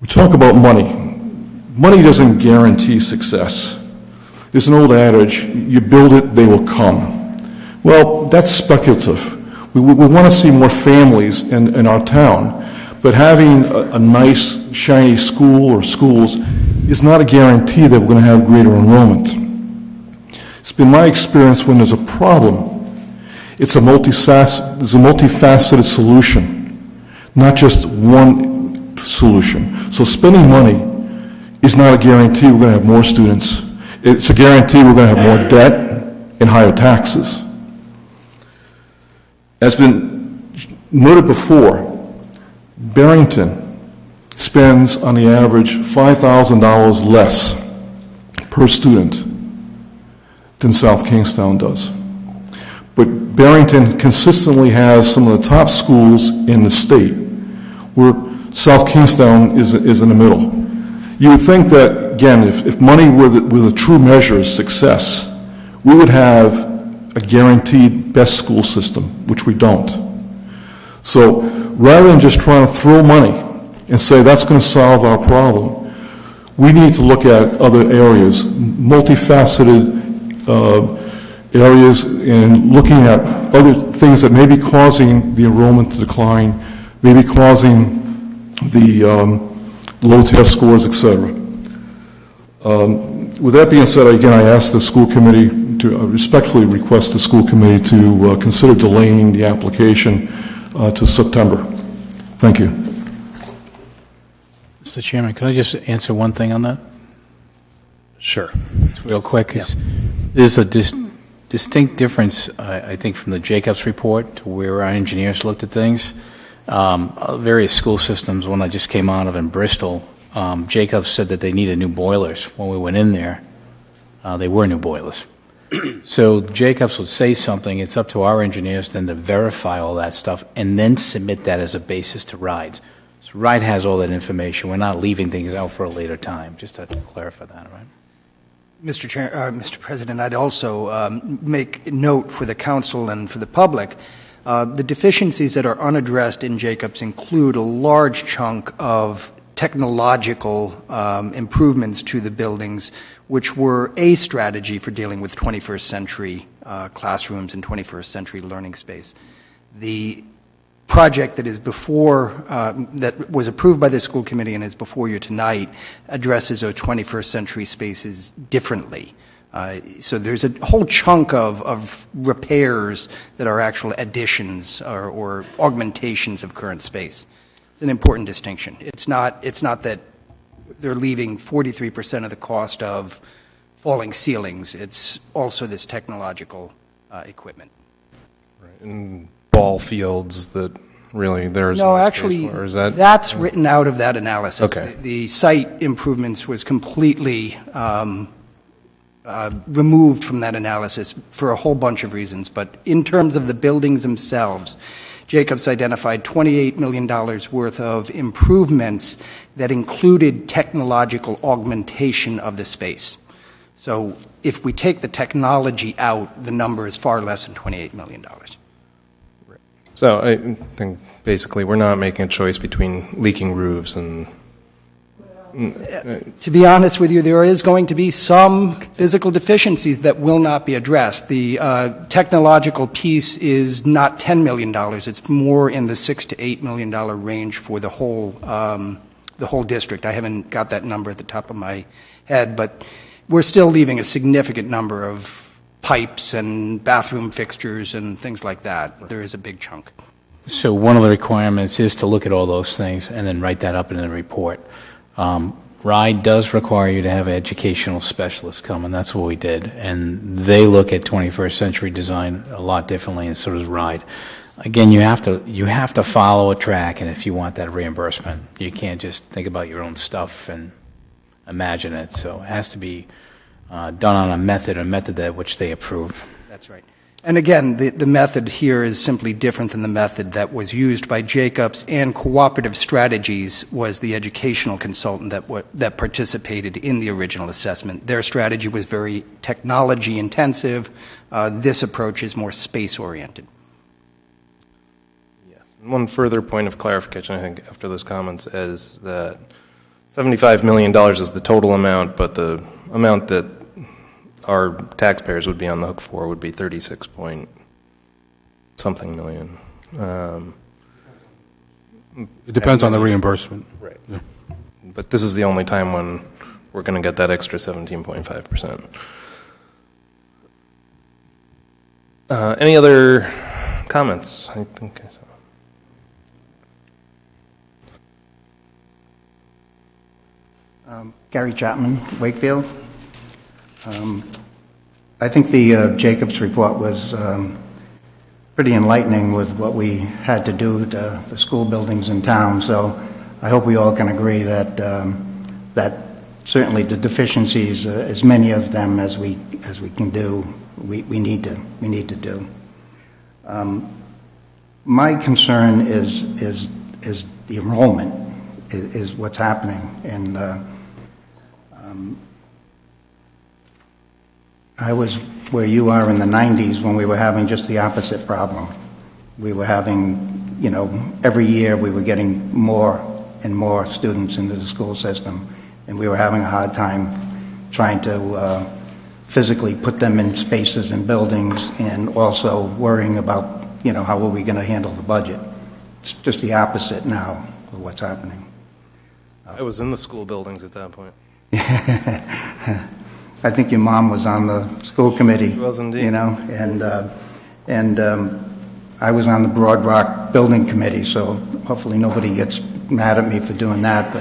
We talk about money. Money doesn't guarantee success. There's an old adage, you build it, they will come. Well, that's speculative. We want to see more families in our town, but having a nice, shiny school or schools is not a guarantee that we're going to have greater enrollment. It's been my experience when there's a problem, there's a multifaceted solution, not just one solution. So spending money is not a guarantee we're going to have more students. It's a guarantee we're going to have more debt and higher taxes. As been noted before, Barrington spends on the average $5,000 less per student than South Kingstown does. But Barrington consistently has some of the top schools in the state, where South Kingstown is in the middle. You would think that again, if money were the true measure of success, we would have a guaranteed best school system, which we don't. So rather than just trying to throw money and say that's going to solve our problem, we need to look at other areas, multifaceted areas, and looking at other things that may be causing the enrollment to decline, maybe causing the low test scores, etc. With that being said, again, I ask the school committee to respectfully request the school committee to consider delaying the application to September. Thank you. Mr. Chairman, can I just answer one thing on that? Sure. Real quick. There's a distinct difference, I think, from the Jacobs report to where our engineers looked at things. Various school systems, when I just came out of in Bristol, Jacobs said that they needed new boilers. When we went in there, they were new boilers. So Jacobs would say something, it's up to our engineers then to verify all that stuff and then submit that as a basis to RIDE. So RIDE has all that information. We're not leaving things out for a later time, just to clarify that, all right? Mr. President, I'd also make note for the council and for the public, the deficiencies that are unaddressed in Jacobs include a large chunk of technological improvements to the buildings, which were a strategy for dealing with 21st century classrooms and 21st century learning space. The project that is before, that was approved by the school committee and is before you tonight, addresses our 21st century spaces differently. So there's a whole chunk of repairs that are actual additions or augmentations of current space. It's an important distinction. It's not that they're leaving 43% of the cost of falling ceilings. It's also this technological equipment. Right. And ball fields that really there's no actually for, is that that's written out of that analysis. Okay. The site improvements was completely removed from that analysis for a whole bunch of reasons. But in terms of the buildings themselves, Jacobs identified $28 million worth of improvements that included technological augmentation of the space. So if we take the technology out, the number is far less than $28 million. So I think basically we're not making a choice between leaking roofs and... To be honest with you, there is going to be some physical deficiencies that will not be addressed. The technological piece is not $10 million. It's more in the $6 to $8 million range for the whole district. I haven't got that number at the top of my head, but we're still leaving a significant number of pipes and bathroom fixtures and things like that. There is a big chunk. So one of the requirements is to look at all those things and then write that up in the report. RIDE does require you to have an educational specialist come, and that's what we did. And they look at 21st century design a lot differently, and so does RIDE. Again, you have to follow a track, and if you want that reimbursement, you can't just think about your own stuff and imagine it. So it has to be done on a method that which they approve. That's right. And again, the method here is simply different than the method that was used by Jacobs, and Cooperative Strategies was the educational consultant that participated in the original assessment. Their strategy was very technology intensive. This approach is more space oriented. Yes. And one further point of clarification, I think, after those comments is that $75 million is the total amount, but the amount that our taxpayers would be on the hook for would be 36 point something million. It depends on the reimbursement. Right. Yeah. But this is the only time when we're going to get that extra 17.5%. Any other comments? I think I saw. Gary Chapman, Wakefield. I think the Jacobs report was pretty enlightening with what we had to do to the school buildings in town. So I hope we all can agree that that certainly the deficiencies, as many of them as we can do, we need to do. My concern is the enrollment is what's happening, and I was where you are in the 90s when we were having just the opposite problem. We were having, every year we were getting more and more students into the school system, and we were having a hard time trying to physically put them in spaces and buildings, and also worrying about, how are we going to handle the budget. It's just the opposite now of what's happening. I was in the school buildings at that point. I think your mom was on the school committee. She was indeed. And I was on the Broad Rock Building Committee, so hopefully nobody gets mad at me for doing that.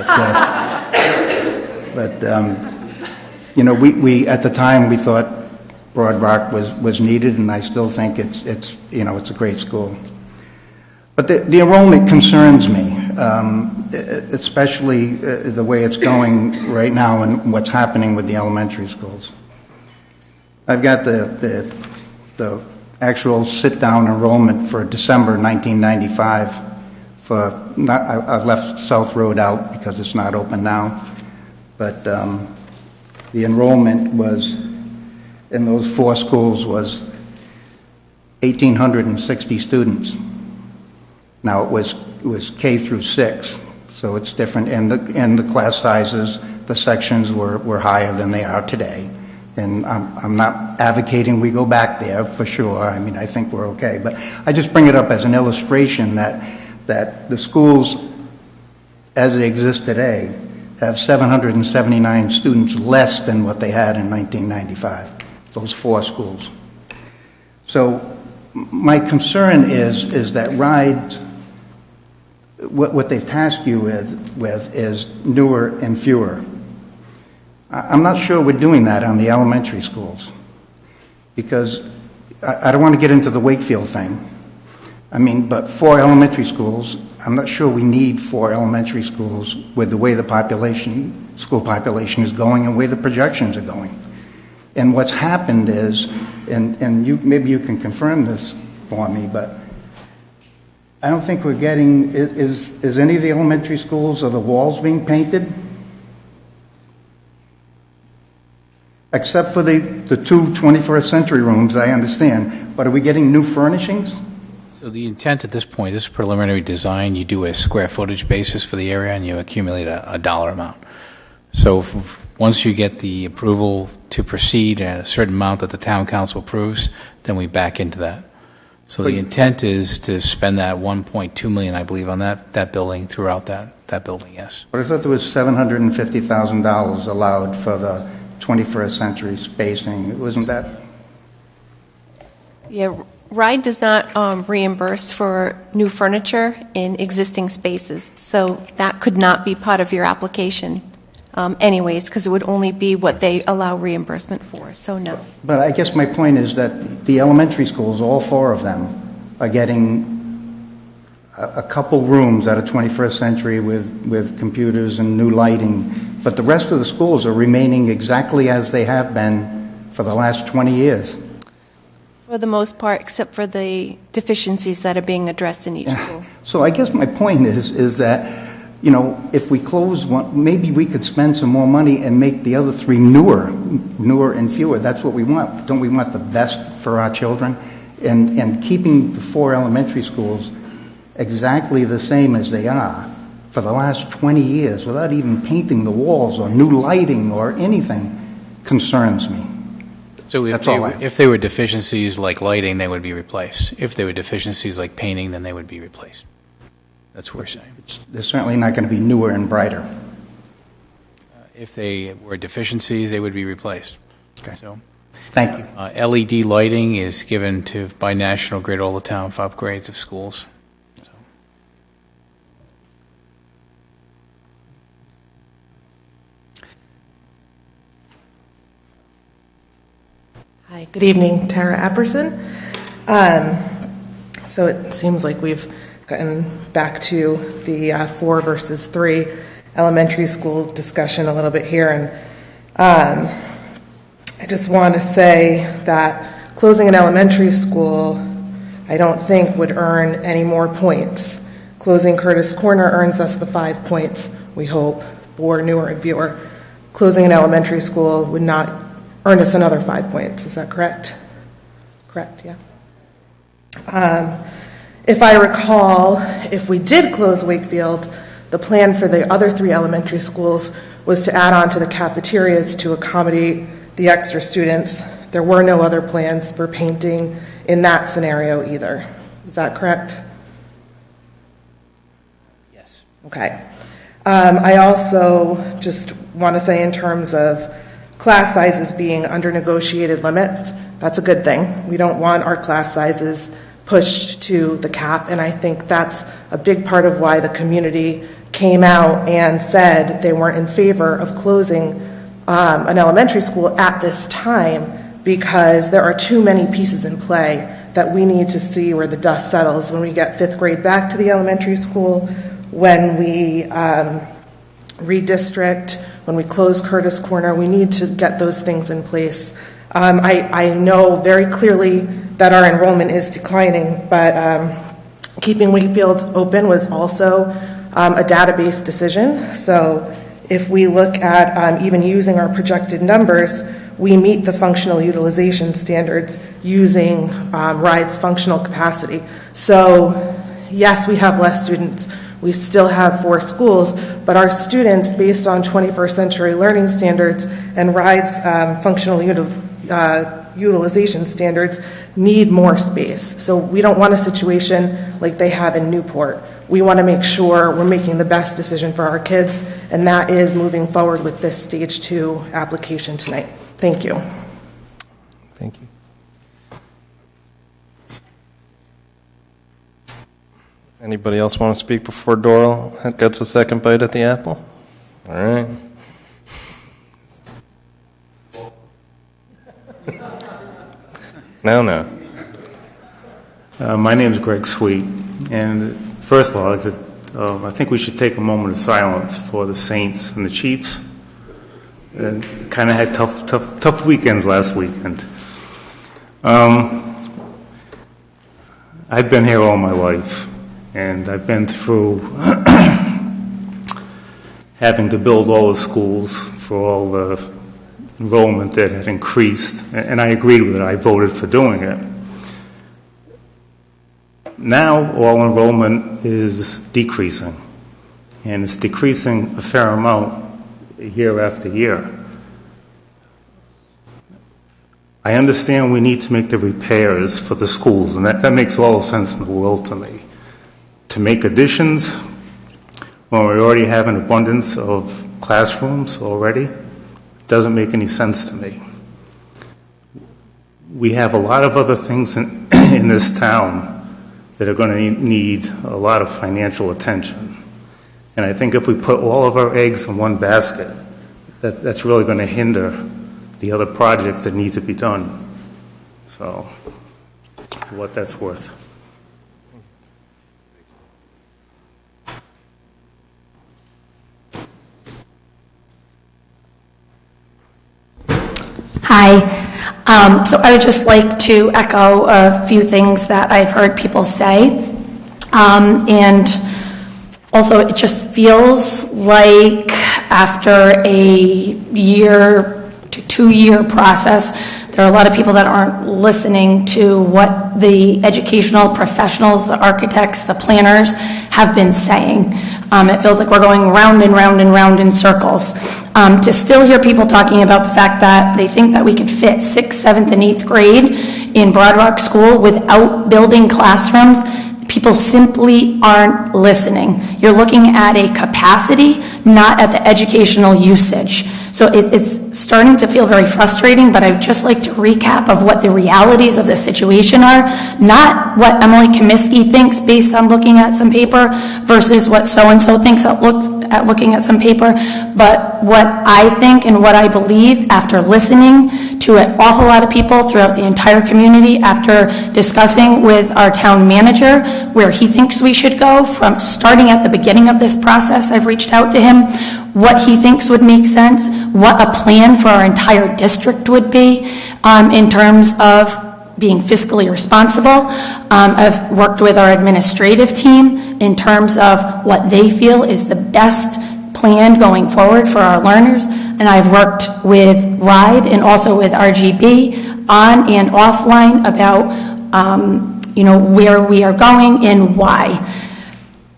We at the time we thought Broad Rock was needed, and I still think it's a great school. But the enrollment concerns me, especially the way it's going right now and what's happening with the elementary schools. I've got the actual sit-down enrollment for December 1995. I've left South Road out because it's not open now, but the enrollment was in those 4 schools was 1,860 students. Now it was K through 6, so it's different, and the class sizes, the sections were higher than they are today. And I'm not advocating we go back there for sure. I mean, I think we're okay, but I just bring it up as an illustration that the schools, as they exist today, have 779 students less than what they had in 1995. Those 4 schools. So my concern is that RIDE, what they've tasked you with is newer and fewer. I'm not sure we're doing that on the elementary schools, because I don't want to get into the Wakefield thing. I mean, but 4 elementary schools, I'm not sure we need 4 elementary schools with the way the school population is going and the way the projections are going. And what's happened is, and maybe you can confirm this for me, but I don't think we're getting, is any of the elementary schools, are the walls being painted? Except for the 2 21st century rooms, I understand. But are we getting new furnishings? So the intent at this point, this is preliminary design, you do a square footage basis for the area and you accumulate a dollar amount. So once you get the approval to proceed at a certain amount that the town council approves, then we back into that. So the intent is to spend that $1.2 million, I believe, on that building throughout that building, yes. But I thought there was $750,000 allowed for the 21st century spacing. Wasn't that? Yeah, RIDE does not reimburse for new furniture in existing spaces, so that could not be part of your application anyways, because it would only be what they allow reimbursement for, so no. But I guess my point is that the elementary schools, all 4 of them, are getting a couple rooms out of 21st century with computers and new lighting, but the rest of the schools are remaining exactly as they have been for the last 20 years. For the most part, except for the deficiencies that are being addressed in each school. So I guess my point is that, if we close one, maybe we could spend some more money and make the other 3 newer and fewer. That's what we want. Don't we want the best for our children? And keeping the 4 elementary schools exactly the same as they are for the last 20 years without even painting the walls or new lighting or anything concerns me. So if they were deficiencies like lighting, they would be replaced. If they were deficiencies like painting, then they would be replaced. That's what we're saying. They're certainly not going to be newer and brighter. If they were deficiencies, they would be replaced. Okay. So, thank you. LED lighting is given by National Grid all the time for upgrades of schools. So. Hi, good evening, Tara Apperson. So it seems like we've gotten back to the 4 versus 3 elementary school discussion a little bit here, and I just want to say that closing an elementary school, I don't think would earn any more points. Closing Curtis Corner earns us the 5 points, we hope, for newer and fewer. closing an elementary school would not earn us another 5 points. Is that correct? Correct, yeah. If I recall, if we did close Wakefield, the plan for the other 3 elementary schools was to add on to the cafeterias to accommodate the extra students. There were no other plans for painting in that scenario either. Is that correct? Yes. Okay. I also just want to say in terms of class sizes being under negotiated limits, that's a good thing. We don't want our class sizes pushed to the cap, and I think that's a big part of why the community came out and said they weren't in favor of closing an elementary school at this time, because there are too many pieces in play that we need to see where the dust settles when we get 5th grade back to the elementary school, when we redistrict, when we close Curtis Corner. We need to get those things in place. I know very clearly that our enrollment is declining, but keeping Wakefield open was also a database decision. So if we look at even using our projected numbers, we meet the functional utilization standards using RIDE's functional capacity. So yes, we have less students. We still have 4 schools, but our students, based on 21st century learning standards and RIDE's functional utilization standards, need more space. So we don't want a situation like they have in Newport. We want to make sure we're making the best decision for our kids, and that is moving forward with this Stage 2 application tonight. Thank you. Thank you. Anybody else want to speak before Doral gets a second bite at the apple? All right. No. My name is Greg Sweet, and first of all, I think we should take a moment of silence for the Saints and the Chiefs. Kind of had tough weekends last weekend. I've been here all my life, and I've been through having to build all the schools for all the enrollment that had increased, and I agreed with it. I voted for doing it. Now all enrollment is decreasing, and it's decreasing a fair amount year after year. I understand we need to make the repairs for the schools, and that makes all the sense in the world to me. To make additions when we already have an abundance of classrooms already doesn't make any sense to me. We have a lot of other things in this town that are going to need a lot of financial attention. And I think if we put all of our eggs in one basket, that's really going to hinder the other projects that need to be done. So, for what that's worth. Hi. So I would just like to echo a few things that I've heard people say. And also, it just feels like after a year to 2-year process, there are a lot of people that aren't listening to what the educational professionals, the architects, the planners have been saying. It feels like we're going round and round and round in circles. To still hear people talking about the fact that they think that we could fit 6th, 7th, and 8th grade in Broad Rock School without building classrooms, people simply aren't listening. You're looking at a capacity, not at the educational usage. So it's starting to feel very frustrating, but I'd just like to recap of what the realities of the situation are, not what Emily Comiskey thinks based on looking at some paper versus what so-and-so thinks at looking at some paper, but what I think and what I believe after listening to an awful lot of people throughout the entire community, after discussing with our town manager where he thinks we should go from starting at the beginning of this process. I've reached out to him, what he thinks would make sense, what a plan for our entire district would be in terms of being fiscally responsible. I've worked with our administrative team in terms of what they feel is the best plan going forward for our learners, and I've worked with RIDE and also with RGB on and offline about, where we are going and why.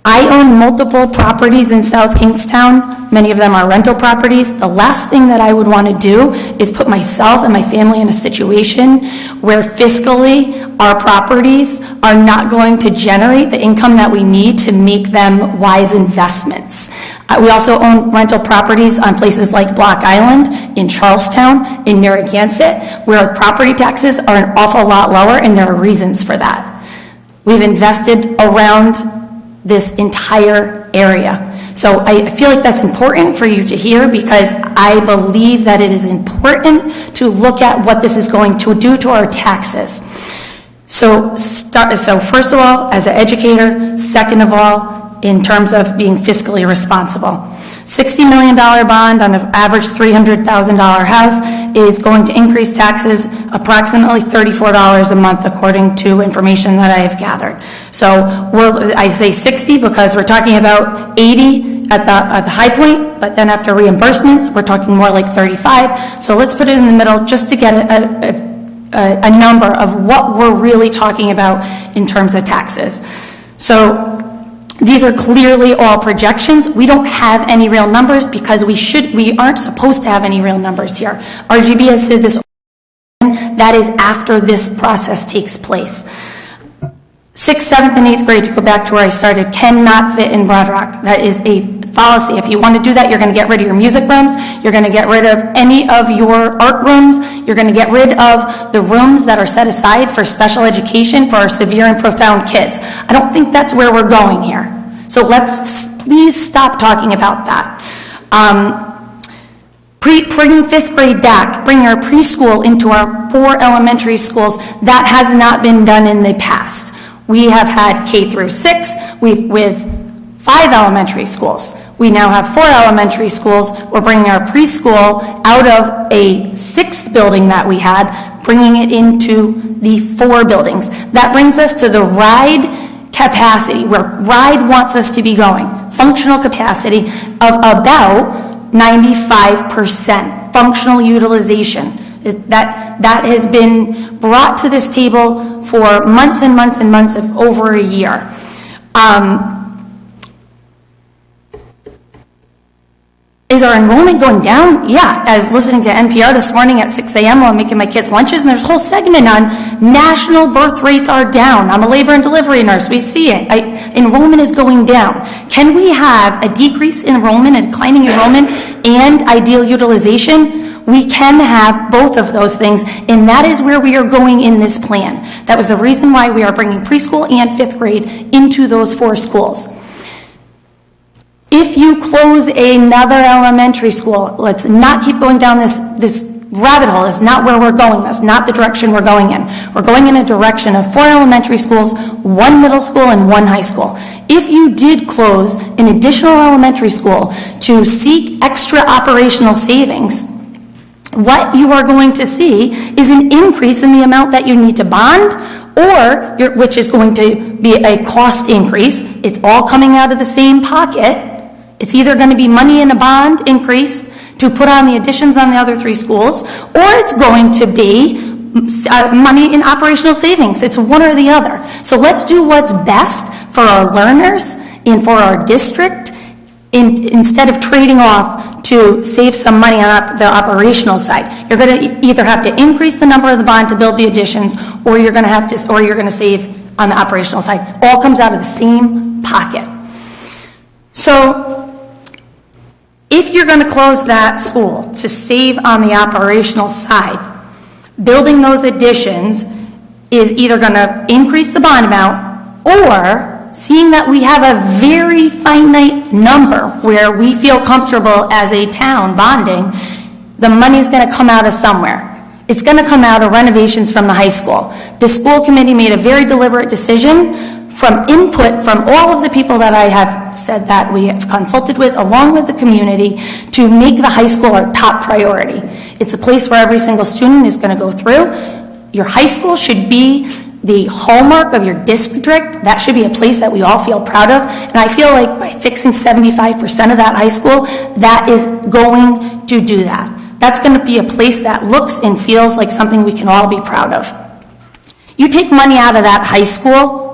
I own multiple properties in South Kingstown. Many of them are rental properties. The last thing that I would want to do is put myself and my family in a situation where fiscally our properties are not going to generate the income that we need to make them wise investments. We also own rental properties on places like Block Island, in Charlestown, in Narragansett, where property taxes are an awful lot lower, and there are reasons for that. We've invested around this entire area. So I feel like that's important for you to hear, because I believe that it is important to look at what this is going to do to our taxes. So first of all, as an educator, second of all, in terms of being fiscally responsible. $60 million bond on an average $300,000 house is going to increase taxes approximately $34 a month, according to information that I have gathered. So I say 60 because we're talking about 80 at the high point, but then after reimbursements, we're talking more like 35. So let's put it in the middle just to get a number of what we're really talking about in terms of taxes. So these are clearly all projections. We don't have any real numbers because we aren't supposed to have any real numbers here. RGB has said this, that is after this process takes place. 6th, 7th, and 8th grade, to go back to where I started, cannot fit in Broad Rock. That is a fallacy. If you want to do that, you're going to get rid of your music rooms, you're going to get rid of any of your art rooms, you're going to get rid of the rooms that are set aside for special education for our severe and profound kids. I don't think that's where we're going here. So let's please stop talking about that. Bringing 5th grade back, bringing our preschool into our 4 elementary schools, that has not been done in the past. We have had K through 6 with 5 elementary schools. We now have 4 elementary schools. We're bringing our preschool out of a 6th building that we had, bringing it into the 4 buildings. That brings us to the RIDE capacity, where RIDE wants us to be going. Functional capacity of about 95% functional utilization. That has been brought to this table for months and months and months, of over a year. Is our enrollment going down? Yeah, I was listening to NPR this morning at 6 a.m. while I'm making my kids' lunches, and there's a whole segment on national birth rates are down. I'm a labor and delivery nurse. We see it. Enrollment is going down. Can we have a decrease in enrollment, a declining enrollment, and ideal utilization? We can have both of those things, and that is where we are going in this plan. That was the reason why we are bringing preschool and 5th grade into those 4 schools. If you close another elementary school, let's not keep going down this rabbit hole. It's not where we're going. That's not the direction we're going in. We're going in a direction of 4 elementary schools, 1 middle school, and 1 high school. If you did close an additional elementary school to seek extra operational savings, what you are going to see is an increase in the amount that you need to bond, which is going to be a cost increase. It's all coming out of the same pocket. It's either going to be money in a bond increase to put on the additions on the other 3 schools, or it's going to be money in operational savings. It's one or the other. So let's do what's best for our learners and for our district, instead of trading off to save some money on the operational side. You're going to either have to increase the number of the bond to build the additions, or you're going to save on the operational side. All comes out of the same pocket. So if you're going to close that school to save on the operational side, building those additions is either going to increase the bond amount, or seeing that we have a very finite number where we feel comfortable as a town bonding, the money's going to come out of somewhere. It's going to come out of renovations from the high school. The school committee made a very deliberate decision from input from all of the people that I have said that we have consulted with, along with the community, to make the high school our top priority. It's a place where every single student is going to go through. Your high school should be the hallmark of your district. That should be a place that we all feel proud of. And I feel like by fixing 75% of that high school, that is going to do that. That's going to be a place that looks and feels like something we can all be proud of. You take money out of that high school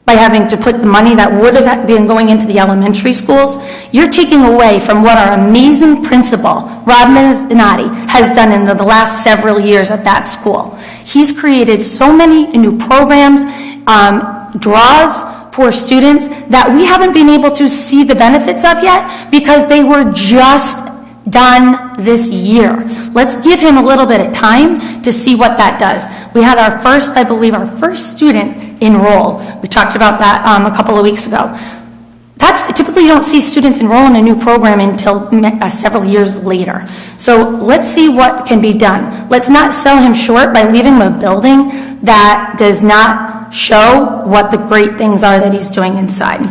by having to put the money that would have been going into the elementary schools, you're taking away from what our amazing principal, Rob Mezzanotte, has done in the last several years at that school. He's created so many new programs, draws for students that we haven't been able to see the benefits of yet because they were just done this year. Let's give him a little bit of time to see what that does. We had our first, I believe, our first student enroll. We talked about that a couple of weeks ago. Typically you don't see students enroll in a new program until several years later. So let's see what can be done. Let's not sell him short by leaving him a building that does not show what the great things are that he's doing inside.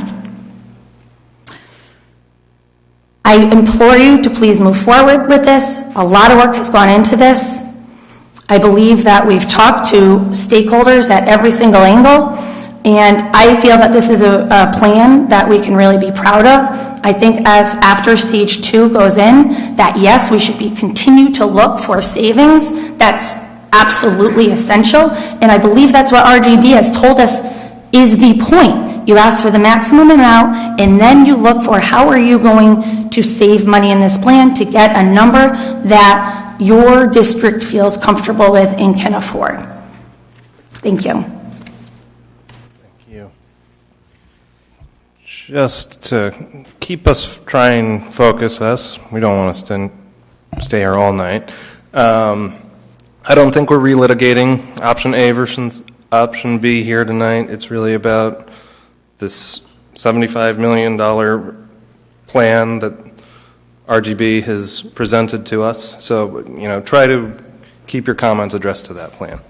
I implore you to please move forward with this. A lot of work has gone into this. I believe that we've talked to stakeholders at every single angle, and I feel that this is a plan that we can really be proud of. I think after stage 2 goes in, that yes, we should continue to look for savings. That's absolutely essential, and I believe that's what RGB has told us is the point. You ask for the maximum amount, and then you look for how are you going to save money in this plan to get a number that your district feels comfortable with and can afford. Thank you. Thank you. Just to try and focus us, we don't want us to stay here all night. I don't think we're relitigating option A versus option B here tonight. It's really about this $75 million plan that RGB has presented to us. So, try to keep your comments addressed to that plan.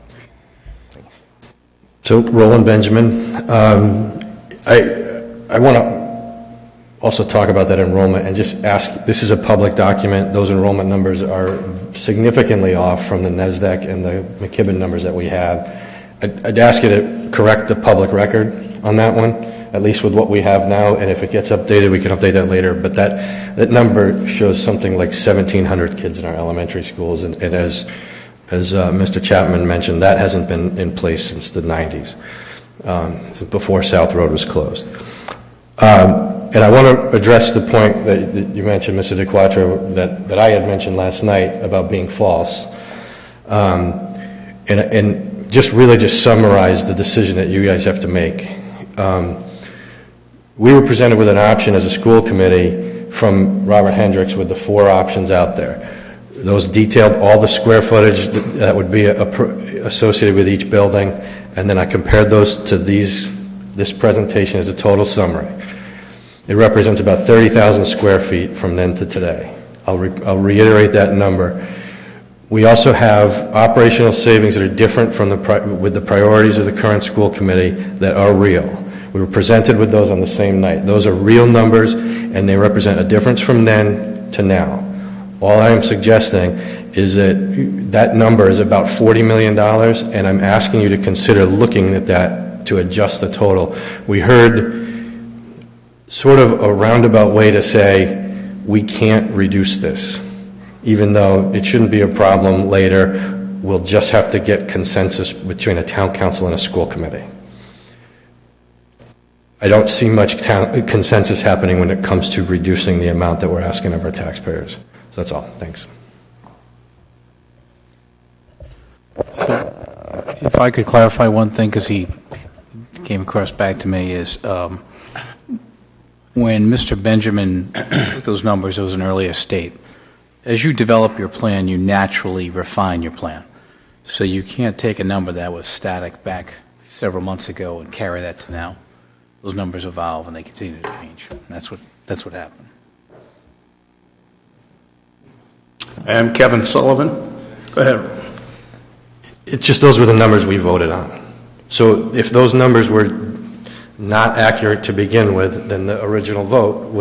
So, Roland Benjamin, I want to also talk about that enrollment and just ask, this is a public document. Those enrollment numbers are significantly off from the NESDEC and the McKibben numbers that we have. I'd ask you to correct the public record on that one, at least with what we have now, and if it gets updated, we can update that later. But that number shows something like 1,700 kids in our elementary schools, and as Mr. Chapman mentioned, that hasn't been in place since the 90s, before South Road was closed. And I want to address the point that you mentioned, Mr. DeQuattro, that I had mentioned last night about being false, and just summarize the decision that you guys have to make. We were presented with an option as a school committee from Robert Hendricks with the 4 options out there. Those detailed all the square footage that would be associated with each building, and then I compared those to this presentation as a total summary. It represents about 30,000 square feet from then to today. I'll reiterate that number. We also have operational savings that are different from with the priorities of the current school committee that are real. We were presented with those on the same night. Those are real numbers, and they represent a difference from then to now. All I am suggesting is that number is about $40 million, and I'm asking you to consider looking at that to adjust the total. We heard sort of a roundabout way to say we can't reduce this. Even though it shouldn't be a problem later, we'll just have to get consensus between a town council and a school committee. I don't see much consensus happening when it comes to reducing the amount that we're asking of our taxpayers. So that's all. Thanks. So, if I could clarify one thing, because he came across back to me, is when Mr. Benjamin put those numbers, it was an earlier state. As you develop your plan, you naturally refine your plan. So you can't take a number that was static back several months ago and carry that to now. Those numbers evolve and they continue to change. And that's what happened. And Kevin Sullivan, go ahead. It's just those were the numbers we voted on. So if those numbers were not accurate to begin with, then the original vote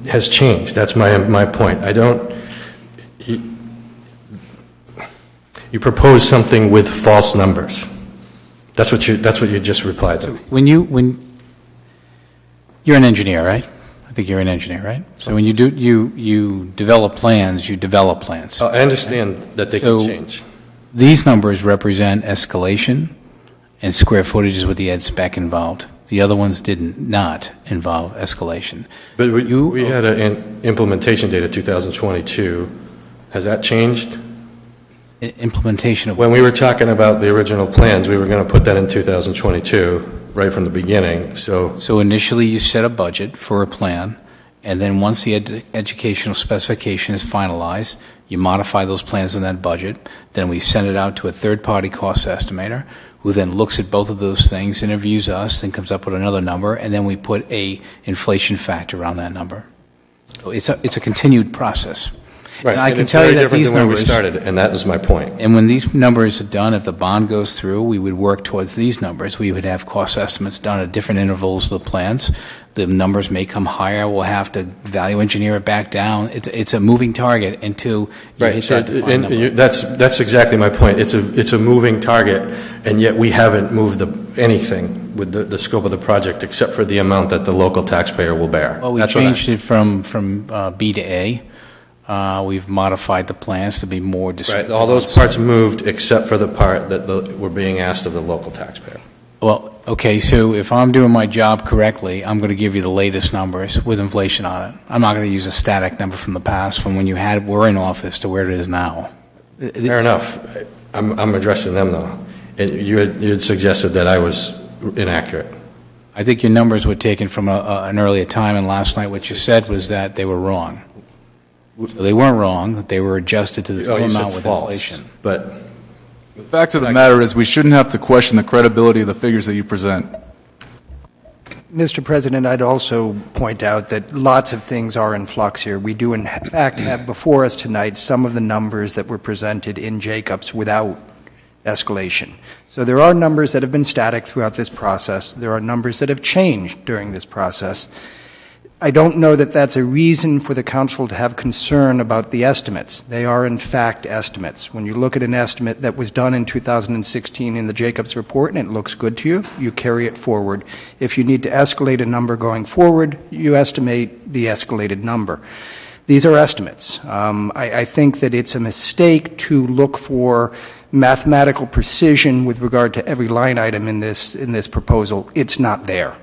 has changed. That's my point. You propose something with false numbers. That's what you just replied to. When you're an engineer, right? I think you're an engineer, right? So when you develop plans, you develop plans. I understand that they can change. These numbers represent escalation and square footage is with the ed spec involved. The other ones did not involve escalation. But we had an implementation date of 2022. Has that changed? Implementation of... When we were talking about the original plans, we were going to put that in 2022, right from the beginning, so... So initially you set a budget for a plan, and then once the educational specification is finalized, you modify those plans in that budget, then we send it out to a third-party cost estimator, who then looks at both of those things, interviews us, then comes up with another number, and then we put a inflation factor on that number. So it's a continued process. Right, and I can it's tell very you that different these than where we numbers started, and that was my point. And when these numbers are done, if the bond goes through, we would work towards these numbers. We would have cost estimates done at different intervals of the plans. The numbers may come higher. We'll have to value engineer it back down. It's a moving target until you hit that defined number. That's exactly my point. It's a moving target, and yet we haven't moved anything with the scope of the project except for the amount that the local taxpayer will bear. Well, we changed it from B to A. We've modified the plans to be more discrete. Right, all those parts moved except for the part that we're being asked of the local taxpayer. Well, okay, so if I'm doing my job correctly, I'm going to give you the latest numbers with inflation on it. I'm not going to use a static number from the past, from when you were in office to where it is now. Fair enough. I'm addressing them, though. You had suggested that I was inaccurate. I think your numbers were taken from an earlier time, and last night what you said was that they were wrong. So they weren't wrong. They were adjusted to the full amount with inflation. But the fact of the matter is we shouldn't have to question the credibility of the figures that you present. Mr. President, I'd also point out that lots of things are in flux here. We do, in fact, have before us tonight some of the numbers that were presented in Jacobs without escalation. So there are numbers that have been static throughout this process. There are numbers that have changed during this process. I don't know that that's a reason for the council to have concern about the estimates. They are, in fact, estimates. When you look at an estimate that was done in 2016 in the Jacobs report and it looks good to you, you carry it forward. If you need to escalate a number going forward, you estimate the escalated number. These are estimates. I think that it's a mistake to look for mathematical precision with regard to every line item in this proposal. It's not there.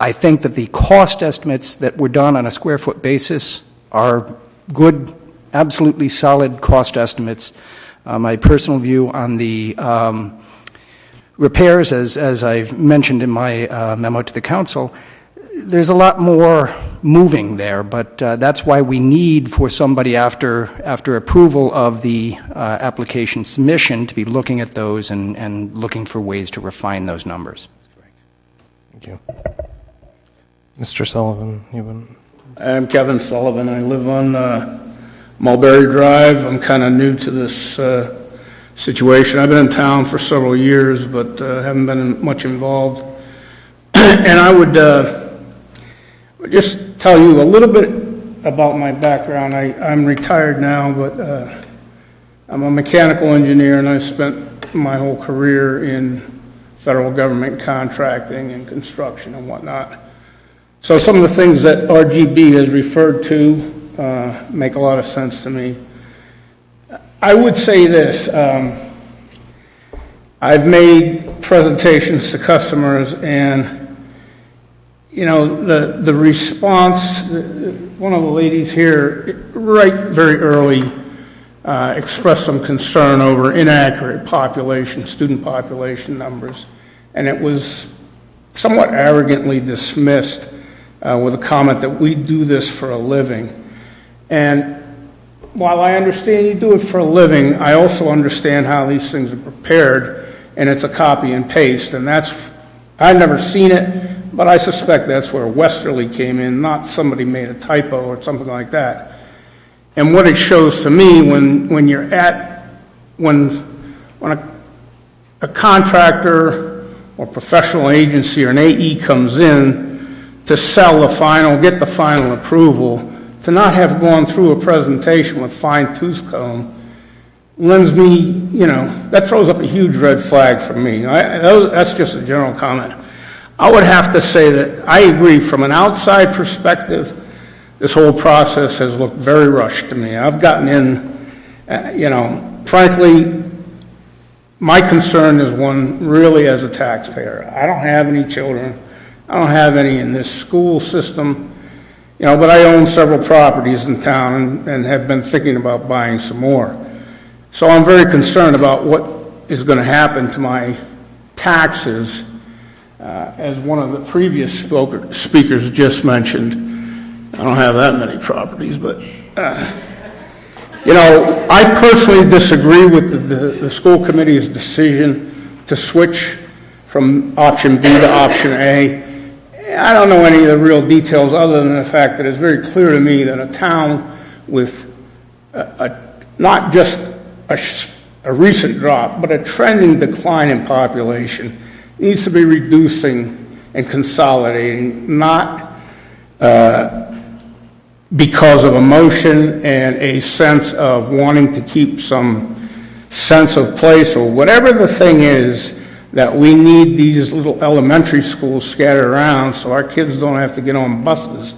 I think that the cost estimates that were done on a square foot basis are good, absolutely solid cost estimates. My personal view on the repairs, as I've mentioned in my memo to the council, there's a lot more moving there, but that's why we need for somebody after approval of the application submission to be looking at those and looking for ways to refine those numbers. Thank you. Mr. Sullivan, I'm Kevin Sullivan. I live on Mulberry Drive. I'm kind of new to this situation. I've been in town for several years, but haven't been much involved. And I would just tell you a little bit about my background. I'm retired now, but I'm a mechanical engineer, and I spent my whole career in federal government contracting and construction and whatnot. So some of the things that RGB has referred to make a lot of sense to me. I would say this. I've made presentations to customers, and you know, the response, one of the ladies here, very early, expressed some concern over inaccurate student population numbers, and it was somewhat arrogantly dismissed with a comment that we do this for a living. And while I understand you do it for a living, I also understand how these things are prepared, and it's a copy and paste, and I've never seen it, but I suspect that's where Westerly came in, not somebody made a typo or something like that. And what it shows to me when a contractor or professional agency or an AE comes in to get the final approval, to not have gone through a presentation with fine-tooth comb lends me, that throws up a huge red flag for me. That's just a general comment. I would have to say that I agree from an outside perspective, this whole process has looked very rushed to me. I've gotten in, frankly, my concern is one really as a taxpayer. I don't have any children. I don't have any in this school system, but I own several properties in town and have been thinking about buying some more. So I'm very concerned about what is going to happen to my taxes, as one of the previous speakers just mentioned. I don't have that many properties, but, I personally disagree with the school committee's decision to switch from option B to option A. I don't know any of the real details other than the fact that it's very clear to me that a town with not just a recent drop, but a trending decline in population needs to be reducing and consolidating, not because of emotion and a sense of wanting to keep some sense of place or whatever the thing is, that we need these little elementary schools scattered around so our kids don't have to get on buses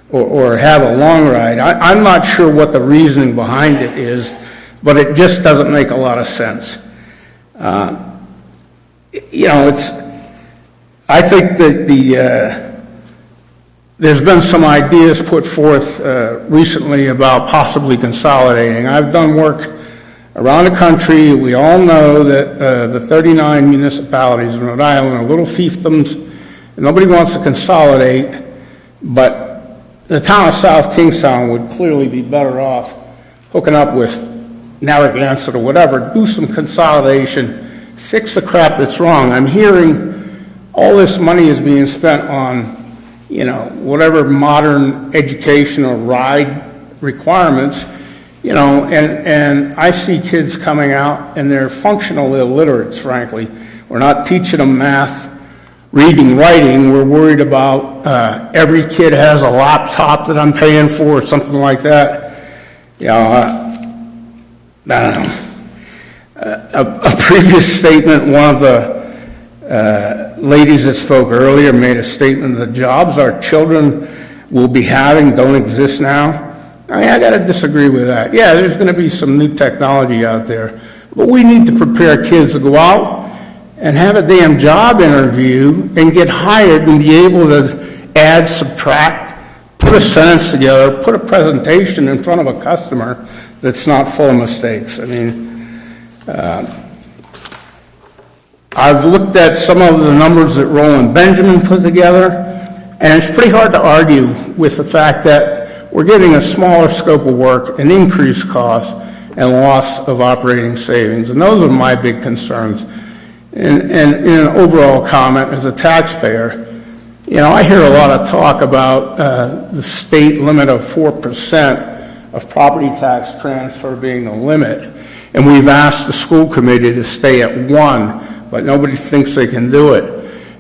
or have a long ride. I'm not sure what the reasoning behind it is, but it just doesn't make a lot of sense. I think that there's been some ideas put forth recently about possibly consolidating. I've done work around the country. We all know that the 39 municipalities in Rhode Island are little fiefdoms, and nobody wants to consolidate, but the town of South Kingstown would clearly be better off hooking up with Narragansett or whatever, do some consolidation, fix the crap that's wrong. I'm hearing all this money is being spent on, whatever modern education or ride requirements, and I see kids coming out and they're functional illiterates, frankly. We're not teaching them math, reading, writing. We're worried about every kid has a laptop that I'm paying for or something like that. A previous statement, one of the ladies that spoke earlier made a statement, the jobs our children will be having don't exist now. I got to disagree with that. Yeah, there's going to be some new technology out there, but we need to prepare kids to go out and have a damn job interview and get hired and be able to add, subtract, put a sentence together, put a presentation in front of a customer that's not full of mistakes. I mean, I've looked at some of the numbers that Roland Benjamin put together, and it's pretty hard to argue with the fact that we're getting a smaller scope of work, an increased cost, and loss of operating savings. And those are my big concerns. And in an overall comment, as a taxpayer, I hear a lot of talk about the state limit of 4% of property tax transfer being the limit. And we've asked the school committee to stay at 1%, but nobody thinks they can do it.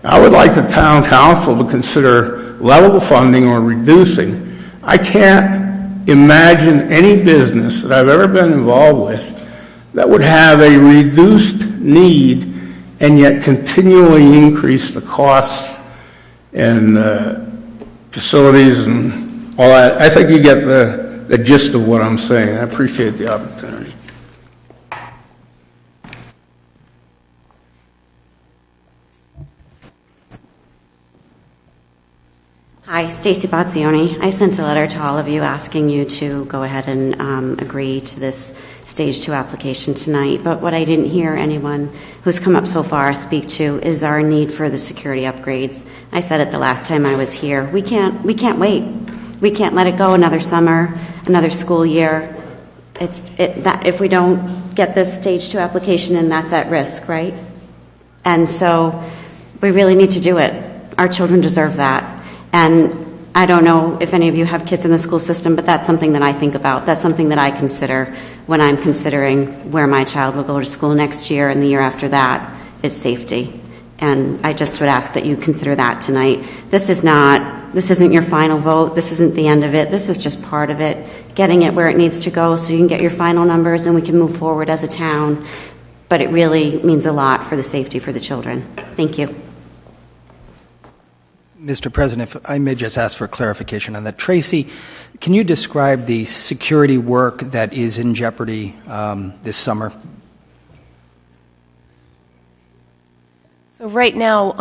I would like the town council to consider level funding or reducing. I can't imagine any business that I've ever been involved with that would have a reduced need and yet continually increase the costs and facilities and all that. I think you get the gist of what I'm saying. I appreciate the opportunity. Hi, Stacy Bozzioni. I sent a letter to all of you asking you to go ahead and agree to this Stage 2 application tonight. But what I didn't hear anyone who's come up so far speak to is our need for the security upgrades. I said it the last time I was here. We can't wait. We can't let it go another summer, another school year. If we don't get this Stage 2 application in, that's at risk, right? And so we really need to do it. Our children deserve that. And I don't know if any of you have kids in the school system, but that's something that I think about. That's something that I consider when I'm considering where my child will go to school next year and the year after that is safety. And I just would ask that you consider that tonight. This is not This isn't your final vote. This isn't the end of it. This is just part of it, getting it where it needs to go so you can get your final numbers and we can move forward as a town. But it really means a lot for the safety for the children. Thank you. Mr. President, if I may just ask for clarification on that. Tracy, can you describe the security work that is in jeopardy this summer? So right now,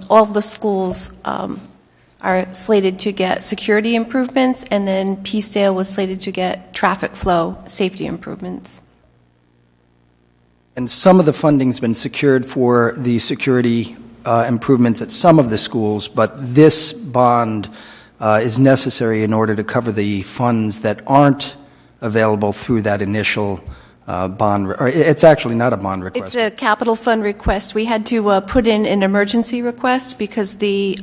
all of the schools are slated to get security improvements, and then Peacedale was slated to get traffic flow safety improvements. And some of the funding's been secured for the security improvements at some of the schools, but this bond is necessary in order to cover the funds that aren't available through that initial bond. Or it's actually not a bond request. It's a capital fund request. We had to put in an emergency request because the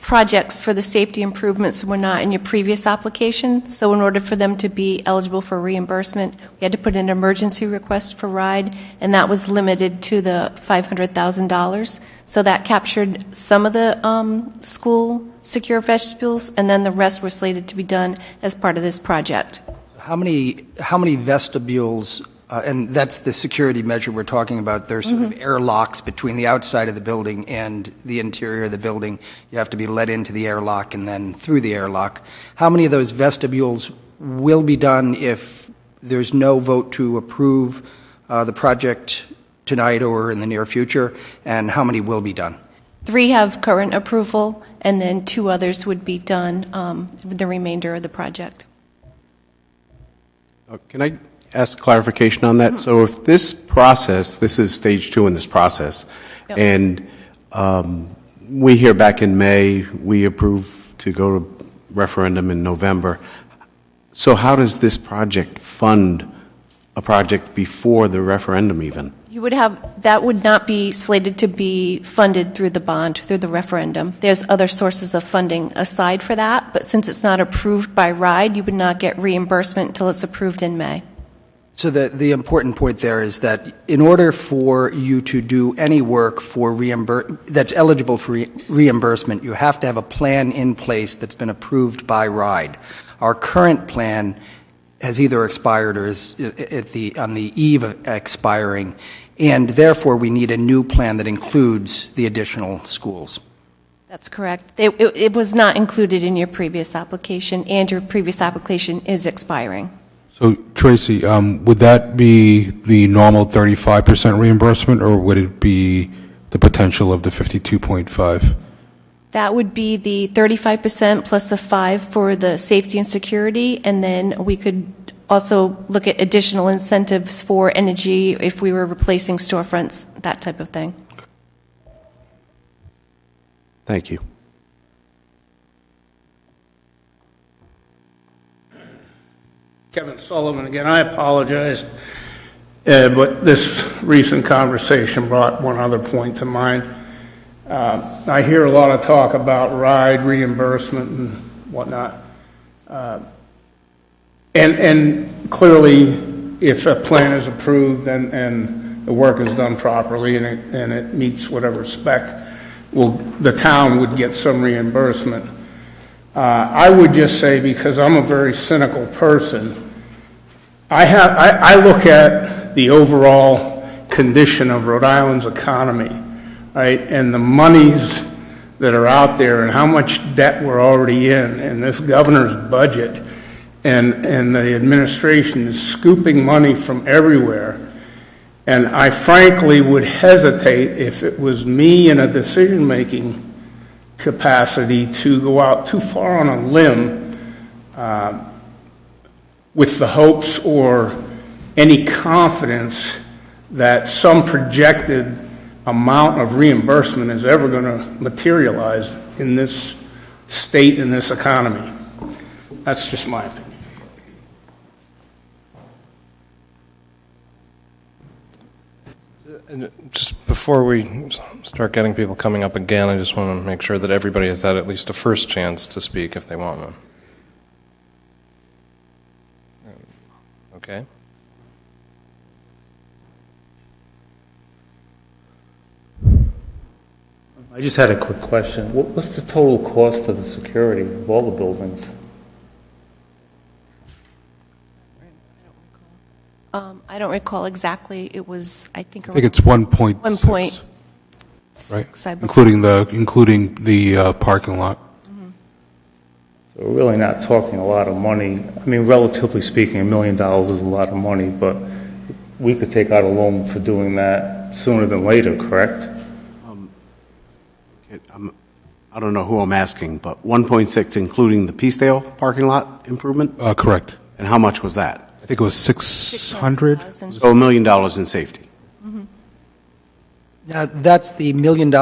projects for the safety improvements were not in your previous application. So in order for them to be eligible for reimbursement, we had to put in an emergency request for RIDE, and that was limited to the $500,000. So that captured some of the school secure vestibules, and then the rest were slated to be done as part of this project. How many vestibules, and that's the security measure we're talking about, there's sort of airlocks between the outside of the building and the interior of the building. You have to be let into the airlock and then through the airlock. How many of those vestibules will be done if there's no vote to approve the project tonight or in the near future, and how many will be done? 3 have current approval, and then 2 others would be done with the remainder of the project. Can I ask clarification on that? So if this process, this is stage 2 in this process, and we hear back in May, we approve to go to referendum in November, so how does this project fund a project before the referendum even? You would have, that would not be slated to be funded through the bond, through the referendum. There's other sources of funding aside for that, but since it's not approved by RIDE, you would not get reimbursement until it's approved in May. So the important point there is that in order for you to do any work for that's eligible for reimbursement, you have to have a plan in place that's been approved by RIDE. Our current plan has either expired or is on the eve of expiring, and therefore we need a new plan that includes the additional schools. That's correct. It was not included in your previous application, and your previous application is expiring. So, Tracy, would that be the normal 35% reimbursement, or would it be the potential of the 52.5? That would be the 35% plus a 5 for the safety and security, and then we could also look at additional incentives for energy if we were replacing storefronts, that type of thing. Thank you. Kevin Sullivan again. I apologize, but this recent conversation brought one other point to mind. I hear a lot of talk about RIDE reimbursement and whatnot. And clearly, if a plan is approved and the work is done properly and it meets whatever spec, the town would get some reimbursement. I would just say, because I'm a very cynical person, I look at the overall condition of Rhode Island's economy, right, and the monies that are out there and how much debt we're already in, and this governor's budget, and the administration is scooping money from everywhere. And I frankly would hesitate, if it was me in a decision-making capacity, to go out too far on a limb with the hopes or any confidence that some projected amount of reimbursement is ever going to materialize in this state, in this economy. That's just my opinion. And just before we start getting people coming up again, I just want to make sure that everybody has had at least a first chance to speak if they want one. Okay. I just had a quick question. What's the total cost for the security of all the buildings? I don't recall exactly. It was, I think, I think it's 1.6. 1.6, right? I believe. Including the parking lot. So we're really not talking a lot of money. I mean, relatively speaking, $1 million is a lot of money, but we could take out a loan for doing that sooner than later, correct? I don't know who I'm asking, but 1.6 including the Peacedale parking lot improvement? Correct. And how much was that? I think it was 600. So $1 million in safety. Now, that's the $1 million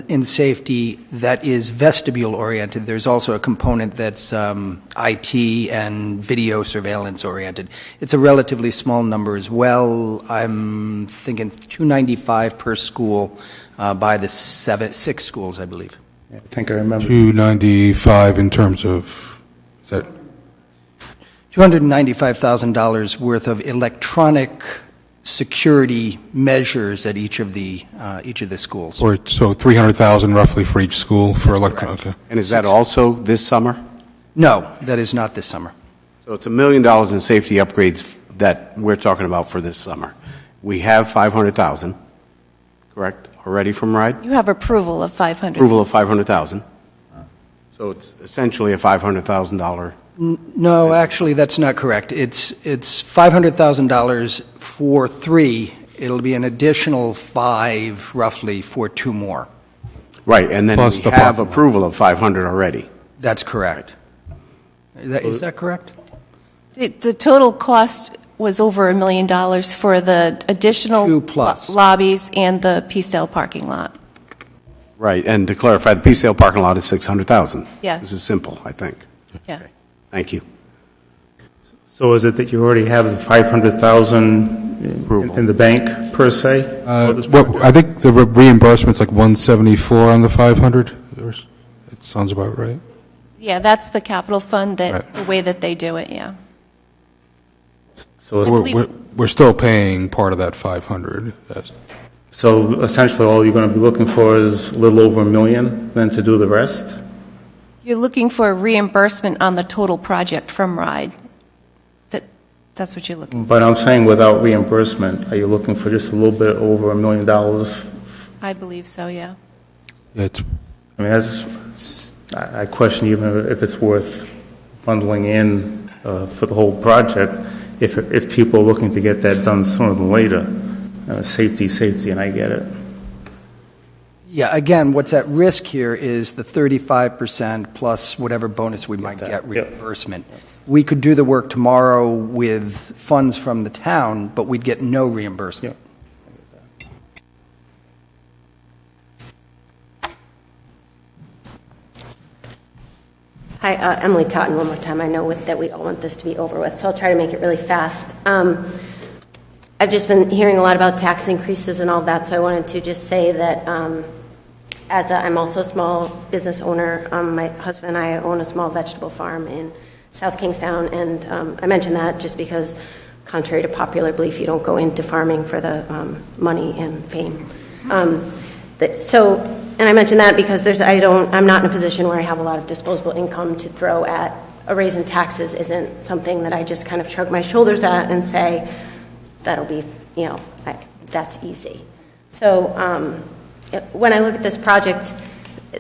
in safety that is vestibule-oriented. There's also a component that's IT and video surveillance-oriented. It's a relatively small number as well. I'm thinking $295 per school by the 6 schools, I believe. Yeah, I think I remember. $295 in terms of, is that? $295,000 worth of electronic security measures at each of the schools. Or so 300,000 roughly for each school for electronic. Okay. And is that also this summer? No, that is not this summer. So it's $1 million in safety upgrades that we're talking about for this summer. We have 500,000, correct, already from RIDE? You have approval of 500. Approval of 500,000. So it's essentially a $500,000. No, actually, that's not correct. It's $500,000 for 3. It'll be an additional 5, roughly, for 2 more. Right, and then Plus we the have parking lot. approval of 500 already. That's correct. Is that correct? The total cost was over $1 million for the additional 2+. lobbies and the Peacedale parking lot. Right, and to clarify, the Peacedale parking lot is 600,000. Yeah. This is simple, I think. Yeah. Thank you. So is it that you already have the 500,000 in the bank, per se? I think the reimbursement's like 174 on the 500. It sounds about right. Yeah, that's the capital fund, that Right. the way that they do it, yeah. So We're still paying part of that 500. So essentially, all you're going to be looking for is a little over $1 million, then to do the rest? You're looking for reimbursement on the total project from RIDE. That's what you're looking for. But I'm saying without reimbursement, are you looking for just a little bit over $1 million? I believe so, yeah. I mean, I question even if it's worth bundling in for the whole project, if people are looking to get that done sooner than later. Safety, and I get it. Yeah, again, what's at risk here is the 35% plus whatever bonus we might get reimbursement. We could do the work tomorrow with funds from the town, but we'd get no reimbursement. Hi, Emily Totten, one more time. I know that we all want this to be over with, so I'll try to make it really fast. I've just been hearing a lot about tax increases and all that, so I wanted to just say that I'm also a small business owner. My husband and I own a small vegetable farm in South Kingstown, and I mention that just because, contrary to popular belief, you don't go into farming for the money and fame. And I mention that because I'm not in a position where I have a lot of disposable income to throw at. A raise in taxes isn't something that I just kind of shrug my shoulders at and say, that'll be, that's easy. So when I look at this project,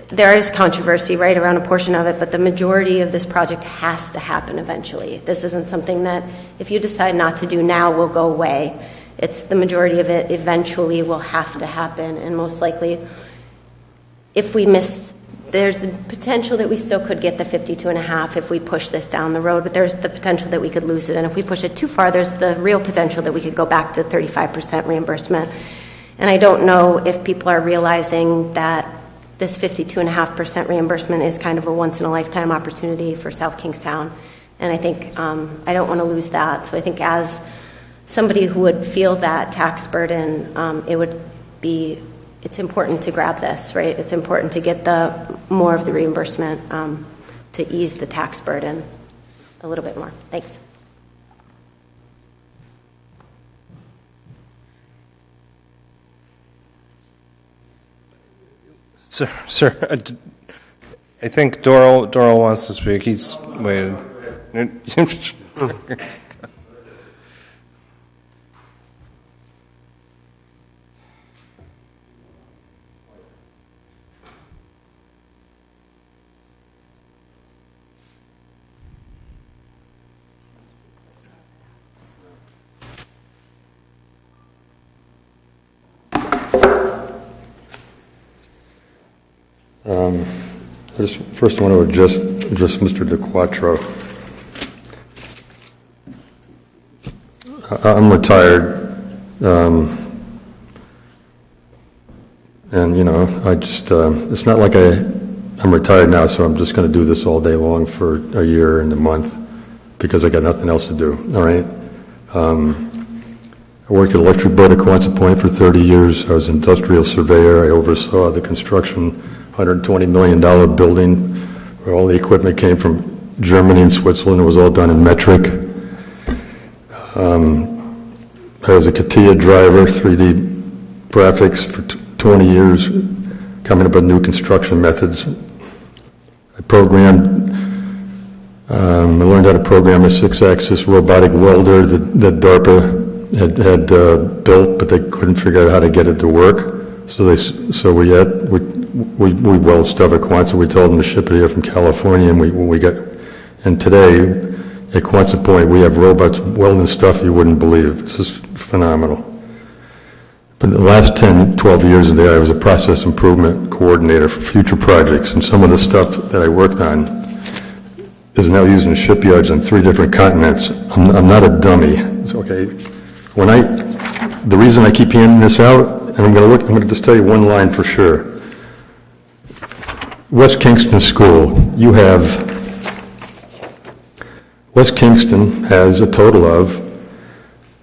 there is controversy right around a portion of it, but the majority of this project has to happen eventually. This isn't something that, if you decide not to do now, will go away. It's the majority of it eventually will have to happen, and most likely, if we miss, there's a potential that we still could get the 52.5 if we push this down the road, but there's the potential that we could lose it. And if we push it too far, there's the real potential that we could go back to 35% reimbursement. And I don't know if people are realizing that this 52.5% reimbursement is kind of a once-in-a-lifetime opportunity for South Kingstown. And I think I don't want to lose that. So I think as somebody who would feel that tax burden, it's important to grab this, right? It's important to get more of the reimbursement to ease the tax burden a little bit more. Thanks. Sir, I think Doral wants to speak. He's waited. I just first want to address Mr. DeQuattro. I'm retired, and I just it's not like I'm retired now, so I'm just going to do this all day long for a year and a month because I got nothing else to do. All right. I worked at Electric Boat at Quonset Point for 30 years. I was an industrial surveyor. I oversaw the construction $120 million building where all the equipment came from Germany and Switzerland. It was all done in metric. I was a CATIA driver, 3D graphics for 20 years, coming up with new construction methods. I programmed, I learned how to program a 6-axis robotic welder that DARPA had built, but they couldn't figure out how to get it to work. So we weld stuff at Quonset. We told them to ship it here from California, and today at Quonset Point we have robots welding stuff you wouldn't believe. This is phenomenal. But the last 10, 12 years of there, I was a process improvement coordinator for future projects, and some of the stuff that I worked on is now used in shipyards on 3 different continents. I'm not a dummy. It's okay. The reason I keep handing this out, and I'm going to just tell you one line for sure. West Kingston School, West Kingston has a total of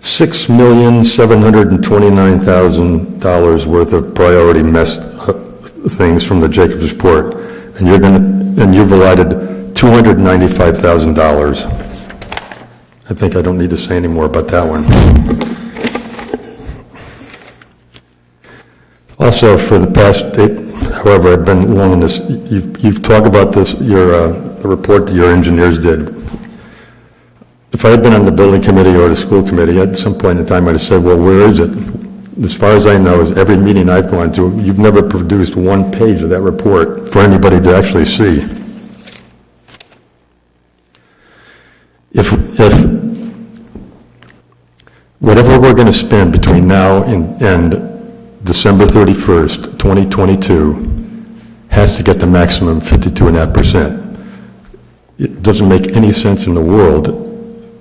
$6,729,000 worth of priority mess things from the Jacobs report, and you've allotted $295,000. I think I don't need to say any more about that one. Also, for the past, however, I've been along in this, you've talked about this, the report that your engineers did. If I had been on the building committee or the school committee, at some point in time I'd have said, well, where is it? As far as I know, is every meeting I've gone to, you've never produced one page of that report for anybody to actually see. If whatever we're going to spend between now and December 31st, 2022, has to get the maximum 52.5%. It doesn't make any sense in the world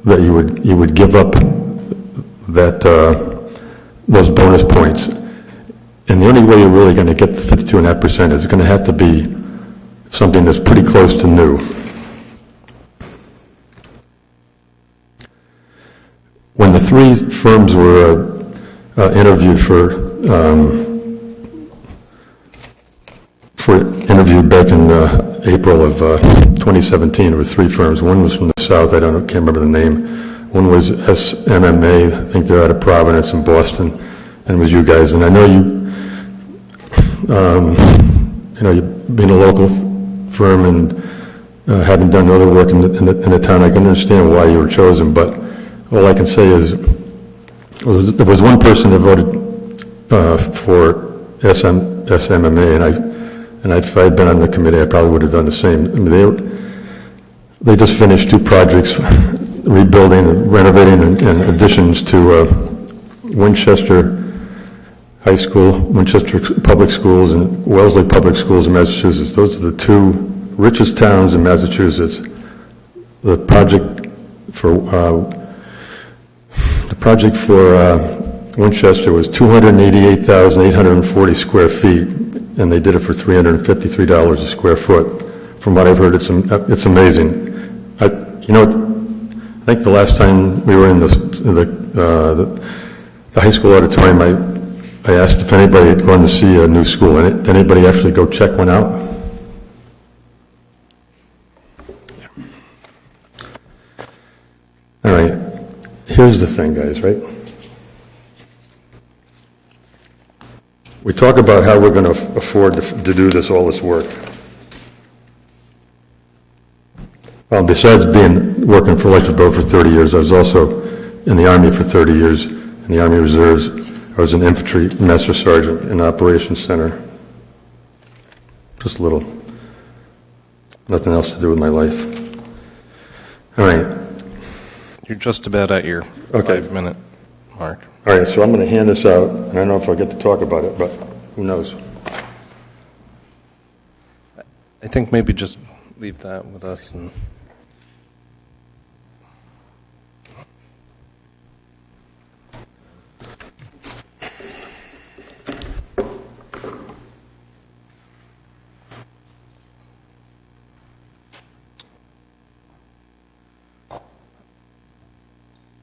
that you would give up those bonus points. And the only way you're really going to get the 52.5% is going to have to be something that's pretty close to new. When the 3 firms were interviewed interviewed back in April of 2017. There were 3 firms. One was from the South. Can't remember the name. One was SMMA. I think they're out of Providence in Boston, and it was you guys. And I know you being a local firm and having done other work in the town, I can understand why you were chosen. But all I can say is there was one person that voted for SMMA, and if I'd been on the committee, I probably would have done the same. I mean, they just finished 2 projects, rebuilding and renovating and additions to Winchester High School, Winchester Public Schools, and Wellesley Public Schools in Massachusetts. Those are the 2 richest towns in Massachusetts. The project for Winchester was 288,840 square feet, and they did it for $353 a square foot. From what I've heard, it's amazing. I think the last time we were in the high school auditorium, I asked if anybody had gone to see a new school. Did anybody actually go check one out? All right. Here's the thing, guys, right? we talk about how we're going to afford to do all this work. Besides working for Electric Boat for 30 years, I was also in the Army for 30 years, in the Army Reserves. I was an infantry master sergeant in Operations Center. Just a little, nothing else to do with my life. All right. You're just about at your 5-minute mark. All right, so I'm going to hand this out, and I don't know if I'll get to talk about it, but who knows? I think maybe just leave that with us. And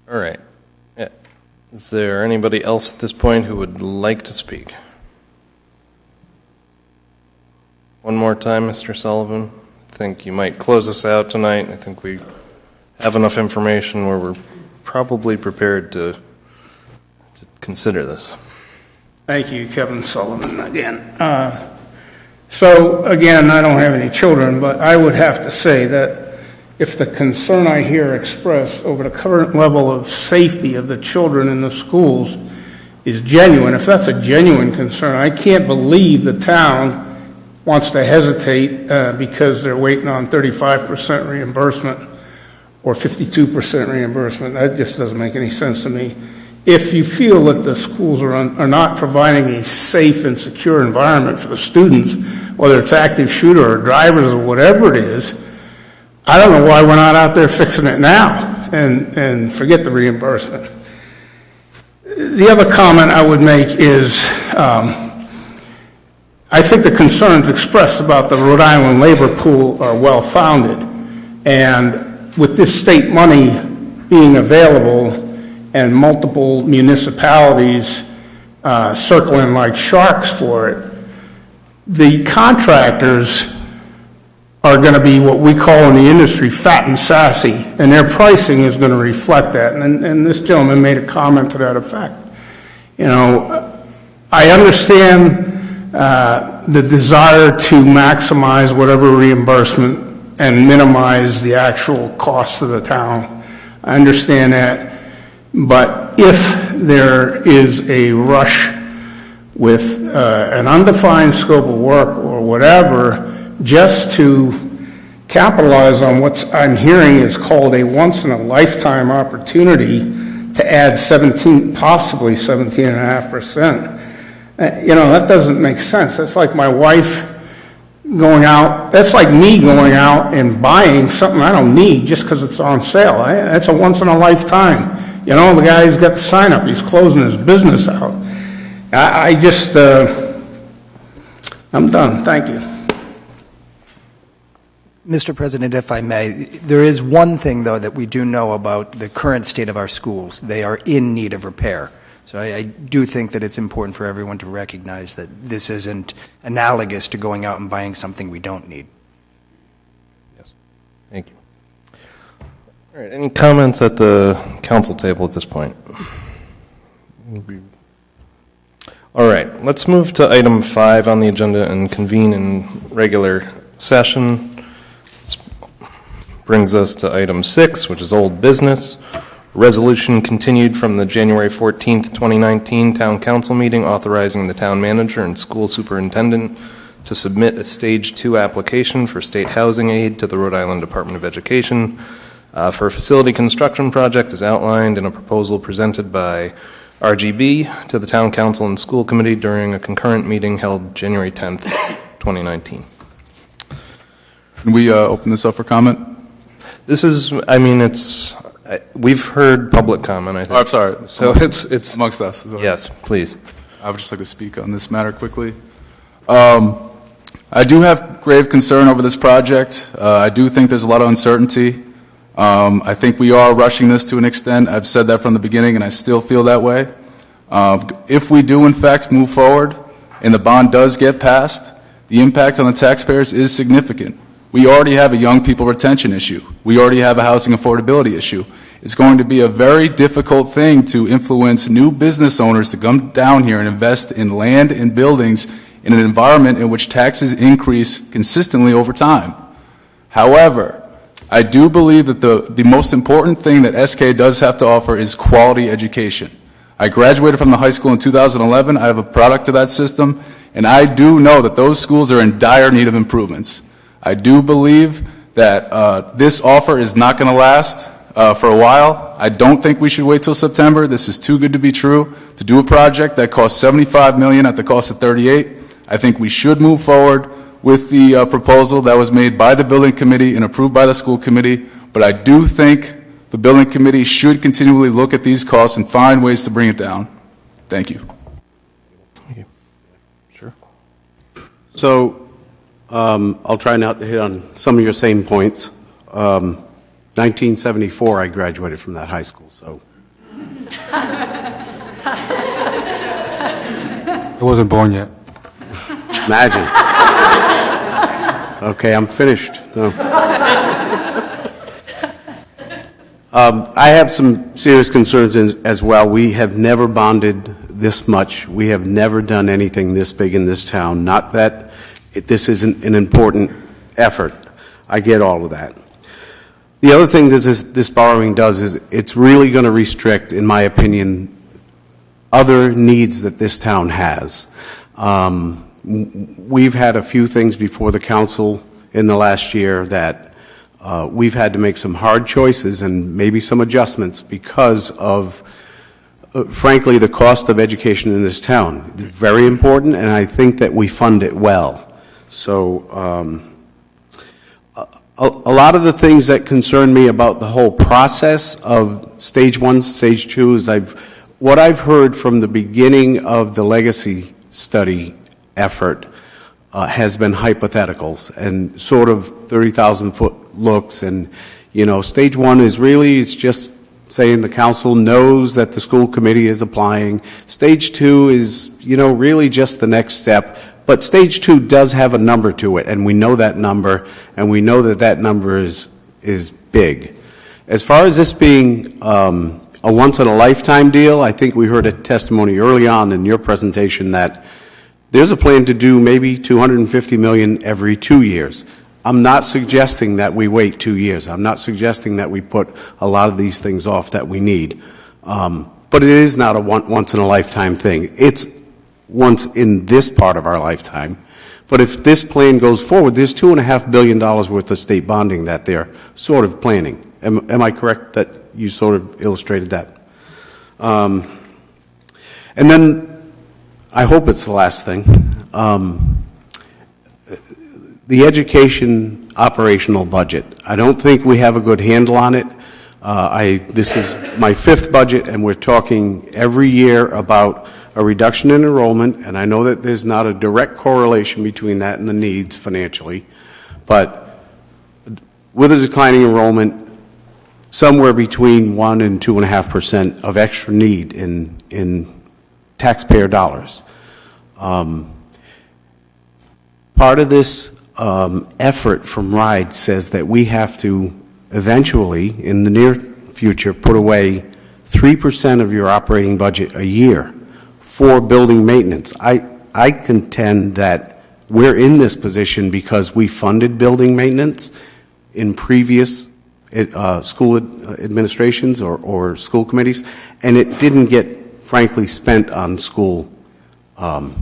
all right. Yeah. Is there anybody else at this point who would like to speak? One more time, Mr. Sullivan. I think you might close us out tonight. I think we have enough information where we're probably prepared to consider this. Thank you, Kevin Sullivan, again. So, again, I don't have any children, but I would have to say that if the concern I hear expressed over the current level of safety of the children in the schools is genuine, if that's a genuine concern, I can't believe the town wants to hesitate because they're waiting on 35% reimbursement or 52% reimbursement. That just doesn't make any sense to me. If you feel that the schools are not providing a safe and secure environment for the students, whether it's active shooter or drivers or whatever it is, I don't know why we're not out there fixing it now and forget the reimbursement. The other comment I would make is I think the concerns expressed about the Rhode Island labor pool are well-founded. And with this state money being available and multiple municipalities circling like sharks for it, the contractors are going to be what we call in the industry fat and sassy, and their pricing is going to reflect that. And this gentleman made a comment to that effect. You know, I understand the desire to maximize whatever reimbursement and minimize the actual cost of the town. I understand that. But if there is a rush with an undefined scope of work or whatever, just to capitalize on what I'm hearing is called a once-in-a-lifetime opportunity to add possibly 17.5%. You know, that doesn't make sense. That's like my wife going out, that's like me going out and buying something I don't need just because it's on sale. That's a once-in-a-lifetime. You know, the guy's got the sign up, he's closing his business out. I'm done. Thank you. Mr. President, if I may, there is one thing, though, that we do know about the current state of our schools. They are in need of repair. So I do think that it's important for everyone to recognize that this isn't analogous to going out and buying something we don't need. Yes. Thank you. All right. Any comments at the council table at this point? All right. Let's move to item 5 on the agenda and convene in regular session. This brings us to item 6, which is old business. Resolution continued from the January 14th, 2019 Town Council meeting authorizing the town manager and school superintendent to submit a Stage 2 application for state housing aid to the Rhode Island Department of Education for a facility construction project as outlined in a proposal presented by RGB to the Town Council and School Committee during a concurrent meeting held January 10th, 2019. Can we open this up for comment? This is, I mean, we've heard public comment, I think. Oh, I'm sorry. So it's amongst us. Yes, please. I would just like to speak on this matter quickly. I do have grave concern over this project. I do think there's a lot of uncertainty. I think we are rushing this to an extent. I've said that from the beginning, and I still feel that way. If we do, in fact, move forward, and the bond does get passed, the impact on the taxpayers is significant. We already have a young people retention issue. We already have a housing affordability issue. It's going to be a very difficult thing to influence new business owners to come down here and invest in land and buildings in an environment in which taxes increase consistently over time. However, I do believe that the most important thing that SK does have to offer is quality education. I graduated from the high school in 2011. I have a product of that system, and I do know that those schools are in dire need of improvements. I do believe that this offer is not going to last for a while. I don't think we should wait till September. This is too good to be true to do a project that costs $75 million at the cost of $38. I think we should move forward with the proposal that was made by the building committee and approved by the school committee, but I do think the building committee should continually look at these costs and find ways to bring it down. Thank you. Sure. So I'll try not to hit on some of your same points. 1974, I graduated from that high school, so. I wasn't born yet. Imagine. Okay, I'm finished. No. I have some serious concerns as well. We have never bonded this much. We have never done anything this big in this town. Not that this isn't an important effort. I get all of that. The other thing that this borrowing does is it's really going to restrict, in my opinion, other needs that this town has. We've had a few things before the council in the last year that we've had to make some hard choices and maybe some adjustments because of, frankly, the cost of education in this town. It's very important, and I think that we fund it well. So a lot of the things that concern me about the whole process of stage 1, stage 2 is what I've heard from the beginning of the legacy study effort has been hypotheticals and sort of 30,000-foot looks. And, stage 1 is really, it's just saying the council knows that the school committee is applying. Stage 2 is, really just the next step. But stage 2 does have a number to it, and we know that number, and we know that that number is big. As far as this being a once-in-a-lifetime deal, I think we heard a testimony early on in your presentation that there's a plan to do maybe $250 million every 2 years. I'm not suggesting that we wait 2 years. I'm not suggesting that we put a lot of these things off that we need. But it is not a once-in-a-lifetime thing. It's once in this part of our lifetime. But if this plan goes forward, there's $2.5 billion worth of state bonding that they're sort of planning. Am I correct that you sort of illustrated that? And then I hope it's the last thing. The education operational budget. I don't think we have a good handle on it. This is my 5th budget, and we're talking every year about a reduction in enrollment, and I know that there's not a direct correlation between that and the needs financially, but with a declining enrollment, somewhere between 1 and 2.5% of extra need in taxpayer dollars. Part of this effort from RIDE says that we have to eventually, in the near future, put away 3% of your operating budget a year for building maintenance. I contend that we're in this position because we funded building maintenance in previous school administrations or school committees, and it didn't get, frankly, spent on school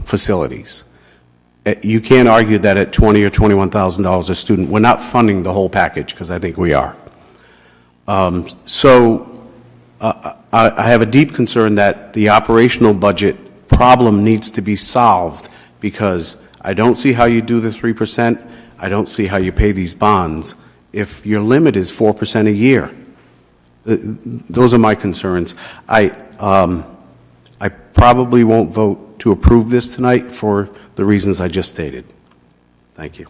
facilities. You can't argue that at $20,000 or $21,000 a student, we're not funding the whole package, because I think we are. I have a deep concern that the operational budget problem needs to be solved, because I don't see how you do the 3%. I don't see how you pay these bonds if your limit is 4% a year. Those are my concerns. I probably won't vote to approve this tonight for the reasons I just stated. Thank you.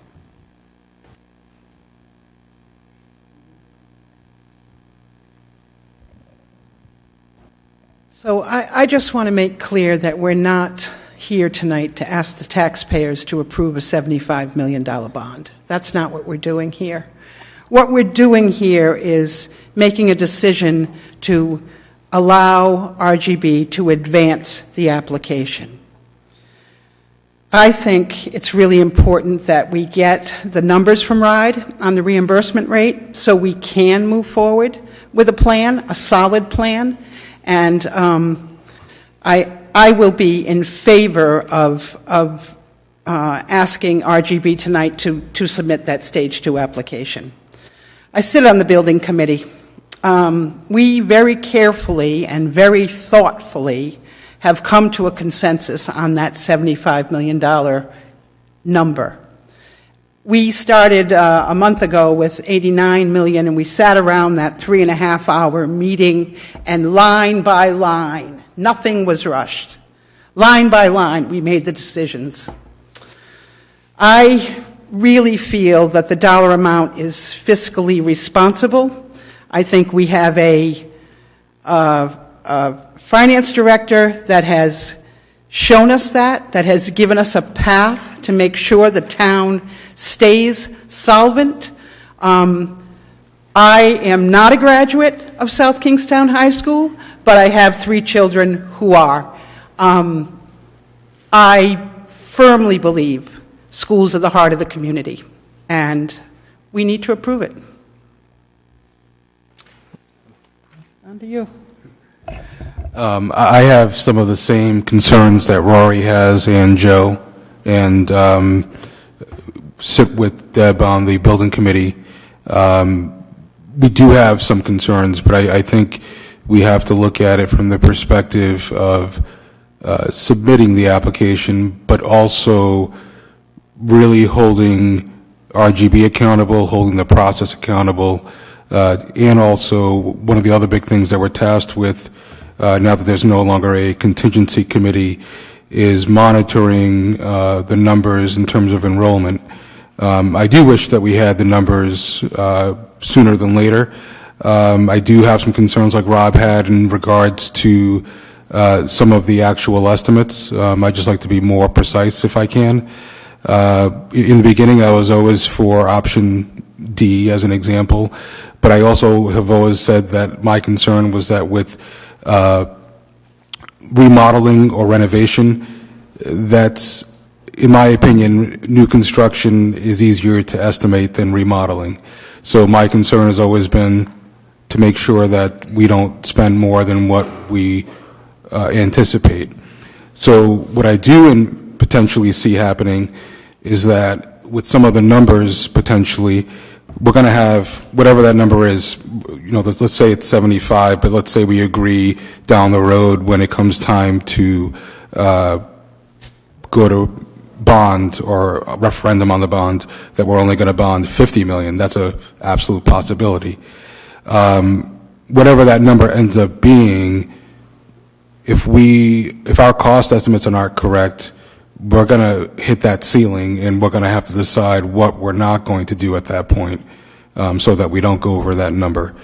So I just want to make clear that we're not here tonight to ask the taxpayers to approve a $75 million bond. That's not what we're doing here. What we're doing here is making a decision to allow RGB to advance the application. I think it's really important that we get the numbers from RIDE on the reimbursement rate so we can move forward with a plan, a solid plan, and I will be in favor of asking RGB tonight to submit that Stage 2 application. I sit on the building committee. We very carefully and very thoughtfully have come to a consensus on that $75 million number. We started a month ago with $89 million, and we sat around that 3.5-hour meeting, and line by line, nothing was rushed. Line by line, we made the decisions. I really feel that the dollar amount is fiscally responsible. I think we have a finance director that has shown us that has given us a path to make sure the town stays solvent. I am not a graduate of South Kingstown High School, but I have 3 children who are. I firmly believe schools are the heart of the community, and we need to approve it. On to you. I have some of the same concerns that Rory has and Joe, and sit with Deb on the building committee. We do have some concerns, but I think we have to look at it from the perspective of submitting the application, but also really holding RGB accountable, holding the process accountable, and also one of the other big things that we're tasked with now that there's no longer a contingency committee is monitoring the numbers in terms of enrollment. I do wish that we had the numbers sooner than later. I do have some concerns like Rob had in regards to some of the actual estimates. I'd just like to be more precise if I can. In the beginning, I was always for option D as an example, but I also have always said that my concern was that with remodeling or renovation, that's, in my opinion, new construction is easier to estimate than remodeling. So my concern has always been to make sure that we don't spend more than what we anticipate. So what I do potentially see happening is that with some of the numbers potentially, we're going to have whatever that number is, you know, let's say it's 75, but let's say we agree down the road when it comes time to go to bond or a referendum on the bond that we're only going to bond 50 million. That's an absolute possibility. Whatever that number ends up being, if our cost estimates are not correct, we're going to hit that ceiling, and we're going to have to decide what we're not going to do at that point so that we don't go over that number.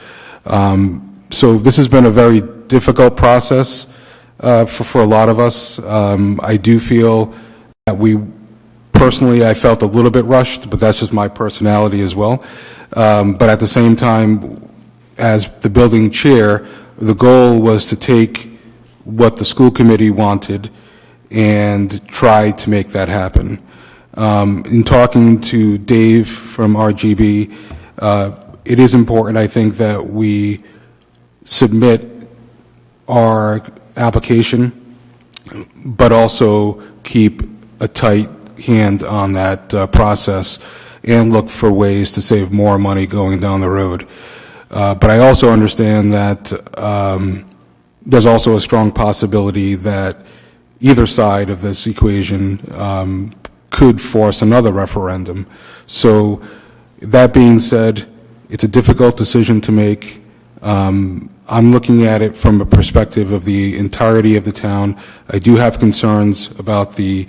So this has been a very difficult process for a lot of us. I do feel that I felt a little bit rushed, but that's just my personality as well. But at the same time, as the building chair, the goal was to take what the school committee wanted and try to make that happen. In talking to Dave from RGB, it is important, I think, that we submit our application, but also keep a tight hand on that process and look for ways to save more money going down the road. But I also understand that there's also a strong possibility that either side of this equation could force another referendum. So that being said, it's a difficult decision to make. I'm looking at it from a perspective of the entirety of the town. I do have concerns about the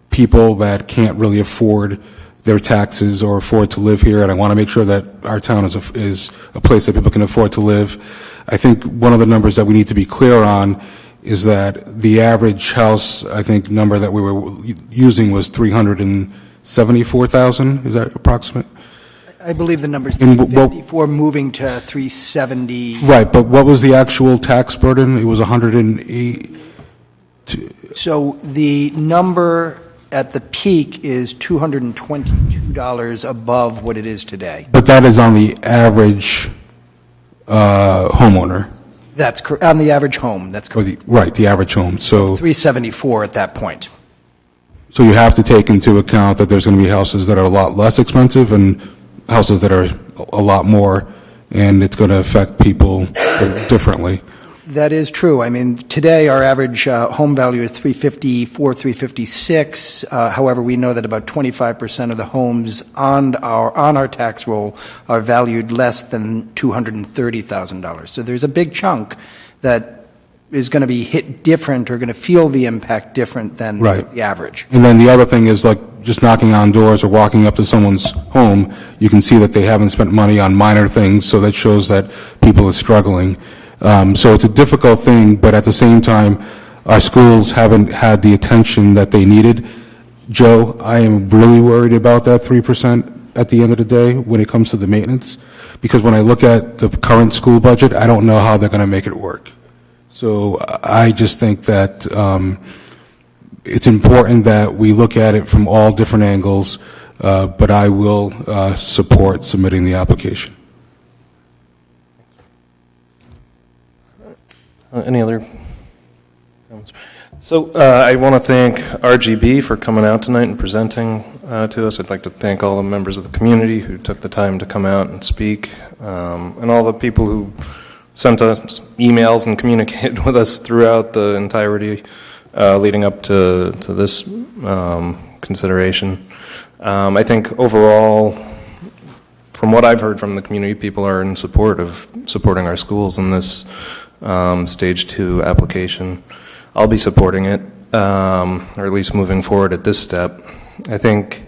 people that can't really afford their taxes or afford to live here, and I want to make sure that our town is a place that people can afford to live. I think one of the numbers that we need to be clear on is that the average house, I think, number that we were using was 374,000. Is that approximate? I believe the number's And 354, moving to 370. Right, but what was the actual tax burden? It was 108. So the number at the peak is $222 above what it is today. But that is on the average homeowner. That's on the average home, that's correct. Right, the average home. So 374 at that point. So you have to take into account that there's going to be houses that are a lot less expensive and houses that are a lot more, and it's going to affect people differently. That is true. I mean, today our average home value is $354,000, $356,000. However, we know that about 25% of the homes on our tax roll are valued less than $230,000. So there's a big chunk that is going to be hit different or going to feel the impact different than the average. And then the other thing is, like, just knocking on doors or walking up to someone's home, you can see that they haven't spent money on minor things, so that shows that people are struggling. So it's a difficult thing, but at the same time, our schools haven't had the attention that they needed. Joe, I am really worried about that 3% at the end of the day when it comes to the maintenance, because when I look at the current school budget, I don't know how they're going to make it work. So I just think that it's important that we look at it from all different angles, but I will support submitting the application. Any other comments? So I want to thank RGB for coming out tonight and presenting to us. I'd like to thank all the members of the community who took the time to come out and speak, and all the people who sent us emails and communicated with us throughout the entirety leading up to this consideration. I think overall, from what I've heard from the community, people are in support of supporting our schools in this Stage 2 application. I'll be supporting it, or at least moving forward at this step. I think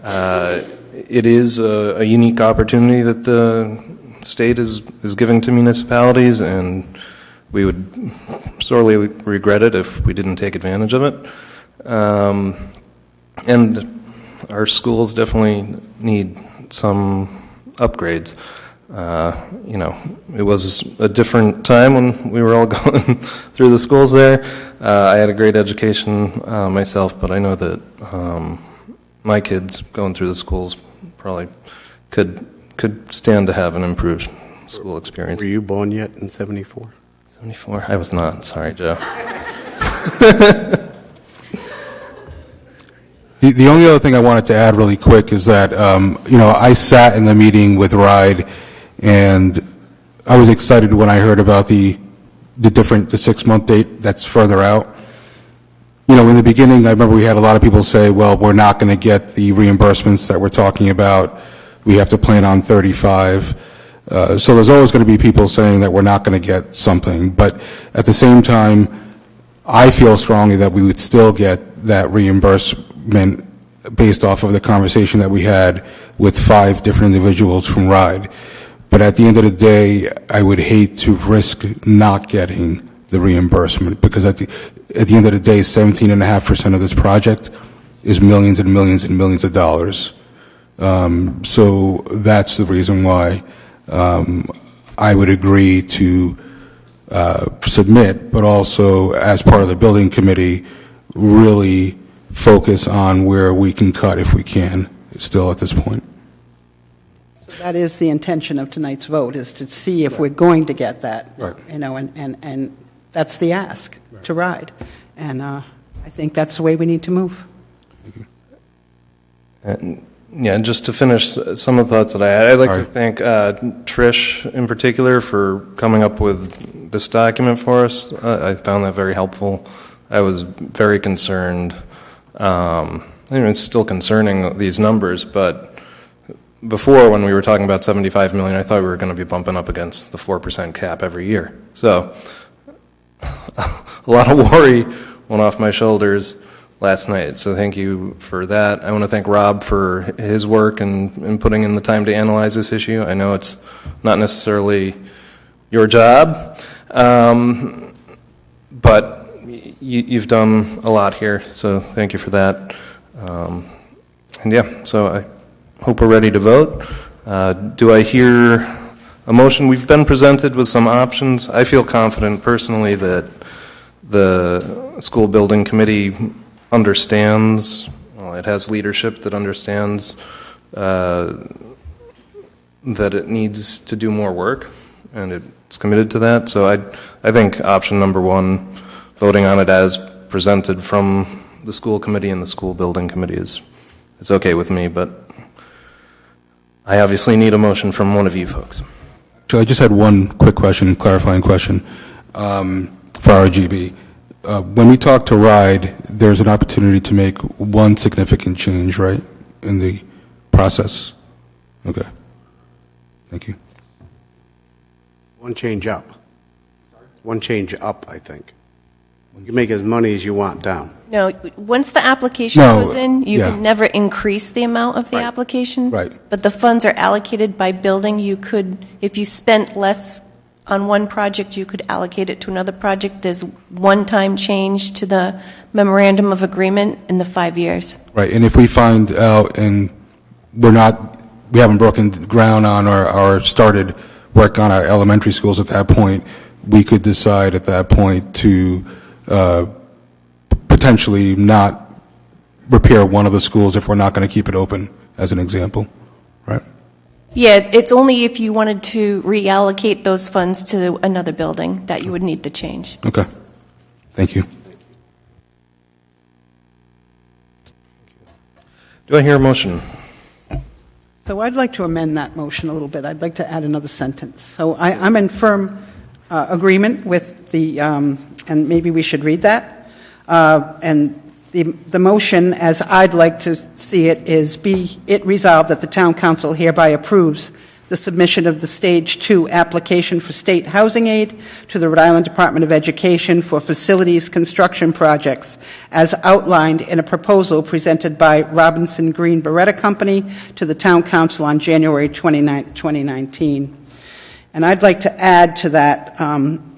it is a unique opportunity that the state is giving to municipalities, and we would sorely regret it if we didn't take advantage of it. And our schools definitely need some upgrades. You know, it was a different time when we were all going through the schools there. I had a great education myself, but I know that my kids going through the schools probably could stand to have an improved school experience. Were you born yet in 74? 74? I was not. Sorry, Joe. The only other thing I wanted to add really quick is that, you know, I sat in the meeting with RIDE, and I was excited when I heard about the 6-month date that's further out. You know, in the beginning, I remember we had a lot of people say, well, we're not going to get the reimbursements that we're talking about. We have to plan on 35. So there's always going to be people saying that we're not going to get something. But at the same time, I feel strongly that we would still get that reimbursement based off of the conversation that we had with 5 different individuals from RIDE. But at the end of the day, I would hate to risk not getting the reimbursement, because at the end of the day, 17.5% of this project is millions and millions and millions of dollars. So that's the reason why I would agree to submit, but also as part of the building committee, really focus on where we can cut if we can, still at this point. So that is the intention of tonight's vote, is to see if we're going to get that. Right. You know, and that's the ask, to RIDE. And I think that's the way we need to move. Yeah, and just to finish some of the thoughts that I had, I'd like to thank Trish in particular for coming up with this document for us. I found that very helpful. I was very concerned. It's still concerning, these numbers, but before, when we were talking about $75 million, I thought we were going to be bumping up against the 4% cap every year. So a lot of worry went off my shoulders last night, so thank you for that. I want to thank Rob for his work and putting in the time to analyze this issue. I know it's not necessarily your job, but you've done a lot here, so thank you for that. And yeah, so I hope we're ready to vote. Do I hear a motion? We've been presented with some options. I feel confident personally that the school building committee understands, well, it has leadership that understands that it needs to do more work, and it's committed to that. So I think option number one, voting on it as presented from the school committee and the school building committee is okay with me, but I obviously need a motion from one of you folks. So I just had one quick question, clarifying question for RGB. When we talk to RIDE, there's an opportunity to make one significant change, right, in the process? Okay. Thank you. One change up. One change up, I think. You can make as many as you want down. No, once the application goes in, you can never increase the amount of the application. Right. But the funds are allocated by building. You could, if you spent less on one project, you could allocate it to another project. There's one-time change to the memorandum of agreement in the 5 years. Right, and if we find out and we haven't broken ground on or started work on our elementary schools at that point, we could decide at that point to potentially not repair one of the schools if we're not going to keep it open, as an example, right? Yeah, it's only if you wanted to reallocate those funds to another building that you would need the change. Okay. Thank you. Do I hear a motion? So I'd like to amend that motion a little bit. I'd like to add another sentence. So I'm in firm agreement with the, and maybe we should read that. And the motion, as I'd like to see it, is be it resolved that the Town Council hereby approves the submission of the Stage 2 application for state housing aid to the Rhode Island Department of Education for facilities construction projects as outlined in a proposal presented by Robinson Green Beretta Company to the Town Council on January 29, 2019. And I'd like to add to that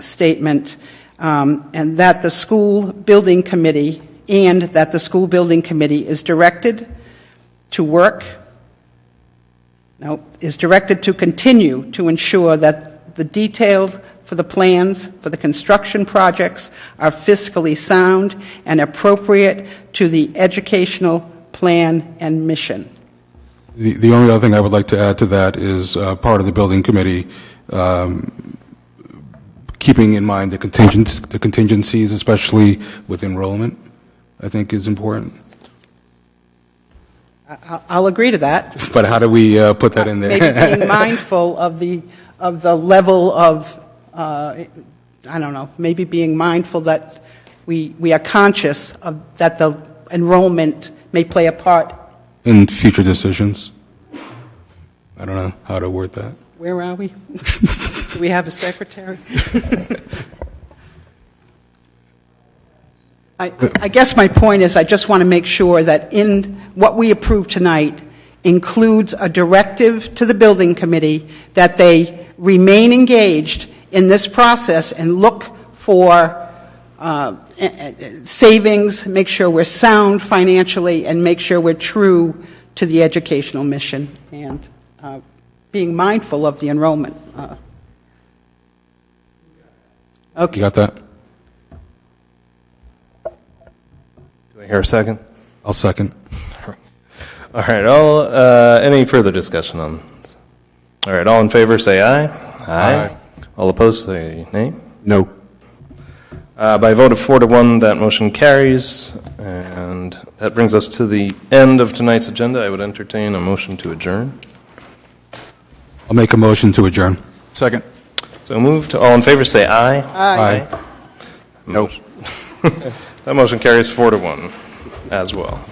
statement and that the school building committee is directed to continue to ensure that the details for the plans for the construction projects are fiscally sound and appropriate to the educational plan and mission. The only other thing I would like to add to that is part of the building committee keeping in mind the contingencies, especially with enrollment, I think is important. I'll agree to that. But how do we put that in there? Maybe being mindful of the level of, I don't know, maybe being mindful that we are conscious of that the enrollment may play a part. In future decisions. I don't know how to word that. Where are we? Do we have a secretary? I guess my point is I just want to make sure that in what we approve tonight includes a directive to the building committee that they remain engaged in this process and look for savings, make sure we're sound financially, and make sure we're true to the educational mission and being mindful of the enrollment. Okay. You got that? Do I hear a second? I'll second. All right, any further discussion on this? All right, all in favor say aye. Aye. All opposed say nay. No. By a vote of 4-1, that motion carries, and that brings us to the end of tonight's agenda. I would entertain a motion to adjourn. I'll make a motion to adjourn. Second. So moved. All in favor say aye. Aye. No. That motion carries 4-1 as well.